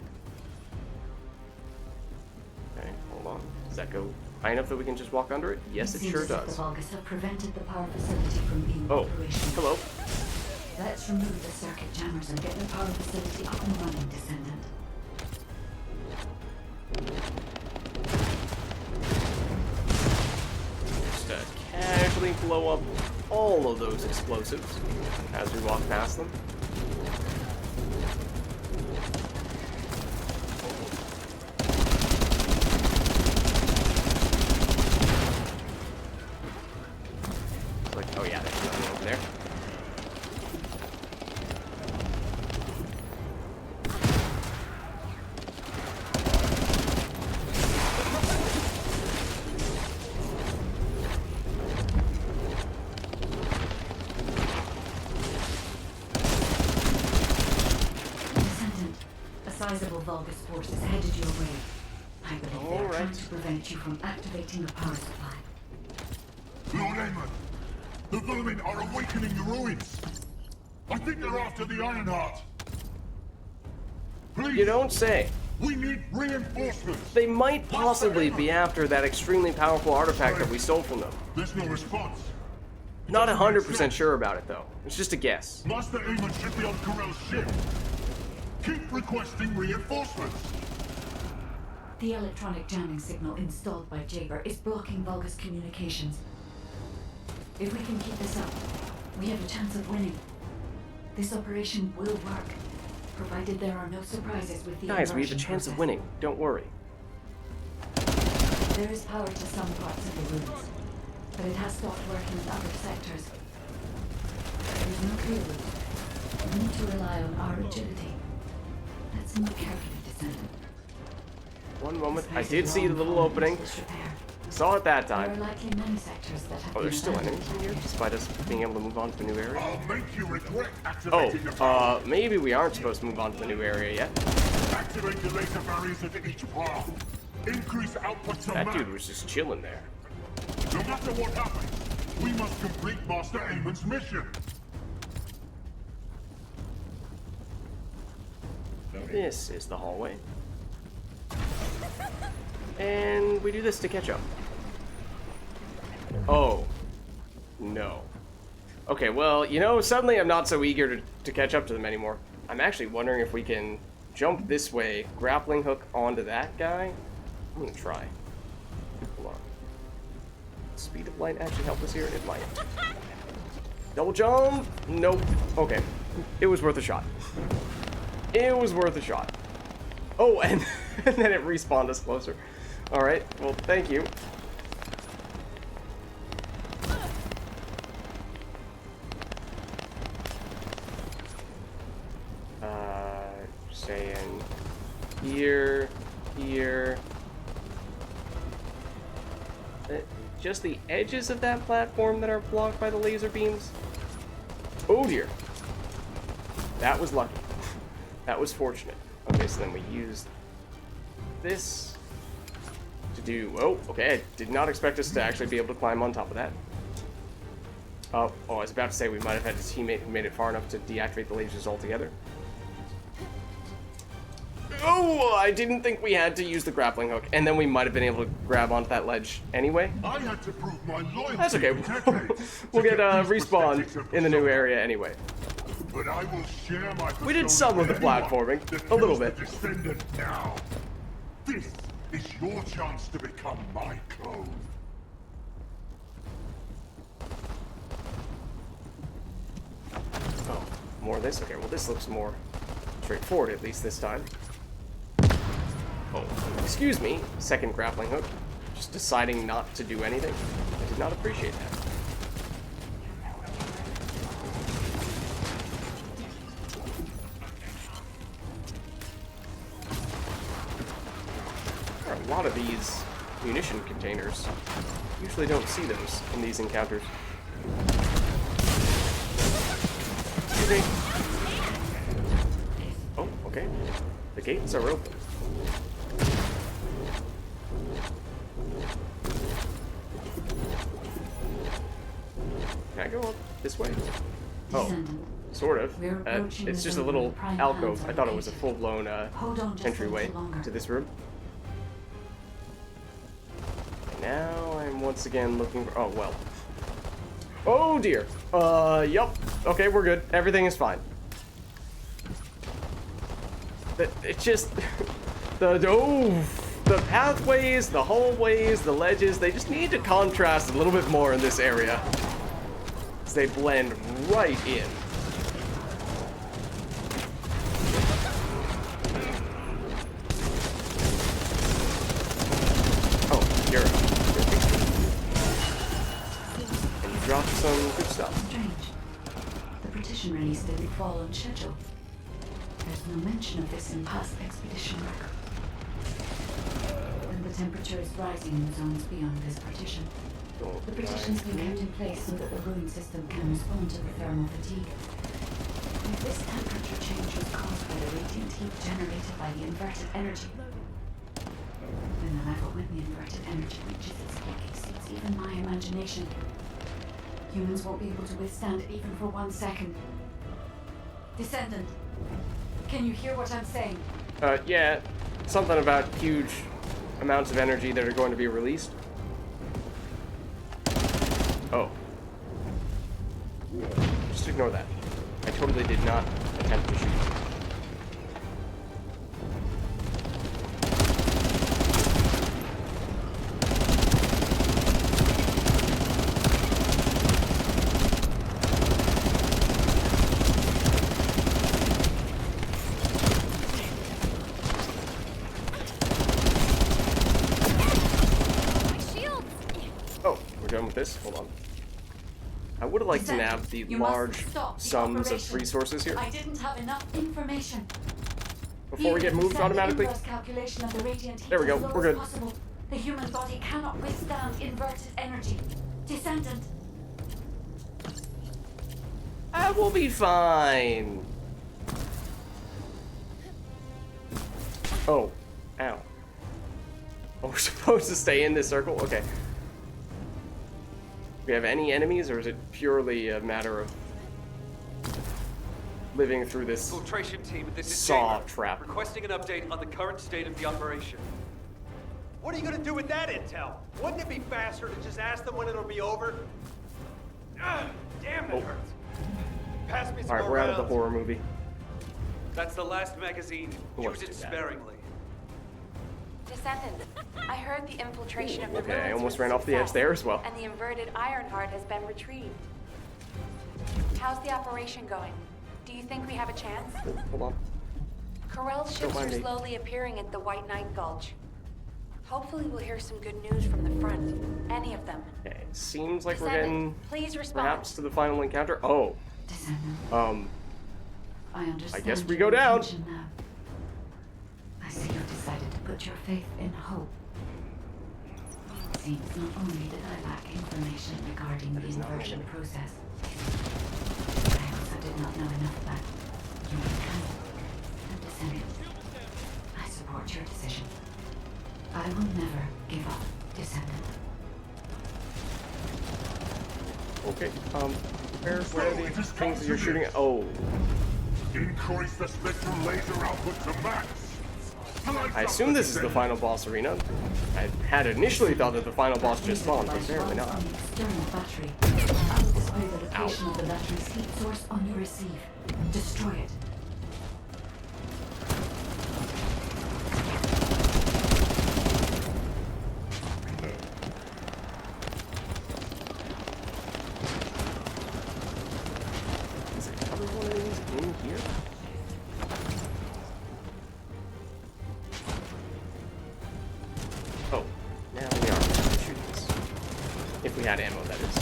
Okay, hold on. Does that go high enough that we can just walk under it? Yes, it sure seems as if does. The Vulgis have prevented the power facility from being operational. Hello. Let's remove the circuit jammers and get the power facility up and running, Descendant. Just casually blow up all of those explosives as we walk past them. Like, oh yeah, there's nothing over there. Sizable Vulgis force is headed your way. I believe they are trying to prevent you from activating the power supply. Lord Aemon, the vermin are awakening the ruins. I think they're after the ironheart. Please, You don't say. We need reinforcements! They might possibly be after that extremely powerful artifact that we stole from them. There's no response. Not 100% sure about it, though. It's just a guess. Master Aemon should be on Corell's ship. Keep requesting reinforcements. The electronic jamming signal installed by Jaber is blocking Vulgis communications. If we can keep this up, we have a chance of winning. This operation will work, provided there are no surprises with the Guys, we have a immersion chance of process. winning. Don't worry. There is power to some parts of the rooms, but it has stopped working in other sectors. There is no clear route. We need to rely on our agility. Let's move carefully, Descendant. One moment. I did see the little opening. Saw it that There are time. likely many sectors that have Oh, there's still been enemies in here, despite us being able to move on to a new area. I'll make you regret activating the Oh, maybe we aren't supposed to move on to the new area yet. Activate the laser barriers at each path. Increase output to That max. dude was just chilling there. No matter what happens, we must complete Master Aemon's mission. This is the hallway. And we do this to catch up. Oh. No. Okay, well, you know, suddenly I'm not so eager to catch up to them anymore. I'm actually wondering if we can jump this way, grappling hook onto that guy. I'm gonna try. Hold on. Speed of light actually help us here? It might. Double jump? Nope. Okay. It was worth a shot. It was worth a shot. Oh, and, and then it respawned us closer. Alright, well, thank you. Saying here, here. Just the edges of that platform that are blocked by the laser beams? Oh dear. That was lucky. That was fortunate. Okay, so then we use this to do... Oh, okay, I did not expect us to actually be able to climb on top of that. Oh, I was about to say we might have had a teammate who made it far enough to deactivate the lasers altogether. Oh, I didn't think we had to use the grappling hook, and then we might have been able to grab onto that ledge anyway. I had to prove my loyalty. That's okay. We'll get respawn in the new area anyway. But I will share my We did some of the platforming, a little bit. Descendant now. This is your chance to become my clone. Oh, more of this? Okay, well this looks more straightforward, at least this time. Oh, excuse me, second grappling hook. Just deciding not to do anything. I did not appreciate that. There are a lot of these munition containers. Usually don't see those in these encounters. Excuse me. Oh, okay. The gates are open. Can I go up this way? Oh, sort of. It's just a little alcove. I thought it was a full-blown entryway to this room. And now I'm once again looking for... Oh, well. Oh, dear. Yup. Okay, we're good. Everything is fine. It's just... The pathways, the hallways, the ledges, they just need to contrast a little bit more in this area. As they blend right in. Oh, you're and you dropped some good stuff. Strange. The partition release didn't fall on schedule. There's no mention of this in past expedition record. And the temperature is rising in the zones beyond this partition. The partition's been kept in place so that the ruin system can respond to the thermal fatigue. If this temperature change was caused by the radiant heat generated by the inverted energy, then the level when the inverted energy reaches its peak exceeds even my imagination. Humans won't be able to withstand it even for 1 second. Descendant, can you hear what I'm saying? Yeah. something about huge amounts of energy that are going to be released. Oh. Just ignore that. I totally did not attempt to shoot. This. Hold on. I would have liked to nab the large sums of resources here. I didn't have enough information. Before we get moved automatically. There we go. We're good. Possible. The human body cannot withstand inverted energy. Descendant. I will be fine. Oh. Ow. Oh, we're supposed to stay in this circle? Okay. Do we have any enemies, or is it purely a matter of living through this Filtration team, this is saw Jamer, trap? requesting an update on the current state of the operation. What are you gonna do with that intel? Wouldn't it be faster to just ask them when it'll be over? Ah, damn, that hurts. Pass me some Alright, more we're out of the rounds. horror movie. That's the last magazine. Use it sparingly. Descendant, I heard the infiltration of the Okay, I ruins almost was ran off the edge success, there as well. and the inverted ironheart has been retrieved. How's the operation going? Do you think we have a chance? Hold on. Corell's Don't ships mind are me. slowly appearing at the White Knight Gulch. Hopefully we'll hear some good news from the front. Any of them. Okay, it seems like we're Descendant, getting please respond. perhaps to the final encounter. Oh. Descendant. I understand. guess we go down. Now. I see you've decided to put your faith in hope. It seems not only did I lack information regarding the inversion process, I also did not know enough about humankind and Descendant. I support your decision. I will never give up, Descendant. Okay, where are these things that you're shooting at? Oh. Increase the spectral laser output to max. I assume this is the final boss arena. I had initially thought that the final boss just spawned, but apparently not. External battery. I will display the location of the battery's heat source on your receive. Destroy it. Is there another one of these in here? Oh, now we are shooting this. If we had ammo, that is.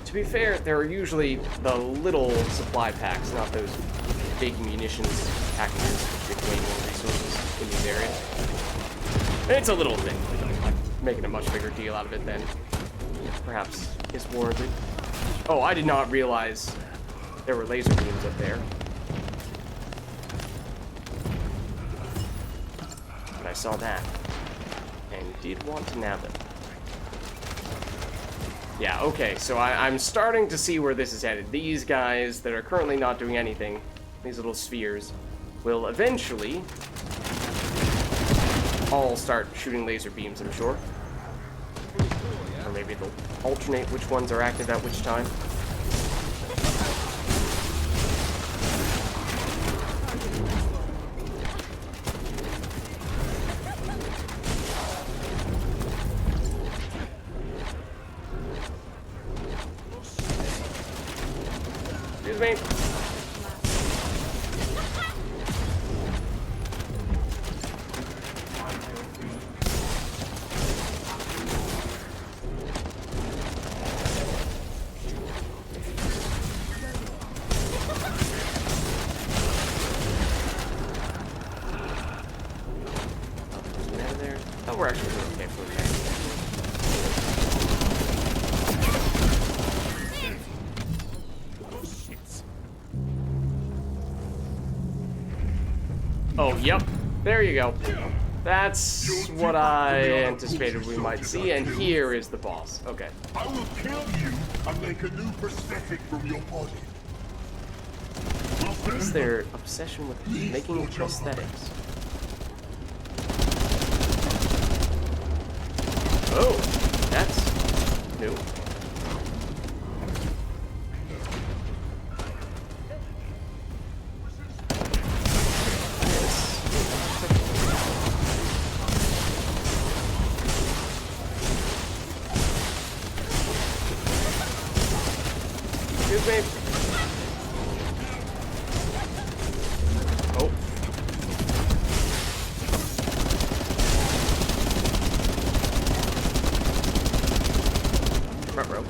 To be fair, there are usually the little supply packs, not those big munitions packages with way more resources in these areas. It's a little thing. I'm making a much bigger deal out of it than perhaps is warranted. Oh, I did not realize there were laser beams up there. But I saw that and did want to nab them. Yeah, okay, so I'm starting to see where this is headed. These guys that are currently not doing anything, these little spheres, will eventually all start shooting laser beams, I'm sure. Or maybe they'll alternate which ones are active at which time. Excuse me. There. Oh, we're actually doing okay for the next. Oh, yep. There you go. That's what I anticipated we might see, and here is the boss. Okay. I will kill you and make a new prosthetic from your body. What is their obsession with making prosthetics? Oh, that's new. Excuse me. Oh. Ruh-roh.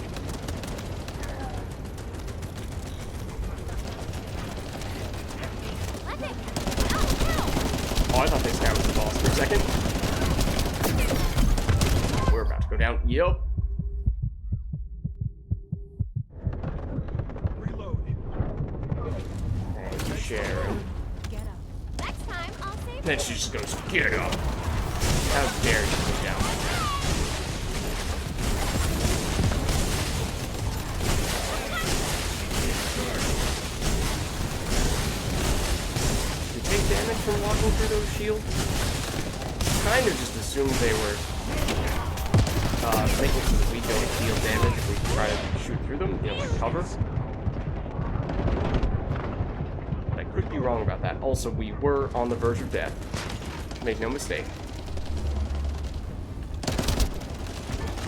Oh, I thought this guy was the boss for a second. We're about to go down. Yup. Sharon. Get up. Next time, I'll save Then she just goes, get up. How dare you go down like that? You take damage from walking through those shields? Kind of just assumed they were making so that we don't deal damage if we try to shoot through them, you know, like cover. Could be wrong about that. Also, we were on the verge of death. Make no mistake.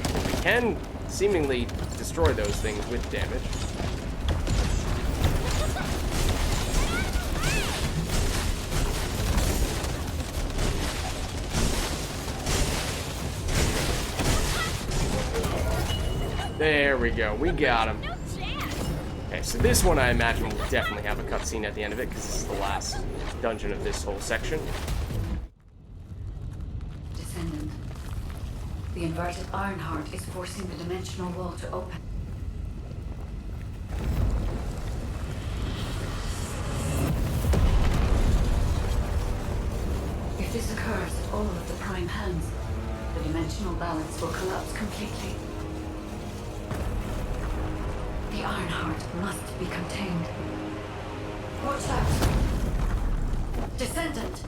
And we can seemingly destroy those things with damage. There we go. We got him. Okay, so this one I imagine will definitely have a cutscene at the end of it, because this is the last dungeon of this whole section. Descendant. The inverted ironheart is forcing the dimensional wall to open. If this occurs at all of the prime hands, the dimensional balance will collapse completely. The ironheart must be contained. Watch out! Descendant!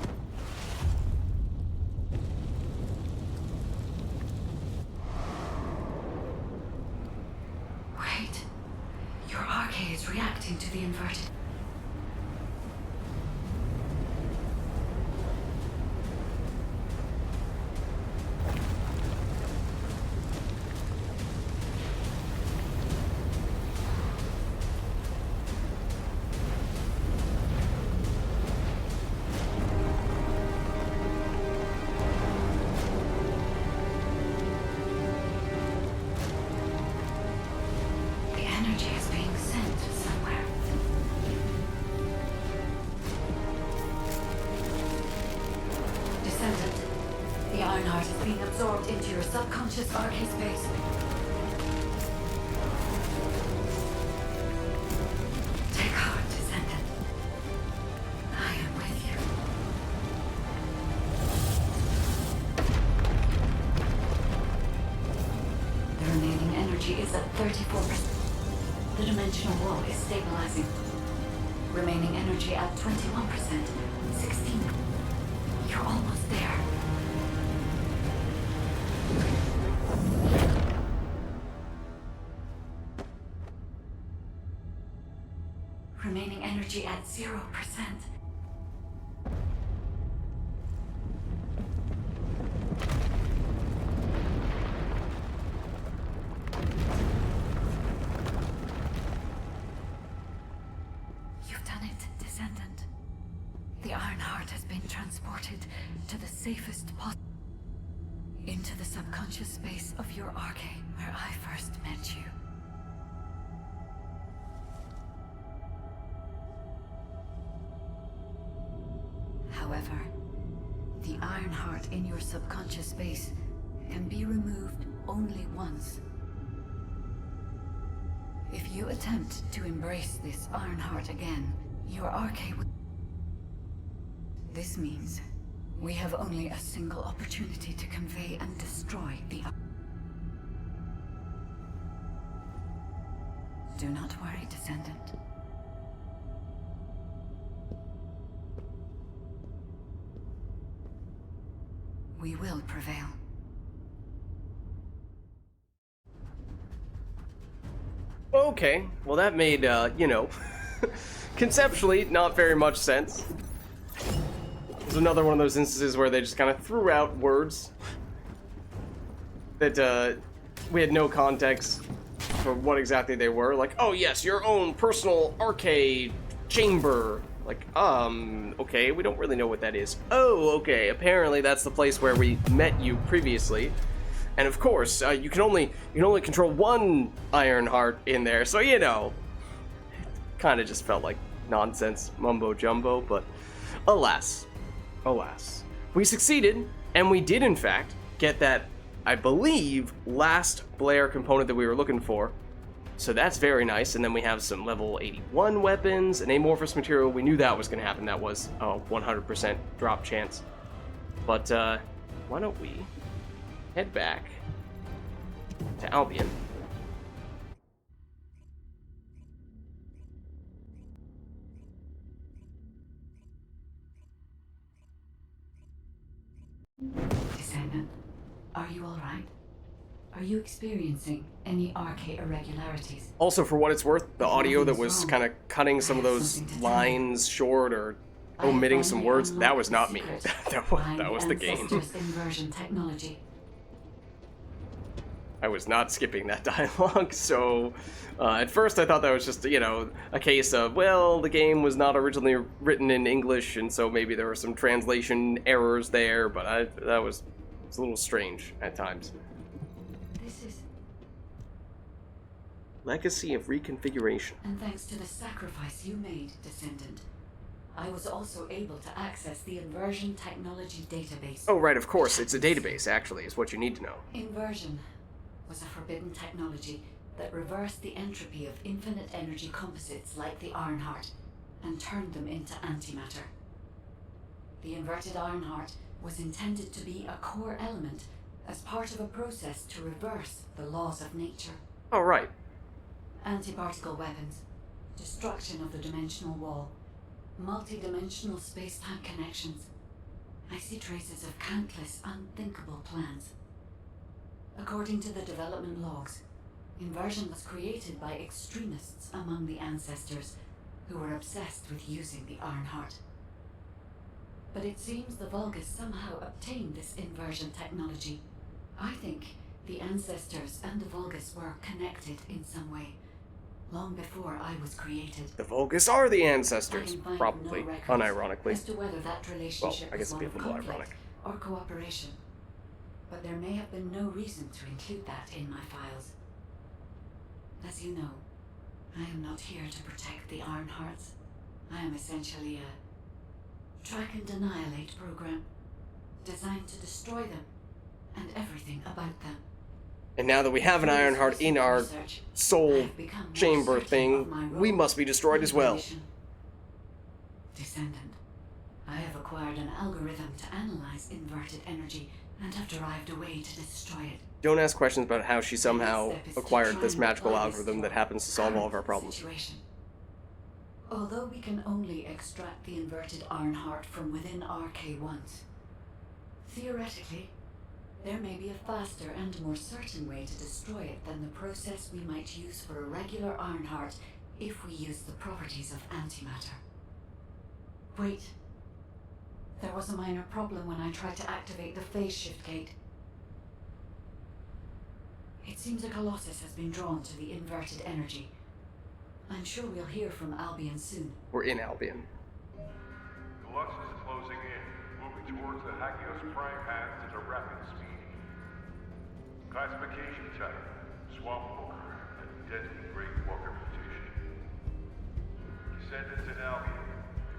Wait. Your arcade is reacting to the inverted. The ironheart is being absorbed into your subconscious arcade space. Take heart, Descendant. I am with you. The remaining energy is at 34%. The dimensional wall is stabilizing. Remaining energy at 21%. 16. You're almost there. Remaining energy at 0%. You've done it, Descendant. The Ironheart has been transported to the safest possible. Into the subconscious space of your arcade, where I first met you. However, the Ironheart in your subconscious space can be removed only once. If you attempt to embrace this Ironheart again, your arcade will... This means We have only a single opportunity to convey and destroy the... Do not worry, Descendant. We will prevail. Okay, well that made, you know, conceptually not very much sense. It was another one of those instances where they just kind of threw out words that we had no context for what exactly they were. Like, oh yes, your own personal arcade chamber. Like, okay, we don't really know what that is. Oh, okay, apparently that's the place where we met you previously. And of course, you can only control one ironheart in there, so you know, kind of just felt like nonsense, mumbo jumbo. But alas, we succeeded, and we did in fact get that, I believe, last Blair component that we were looking for. So that's very nice. And then we have some level 81 weapons, an amorphous material. We knew that was going to happen. That was a 100% drop chance. But why don't we head back to Albion. Descendant, are you all right? Are you experiencing any arcade irregularities? Also, for what it's worth, the audio that was kind of cutting some of those lines short or omitting some words, that was not me. that was the game. Inversion technology. I was not skipping that dialogue, so at first I thought that was just, you know, a case of, well, the game was not originally written in English, and so maybe there were some translation errors there, but that was a little strange at times. This is... Legacy of Reconfiguration. And thanks to the sacrifice you made, Descendant, I was also able to access the Inversion Technology database. Oh, right, of course. It's a database, actually, is what you need to know. Inversion was a forbidden technology that reversed the entropy of infinite energy composites like the ironheart and turned them into antimatter. The inverted ironheart was intended to be a core element as part of a process to reverse the laws of nature. Oh, right. Anti-particle weapons, destruction of the dimensional wall, multi-dimensional space-time connections. I see traces of countless unthinkable plans. According to the development logs, Inversion was created by extremists among the ancestors who were obsessed with using the ironheart. But it seems the Vulgis somehow obtained this inversion technology. I think the ancestors and the Vulgis were connected in some way, long before I was created. The Vulgis are the ancestors, probably, no unironically. As to whether that relationship well, I guess was it'd be a one of little conflict ironic. or cooperation. But there may have been no reason to include that in my files. As you know, I am not here to protect the Ironhearts. I am essentially a track and annihilate program, designed to destroy them and everything about them. And now that we have an Ironheart in our soul chamber thing, we must be destroyed as well. Descendant, I have acquired an algorithm to analyze inverted energy and have derived a way to destroy it. Don't ask questions about how she somehow acquired this magical algorithm that happens to solve all of our problems. Situation. Although we can only extract the inverted Ironheart from within RK-1s, theoretically, there may be a faster and more certain way to destroy it than the process we might use for a regular Ironheart if we use the properties of antimatter. Wait. There was a minor problem when I tried to activate the phase shift gate. It seems a colossus has been drawn to the inverted energy. I'm sure we'll hear from Albion soon. We're in Albion. Colossus is closing in, moving towards the Hagios prime hands at a rapid speed. Classification type, swamp walker, and deadly great walker mutation. Descendants in Albion,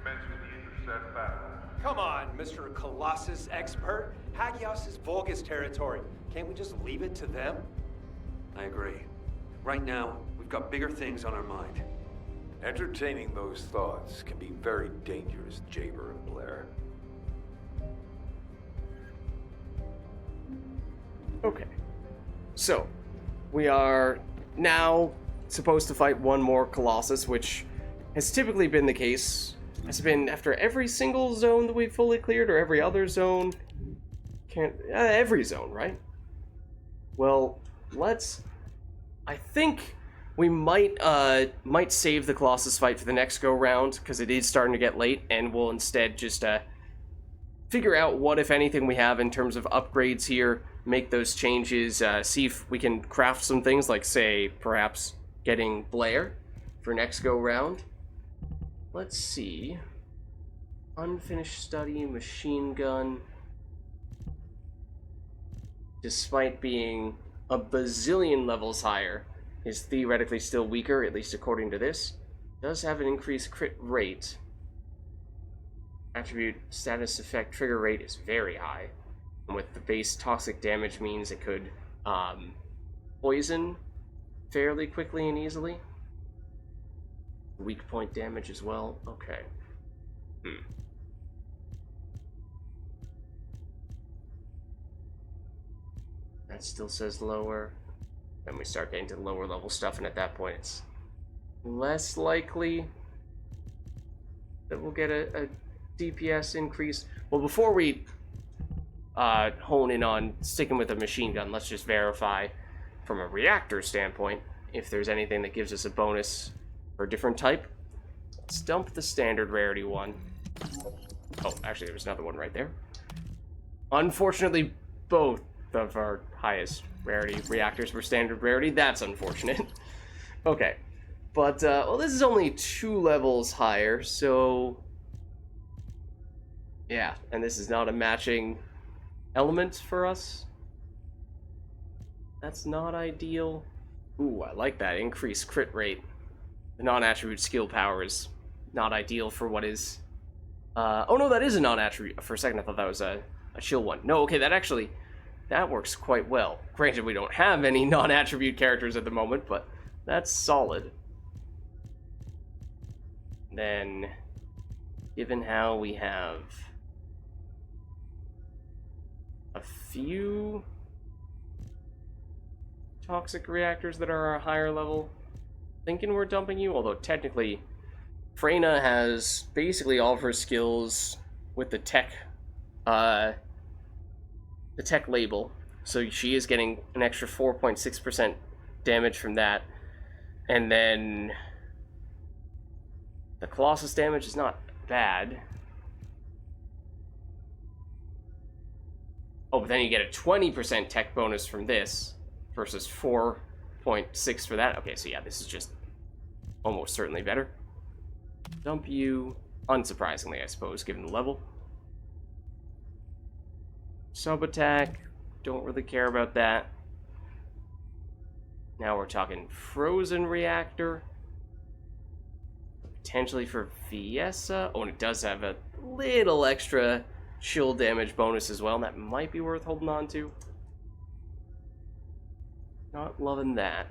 commence with the intercept battle. Come on, Mr. Colossus expert. Hagios is Vulgis territory. Can't we just leave it to them? I agree. Right now, we've got bigger things on our mind. Entertaining those thoughts can be very dangerous, Jaber and Blair. Okay. So, we are now supposed to fight one more Colossus, which has typically been the case. Has it been after every single zone that we've fully cleared, or every other zone? Every zone, right? Well, I think we might save the Colossus fight for the next go-round, because it is starting to get late, and we'll instead just figure out what, if anything, we have in terms of upgrades here, make those changes, see if we can craft some things, like, say, perhaps getting Blair for next go-round. Let's see. Unfinished study, machine gun. Despite being a bazillion levels higher, is theoretically still weaker, at least according to this. Does have an increased crit rate. Attribute status effect trigger rate is very high. And with the base toxic damage means it could poison fairly quickly and easily. Weak point damage as well. Okay. That still says lower. Then we start getting to lower level stuff, and at that point it's less likely that we'll get a DPS increase. Well, before we hone in on sticking with a machine gun, let's just verify from a reactor standpoint if there's anything that gives us a bonus for a different type. Let's dump the standard rarity one. Oh, actually there was another one right there. Unfortunately, both of our highest rarity reactors were standard rarity. That's unfortunate. Okay. But, well, this is only 2 levels higher, so... yeah, and this is not a matching element for us. That's not ideal. Ooh, I like that. Increased crit rate. The non-attribute skill power is not ideal for what is... oh no, that is a non-attribute. For a second I thought that was a chill one. No, okay, that works quite well. Granted, we don't have any non-attribute characters at the moment, but that's solid. Then, given how we have a few toxic reactors that are a higher level, thinking we're dumping you, although technically Freyna has basically all of her skills with the tech label, so she is getting an extra 4.6% damage from that, and then the Colossus damage is not bad. Oh, but then you get a 20% tech bonus from this versus 4.6 for that. Okay, so yeah, this is just almost certainly better. Dump you, unsurprisingly, I suppose, given the level. Sub-attack, don't really care about that. Now we're talking frozen reactor. Potentially for Fiesa. Oh, and it does have a little extra chill damage bonus as well, and that might be worth holding on to. Not loving that.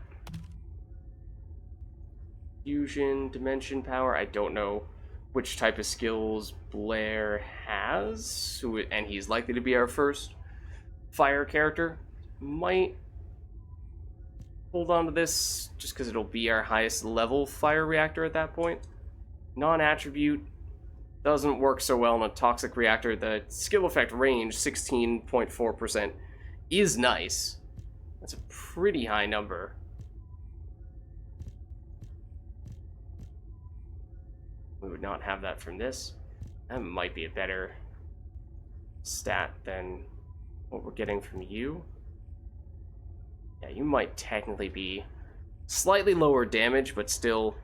Fusion, dimension power, I don't know which type of skills Blair has, and he's likely to be our first fire character. Might hold on to this just because it'll be our highest level fire reactor at that point. Non-attribute doesn't work so well in a toxic reactor. The skill effect range, 16.4%, is nice. That's a pretty high number. We would not have that from this. That might be a better stat than what we're getting from you. Yeah, you might technically be slightly lower damage, but still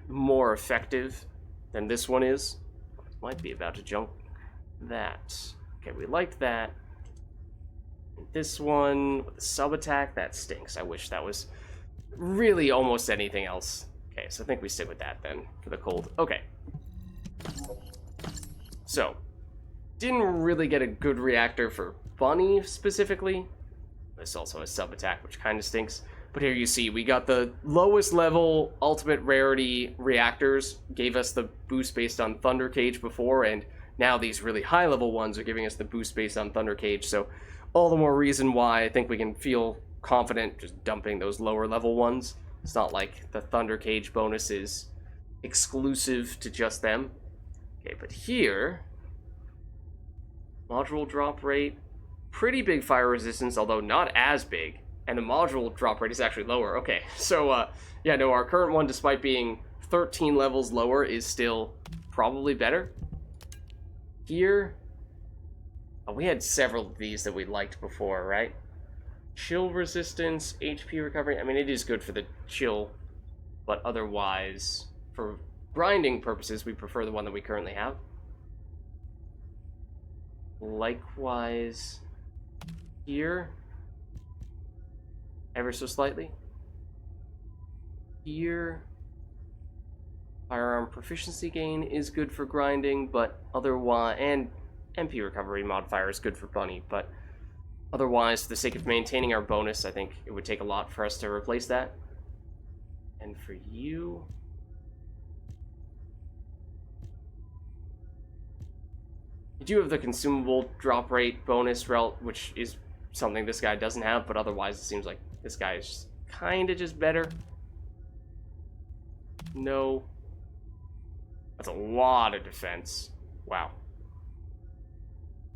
more effective than this one is. Might be about to jump that. Okay, we liked that. This one with the sub-attack, that stinks. I wish that was really almost anything else. Okay, so I think we stick with that then for the cold. Okay. So, didn't really get a good reactor for Bunny specifically. This also has sub-attack, which kind of stinks. But here you see, we got the lowest level ultimate rarity reactors, gave us the boost based on Thunder Cage before, and now these really high level ones are giving us the boost based on Thunder Cage. So all the more reason why I think we can feel confident just dumping those lower level ones. It's not like the Thunder Cage bonus is exclusive to just them. Okay, but here, module drop rate, pretty big fire resistance, although not as big, and the module drop rate is actually lower. Okay, so yeah, no, our current one, despite being 13 levels lower, is still probably better. Here, oh, we had several of these that we liked before, right? Chill resistance, HP recovery. I mean, it is good for the chill, but otherwise, for grinding purposes, we prefer the one that we currently have. Likewise, here, ever so slightly. Here, firearm proficiency gain is good for grinding, but otherwise, and MP recovery modifier is good for bunny, but otherwise, for the sake of maintaining our bonus, I think it would take a lot for us to replace that. And for you, you do have the consumable drop rate bonus, which is something this guy doesn't have, but otherwise it seems like this guy is kind of just better. No. That's a lot of defense. Wow.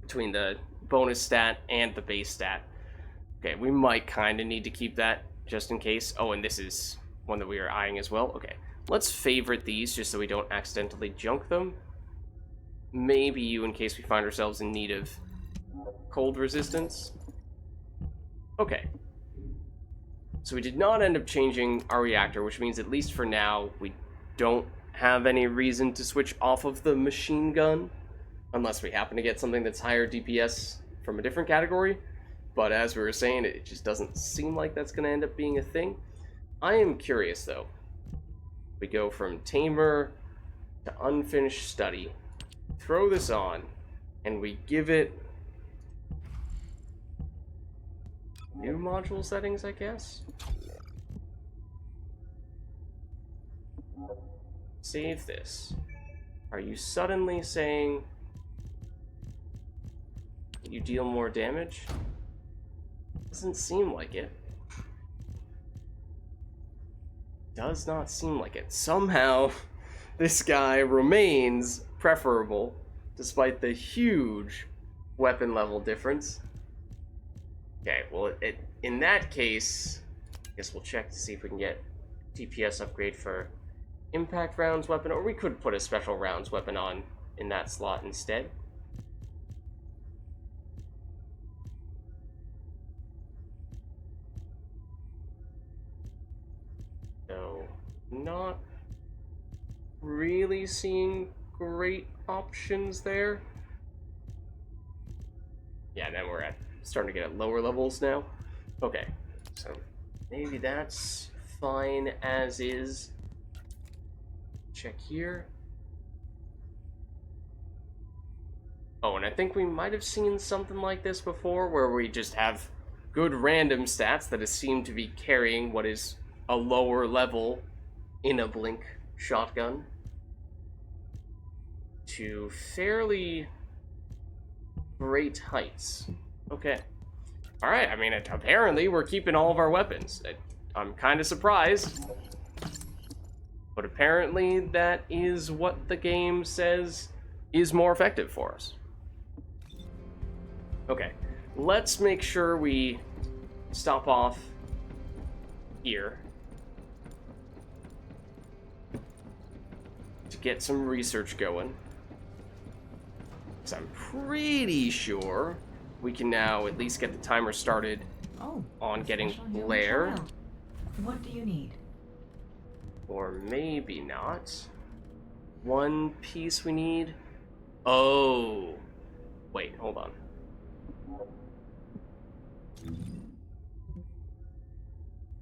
Between the bonus stat and the base stat. Okay, we might kind of need to keep that just in case. Oh, and this is one that we are eyeing as well. Okay, let's favorite these just so we don't accidentally junk them. Maybe you, in case we find ourselves in need of cold resistance. Okay. So we did not end up changing our reactor, which means at least for now, we don't have any reason to switch off of the machine gun, unless we happen to get something that's higher DPS from a different category. But as we were saying, it just doesn't seem like that's going to end up being a thing. I am curious, though. We go from Tamer to Unfinished Study. Throw this on, and we give it new module settings, I guess? Save this. Are you suddenly saying you deal more damage? Doesn't seem like it. Does not seem like it. Somehow, this guy remains preferable, despite the huge weapon level difference. Okay, well, in that case, I guess we'll check to see if we can get DPS upgrade for impact rounds weapon, or we could put a special rounds weapon on in that slot instead. So, not really seeing great options there. Yeah, then we're starting to get at lower levels now. Okay, so maybe that's fine as is. Check here. Oh, and I think we might have seen something like this before, where we just have good random stats that seem to be carrying what is a lower level in a blink shotgun to fairly great heights. Okay. Alright, I mean, apparently we're keeping all of our weapons. I'm kind of surprised. But apparently that is what the game says is more effective for us. Okay, let's make sure we stop off here to get some research going. So I'm pretty sure we can now at least get the timer started on getting Blair. What do you need? Or maybe not. One piece we need. Oh. Wait, hold on.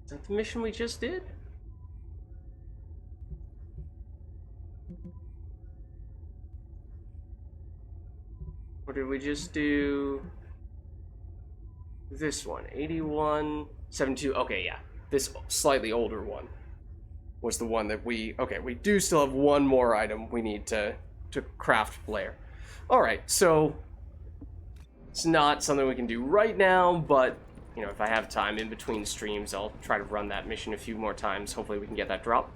Is that the mission we just did? Or did we just do this one? 81, 72. Okay, yeah. This slightly older one was the one that we do still have one more item we need to craft Blair. Alright, so It's not something we can do right now, but, you know, if I have time in between streams, I'll try to run that mission a few more times. Hopefully we can get that drop.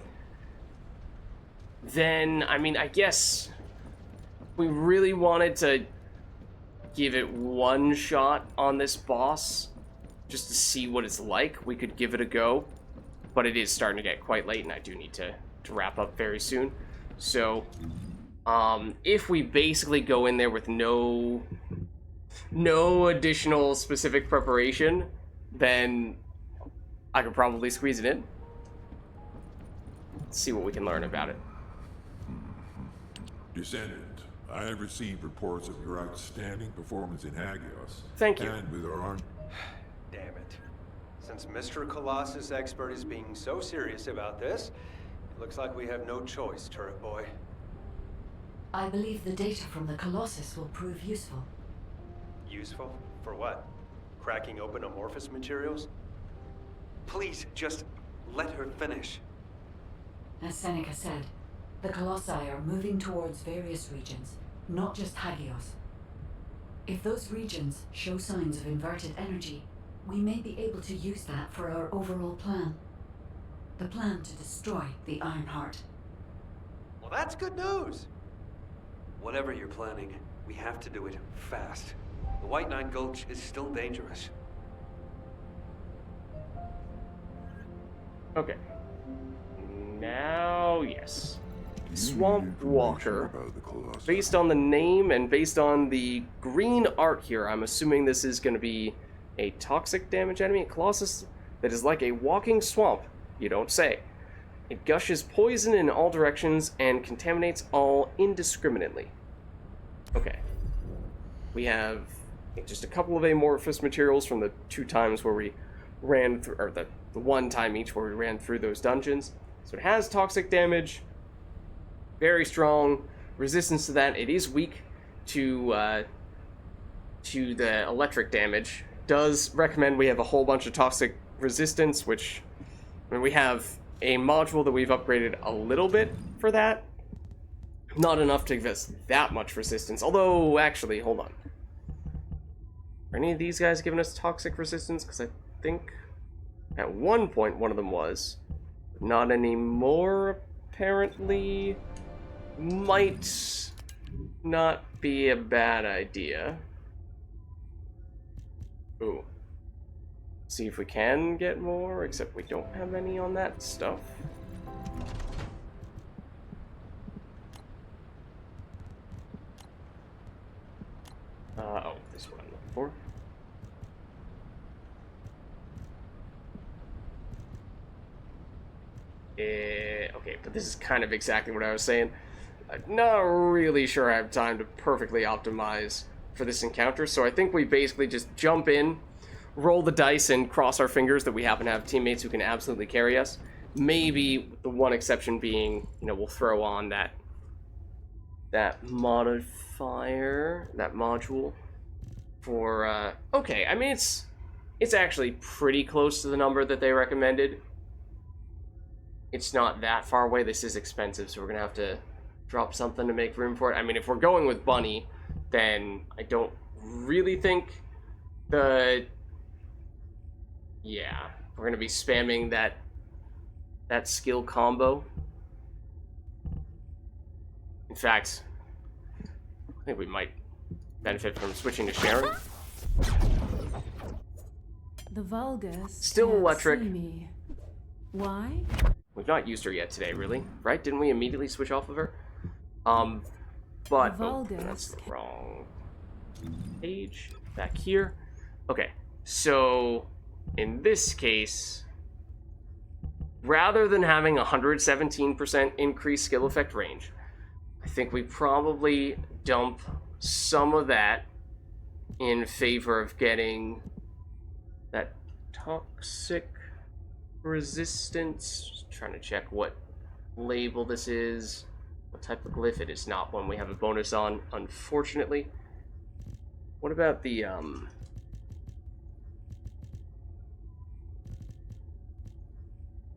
Then, I mean, I guess we really wanted to give it one shot on this boss, just to see what it's like. We could give it a go, but it is starting to get quite late, and I do need to wrap up very soon. So, if we basically go in there with no additional specific preparation, then I could probably squeeze it in. Let's see what we can learn about it. Descendant, I have received reports of your outstanding performance in Hagios. Thank you. And with our Damn it. Since Mr. Colossus Expert is being so serious about this, it looks like we have no choice, Turret Boy. I believe the data from the Colossus will prove useful. Useful? For what? Cracking open amorphous materials? Please, just let her finish. As Seneca said, the Colossi are moving towards various regions, not just Hagios. If those regions show signs of inverted energy, we may be able to use that for our overall plan. The plan to destroy the Ironheart. Well, that's good news. Whatever you're planning, we have to do it fast. The White Knight Gulch is still dangerous. Okay. Now, yes. Swamp Walker. Based on the name and based on the green art here, I'm assuming this is going to be a toxic damage enemy, a Colossus that is like a walking swamp. You don't say. It gushes poison in all directions and contaminates all indiscriminately. Okay. We have just a couple of amorphous materials from the 2 times where we ran through, or the 1 time each where we ran through those dungeons. So it has toxic damage, very strong resistance to that. It is weak to the electric damage. Does recommend we have a whole bunch of toxic resistance, which, I mean, we have a module that we've upgraded a little bit for that. Not enough to give us that much resistance. Although, actually, hold on. Are any of these guys giving us toxic resistance? Because I think at one point one of them was. Not anymore, apparently. Might not be a bad idea. Ooh. See if we can get more, except we don't have any on that stuff. Oh, this is what I'm looking for. Okay, but this is kind of exactly what I was saying. Not really sure I have time to perfectly optimize for this encounter, so I think we basically just jump in, roll the dice, and cross our fingers that we happen to have teammates who can absolutely carry us. Maybe the one exception being, you know, we'll throw on that modifier, that module for, okay, I mean, it's actually pretty close to the number that they recommended. It's not that far away. This is expensive, so we're gonna have to drop something to make room for it. I mean, if we're going with Bunny, then I don't really think we're gonna be spamming that skill combo. In fact, I think we might benefit from switching to Sharon. The Vulgis Still can't electric. see me. Why? We've not used her yet today, really, right? Didn't we immediately switch off of her? But oh, that's the wrong page. Back here. Okay, so in this case, rather than having 117% increased skill effect range, I think we probably dump some of that in favor of getting that toxic resistance. Just trying to check what label this is, what type of glyph. It is not one we have a bonus on, unfortunately. What about the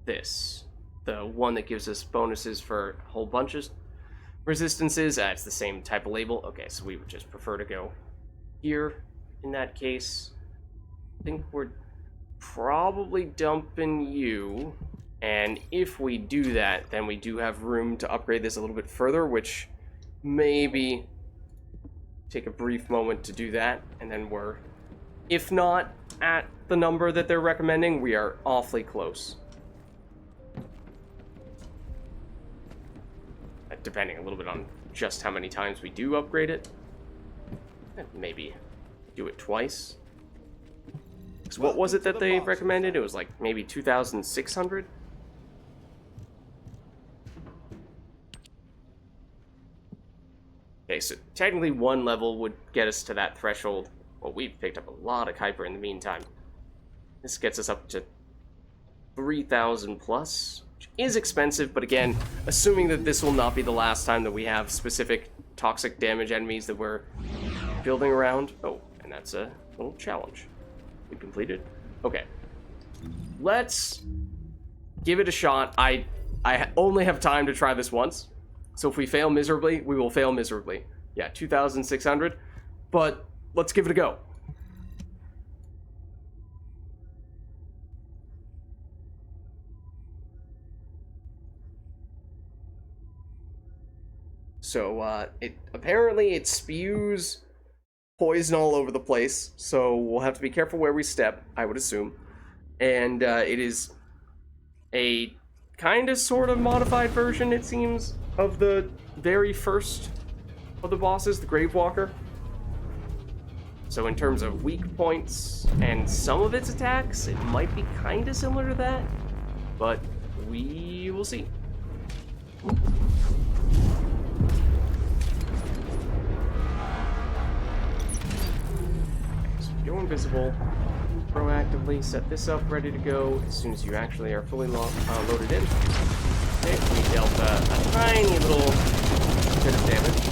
this, the one that gives us bonuses for a whole bunch of resistances? It's the same type of label. Okay, so we would just prefer to go here in that case, I think we're probably dumping you. And if we do that, then we do have room to upgrade this a little bit further, which maybe take a brief moment to do that, and then we're, if not at the number that they're recommending, we are awfully close. Depending a little bit on just how many times we do upgrade it. Maybe do it twice. So what was it that they recommended? It was like maybe 2,600? Okay, so technically one level would get us to that threshold. Well, we've picked up a lot of Kuiper in the meantime. This gets us up to 3,000 plus, which is expensive, but again, assuming that this will not be the last time that we have specific toxic damage enemies that we're building around. Oh, and that's a little challenge. We completed. Okay. Let's give it a shot. I only have time to try this once. So if we fail miserably, we will fail miserably. Yeah, 2,600. But let's give it a go. So, apparently it spews poison all over the place, so we'll have to be careful where we step, I would assume. And, it is a kind of sort of modified version, it seems, of the very first of the bosses, the Gravewalker. So in terms of weak points and some of its attacks, it might be kind of similar to that, but we will see. Go invisible, proactively set this up, ready to go as soon as you actually are fully loaded in. Okay, we dealt a tiny little bit of damage.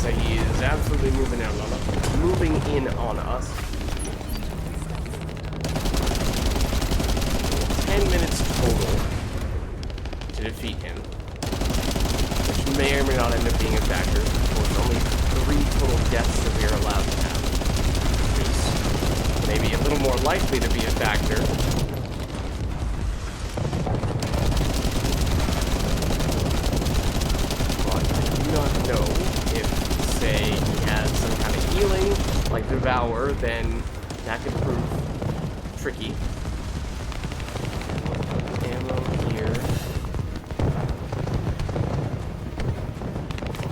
He is absolutely moving in on us. 10 minutes total to defeat him, which may or may not end up being a factor. There's only 3 total deaths that we are allowed to have, which is maybe a little more likely to be a factor. But I do not know if, say, he has some kind of healing, like Devour, then that could prove tricky. Ammo here.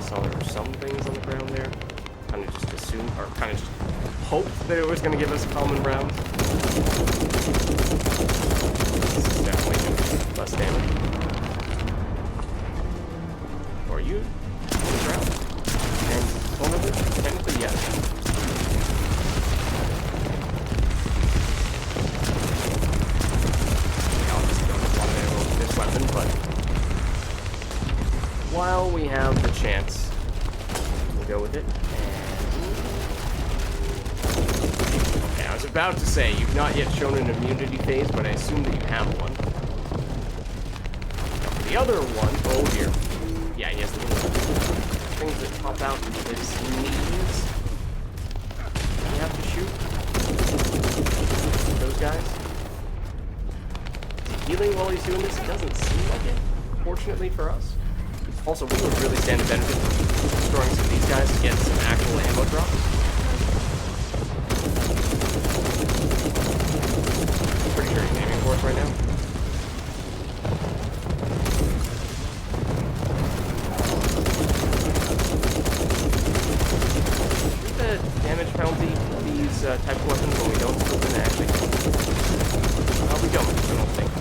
Saw there were some things on the ground there. Kind of just assumed, or kind of just hoped that it was going to give us a common round. This is definitely going to do less damage. Or you? On the ground? And one of them? Technically, yes. Obviously don't have a lot of ammo with this weapon, but while we have the chance, we'll go with it. And okay, I was about to say, you've not yet shown an immunity phase, but I assume that you have one. Now, the other one, oh dear. Yeah, he has the things that pop out of his knees. You have to shoot those guys. Is he healing while he's doing this? It doesn't seem like it, fortunately for us. Also, we would really stand to benefit from destroying some of these guys to get some actual ammo drops. Pretty sure he's aiming for us right now. Damage penalty for these type of weapons when we don't scope in actually. We don't, I don't think.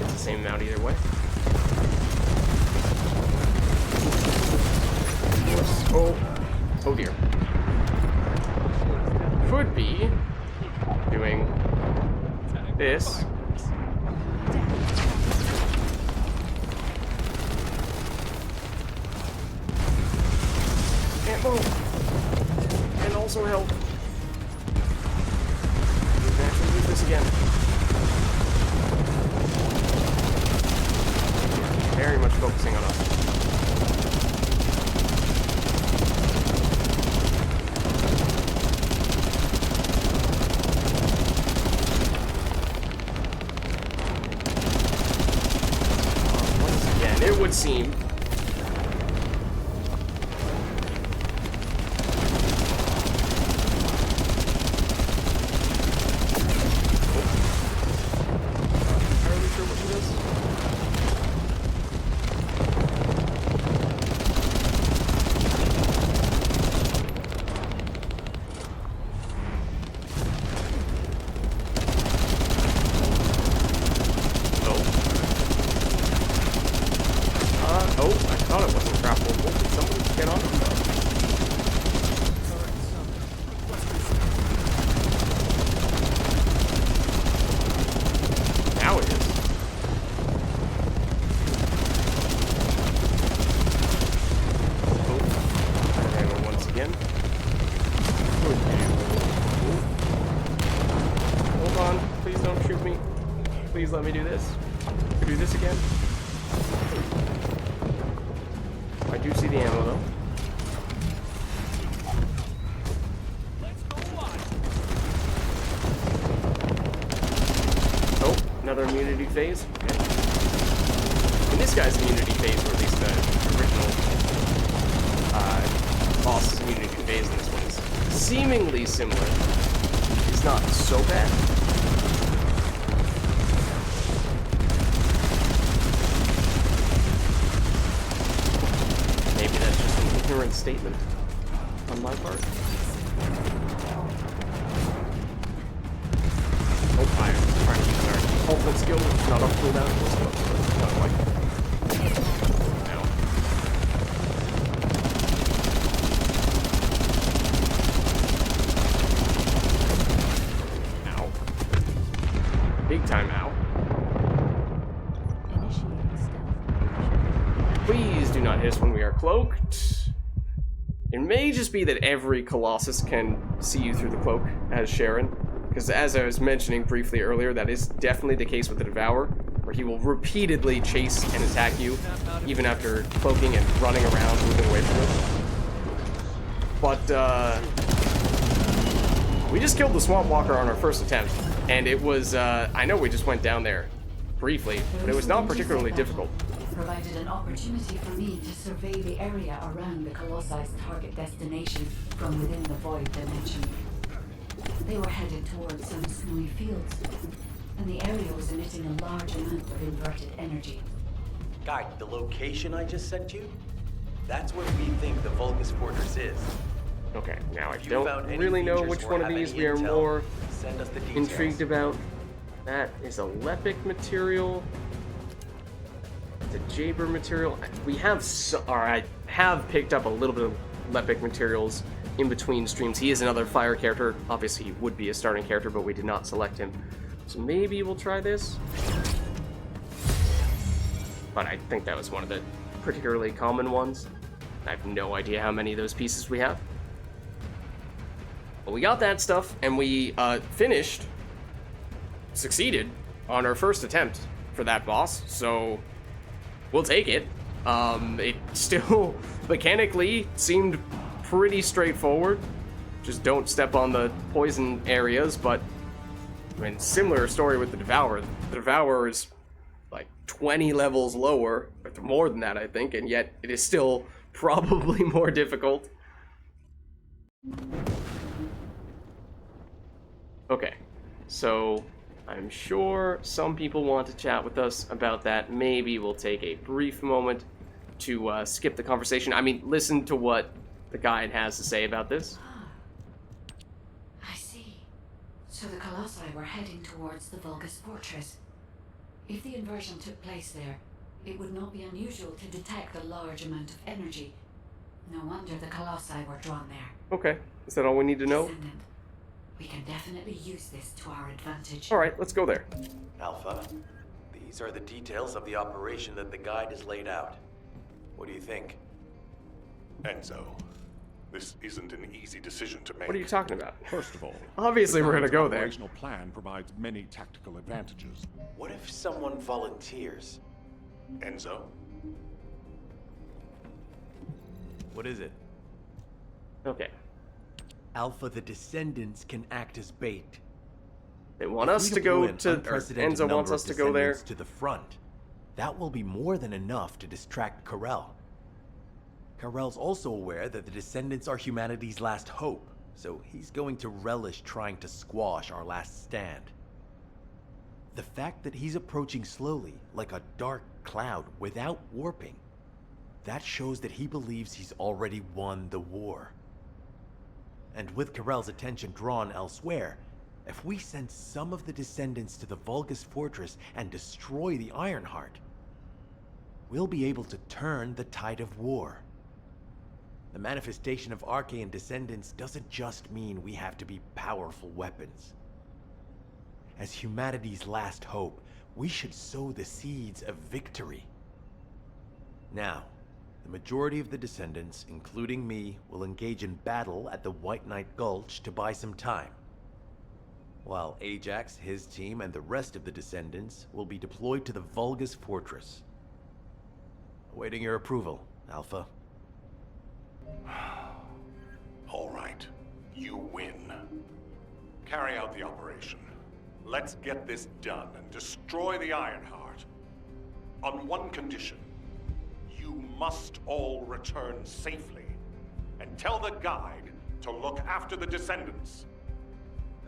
It's the same amount either way. Oh dear. Could be doing this. also help. We can actually use this again. Very much focusing on us. Once again, it would seem. Let me do this. Do this again. I do see the ammo though. Oh, another immunity phase. Okay. In this guy's immunity phase, or at least the original boss's immunity phase in this one is seemingly similar. It's not so bad. Statement on my part. Oh, fire. Trying to use our ultimate skill, which is not up to that. It's not like. Ow. Ow. Big time ow. Please do not hiss when we are cloaked. It may just be that every Colossus can see you through the cloak as Sharon, because as I was mentioning briefly earlier, that is definitely the case with the Devourer, where he will repeatedly chase and attack you, even after cloaking and running around, moving away from it. But, we just killed the Swamp Walker on our first attempt, and it was, I know we just went down there briefly, but it was not particularly difficult. Provided an opportunity for me to survey the area around the Colossi's target destination from within the void dimension. They were headed towards some snowy fields, and the area was emitting a large amount of inverted energy. Guy, the location I just sent you? That's where we think the Vulgis Fortress is. Okay, now I don't really know which one of these we are more intrigued about. That is a Lepic material. The Jaber material. We have, or I have picked up a little bit of Lepic materials in between streams. He is another fire character. Obviously, he would be a starting character, but we did not select him. So maybe we'll try this. But I think that was one of the particularly common ones. I have no idea how many of those pieces we have. But we got that stuff, and we succeeded on our first attempt for that boss, so we'll take it. It still mechanically seemed pretty straightforward. Just don't step on the poison areas, but I mean, similar story with the Devourer. The Devourer is like 20 levels lower, or more than that, I think, and yet it is still probably more difficult. Okay, so I'm sure some people want to chat with us about that. Maybe we'll take a brief moment to skip the conversation. I mean, listen to what the guide has to say about this. I see. So the Colossi were heading towards the Vulgis Fortress. If the inversion took place there, it would not be unusual to detect a large amount of energy. No wonder the Colossi were drawn there. Okay, is that all we need to know? Descendant. We can definitely use this to our advantage. Alright, let's go there. Alpha, these are the details of the operation that the guide has laid out. What do you think? Enzo, This isn't an easy decision to make. What are you talking about? First of all, obviously we're gonna the go there. operational plan provides many tactical advantages. What if someone volunteers? Enzo? What is it? Okay. Alpha, the Descendants can act as bait. They want us to go to, or Enzo wants us to go there. To the front. That will be more than enough to distract Karel. Karel's also aware that the Descendants are humanity's last hope, so he's going to relish trying to squash our last stand. The fact that he's approaching slowly, like a dark cloud without warping, that shows that he believes he's already won the war. And with Karel's attention drawn elsewhere, if we send some of the Descendants to the Vulgis fortress and destroy the Ironheart, we'll be able to turn the tide of war. The manifestation of Archaean Descendants doesn't just mean we have to be powerful weapons. As humanity's last hope, we should sow the seeds of victory. Now, the majority of the Descendants, including me, will engage in battle at the White Knight Gulch to buy some time. While Ajax, his team, and the rest of the Descendants will be deployed to the Vulgis fortress. Awaiting your approval, Alpha. All right. You win. Carry out the operation. Let's get this done and destroy the Ironheart. On one condition. You must all return safely. And tell the guide to look after the Descendants.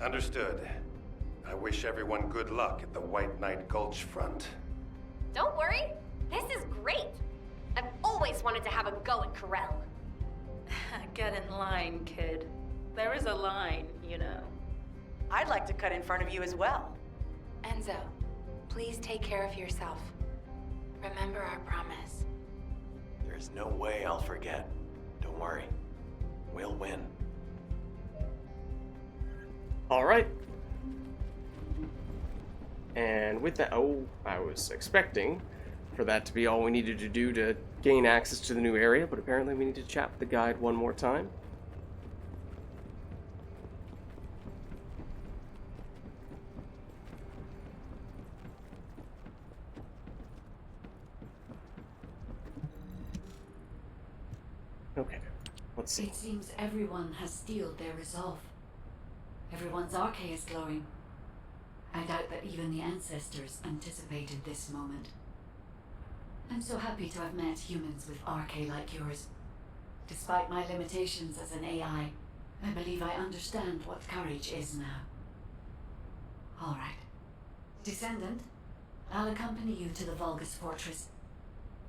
Understood. I wish everyone good luck at the White Knight Gulch front. Don't worry, this is great. I've always wanted to have a go at Karel. Get in line, kid. There is a line, you know. I'd like to cut in front of you as well. Enzo, please take care of yourself. Remember our promise. There's no way I'll forget. Don't worry. We'll win. Alright. And with that, oh, I was expecting for that to be all we needed to do to gain access to the new area, but apparently we need to chat with the guide one more time. Okay, let's see. It seems everyone has steeled their resolve. Everyone's arche is glowing. I doubt that even the ancestors anticipated this moment. I'm so happy to have met humans with arche like yours. Despite my limitations as an AI, I believe I understand what courage is now. All right. Descendant, I'll accompany you to the Vulgis fortress.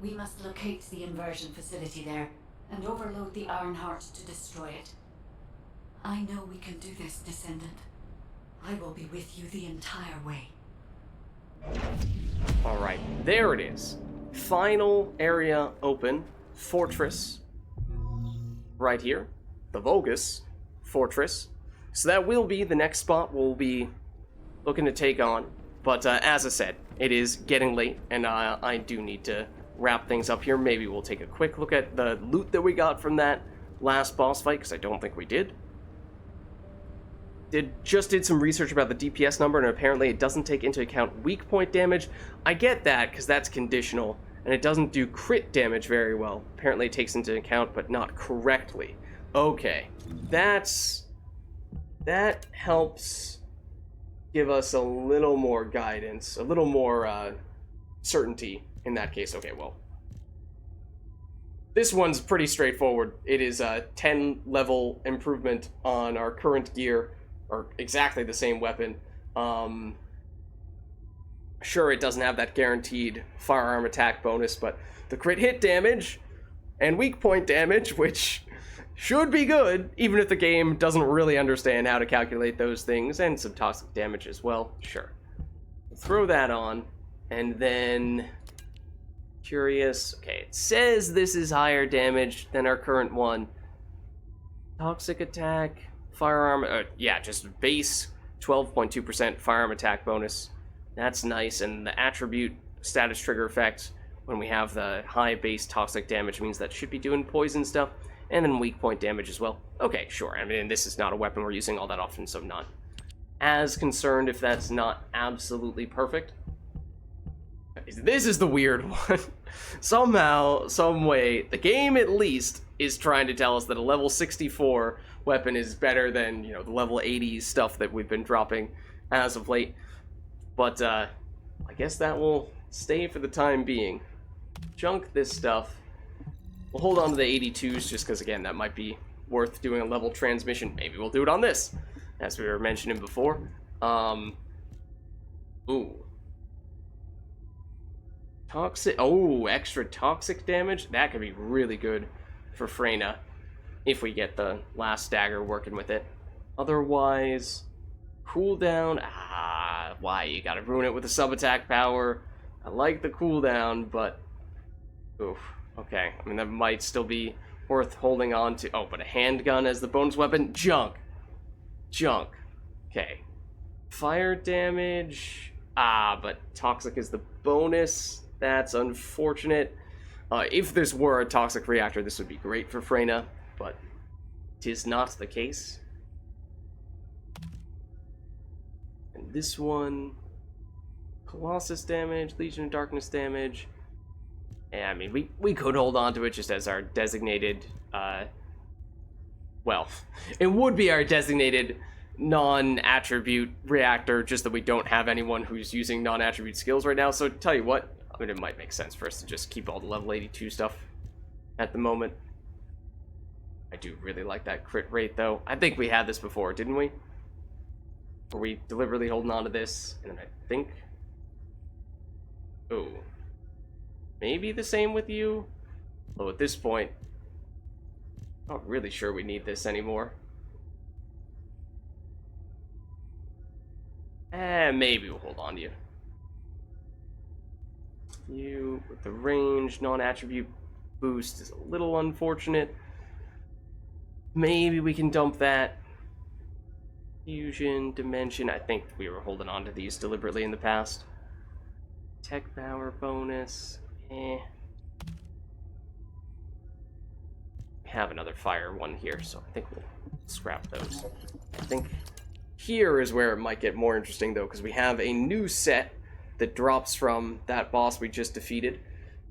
We must locate the inversion facility there and overload the Ironheart to destroy it. I know we can do this, Descendant. I will be with you the entire way. Alright, there it is. Final area open. Fortress. Right here. The Vulgis fortress. So that will be the next spot we'll be looking to take on. But as I said, it is getting late, and I do need to wrap things up here. Maybe we'll take a quick look at the loot that we got from that last boss fight, because I don't think we did. Just did some research about the DPS number, and apparently it doesn't take into account weak point damage. I get that, because that's conditional, and it doesn't do crit damage very well. Apparently it takes into account, but not correctly. Okay, that helps give us a little more guidance, a little more certainty in that case. Okay, well, this one's pretty straightforward. It is a 10 level improvement on our current gear, or exactly the same weapon. Sure, it doesn't have that guaranteed firearm attack bonus, but the crit hit damage and weak point damage, which should be good, even if the game doesn't really understand how to calculate those things, and some toxic damage as well. Sure. Throw that on, and then... Curious. Okay, it says this is higher damage than our current one. Toxic attack... Firearm, yeah, just base 12.2% firearm attack bonus. That's nice, and the attribute status trigger effect when we have the high base toxic damage means that should be doing poison stuff. And then weak point damage as well. Okay, sure. I mean, this is not a weapon we're using all that often, so I'm not as concerned if that's not absolutely perfect. This is the weird one. Somehow, some way, the game at least is trying to tell us that a level 64 weapon is better than, you know, the level 80 stuff that we've been dropping as of late. But, I guess that will stay for the time being. Junk this stuff. We'll hold on to the 82s just because, again, that might be worth doing a level transmission. Maybe we'll do it on this, as we were mentioning before. Ooh. Toxic. Oh, extra toxic damage. That could be really good for Freyna if we get the last dagger working with it. Otherwise, cooldown. Why? You gotta ruin it with a sub-attack power. I like the cooldown, but... Oof. Okay. I mean, that might still be worth holding on to. Oh, but a handgun as the bonus weapon? Junk. Junk. Okay. Fire damage. But toxic is the bonus. That's unfortunate. If this were a toxic reactor, this would be great for Freyna, but it is not the case. And this one, Colossus damage, Legion of Darkness damage. Yeah, I mean, we could hold on to it just as our designated, well, it would be our designated non-attribute reactor, just that we don't have anyone who's using non-attribute skills right now. So tell you what, I mean, it might make sense for us to just keep all the level 82 stuff at the moment. I do really like that crit rate, though. I think we had this before, didn't we? Were we deliberately holding on to this? And then I think... Ooh. Maybe the same with you? Though at this point, I'm not really sure we need this anymore. Maybe we'll hold on to you. You, with the range, non-attribute boost is a little unfortunate. Maybe we can dump that. Fusion, Dimension, I think we were holding on to these deliberately in the past. Tech power bonus, We have another fire one here, so I think we'll scrap those. I think here is where it might get more interesting, though, because we have a new set that drops from that boss we just defeated.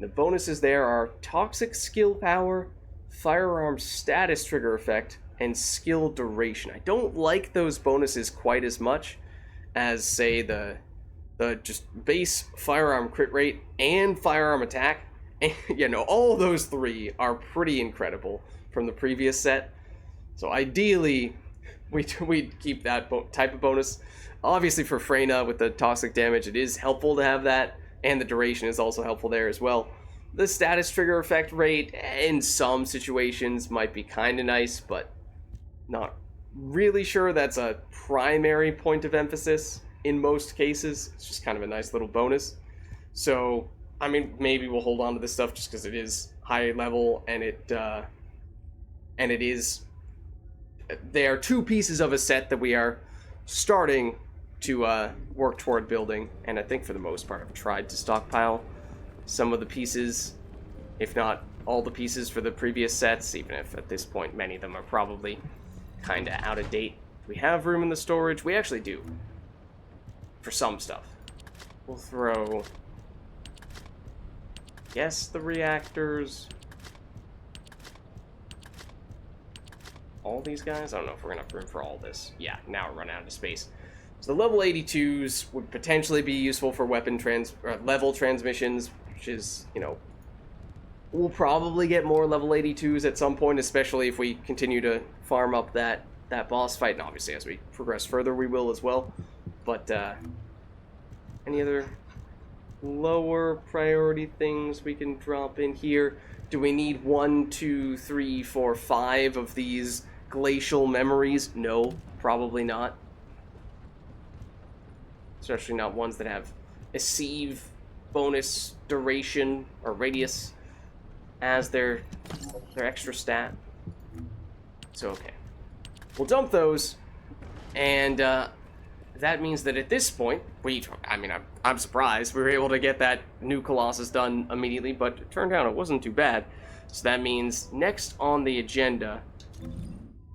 The bonuses there are Toxic Skill Power, Firearm Status Trigger Effect, and Skill Duration. I don't like those bonuses quite as much as, say, the just base firearm crit rate and firearm attack. And, you know, all those three are pretty incredible from the previous set. So ideally, we'd keep that type of bonus. Obviously for Freyna with the toxic damage, it is helpful to have that, and the duration is also helpful there as well. The status trigger effect rate in some situations might be kind of nice, but not really sure that's a primary point of emphasis in most cases. It's just kind of a nice little bonus. So, I mean, maybe we'll hold on to this stuff just because it is high level, and it is... They are two pieces of a set that we are starting to work toward building, and I think for the most part I've tried to stockpile some of the pieces, if not all the pieces for the previous sets, even if at this point many of them are probably kind of out of date. We have room in the storage. We actually do. For some stuff. We'll throw... Yes, the reactors. All these guys? I don't know if we're going to have room for all this. Yeah, now we're running out of space. So the level 82s would potentially be useful for weapon level transmissions, which is, you know, we'll probably get more level 82s at some point, especially if we continue to farm up that boss fight. And obviously, as we progress further, we will as well. But, any other lower priority things we can drop in here? Do we need 1, 2, 3, 4, 5 of these glacial memories? No, probably not. Especially not ones that have a sieve bonus duration or radius as their extra stat. So, okay. We'll dump those, and that means that at this point, I'm surprised we were able to get that new Colossus done immediately, but it turned out it wasn't too bad. So that means next on the agenda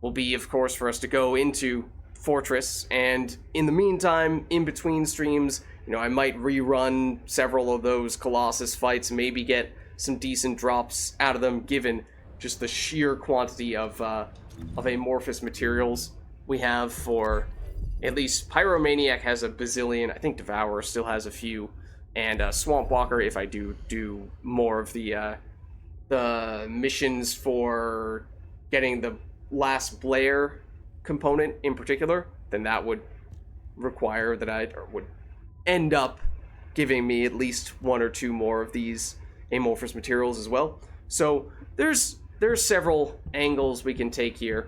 will be, of course, for us to go into Fortress, and in the meantime, in between streams, you know, I might rerun several of those Colossus fights, maybe get some decent drops out of them, given just the sheer quantity of amorphous materials we have for, at least Pyromaniac has a bazillion, I think Devourer still has a few, and Swamp Walker, if I do more of the missions for getting the last Blair component in particular, then that would require that would end up giving me at least one or two more of these amorphous materials as well. So there's several angles we can take here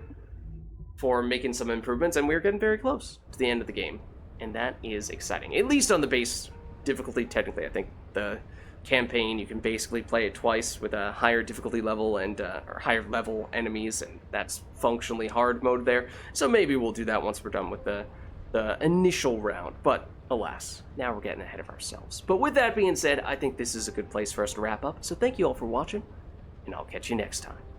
for making some improvements, and we're getting very close to the end of the game, and that is exciting. At least on the base difficulty, technically. I think the campaign, you can basically play it twice with a higher difficulty level and or higher level enemies, and that's functionally hard mode there. So maybe we'll do that once we're done with the initial round. But alas, now we're getting ahead of ourselves. But with that being said, I think this is a good place for us to wrap up. So thank you all for watching, and I'll catch you next time.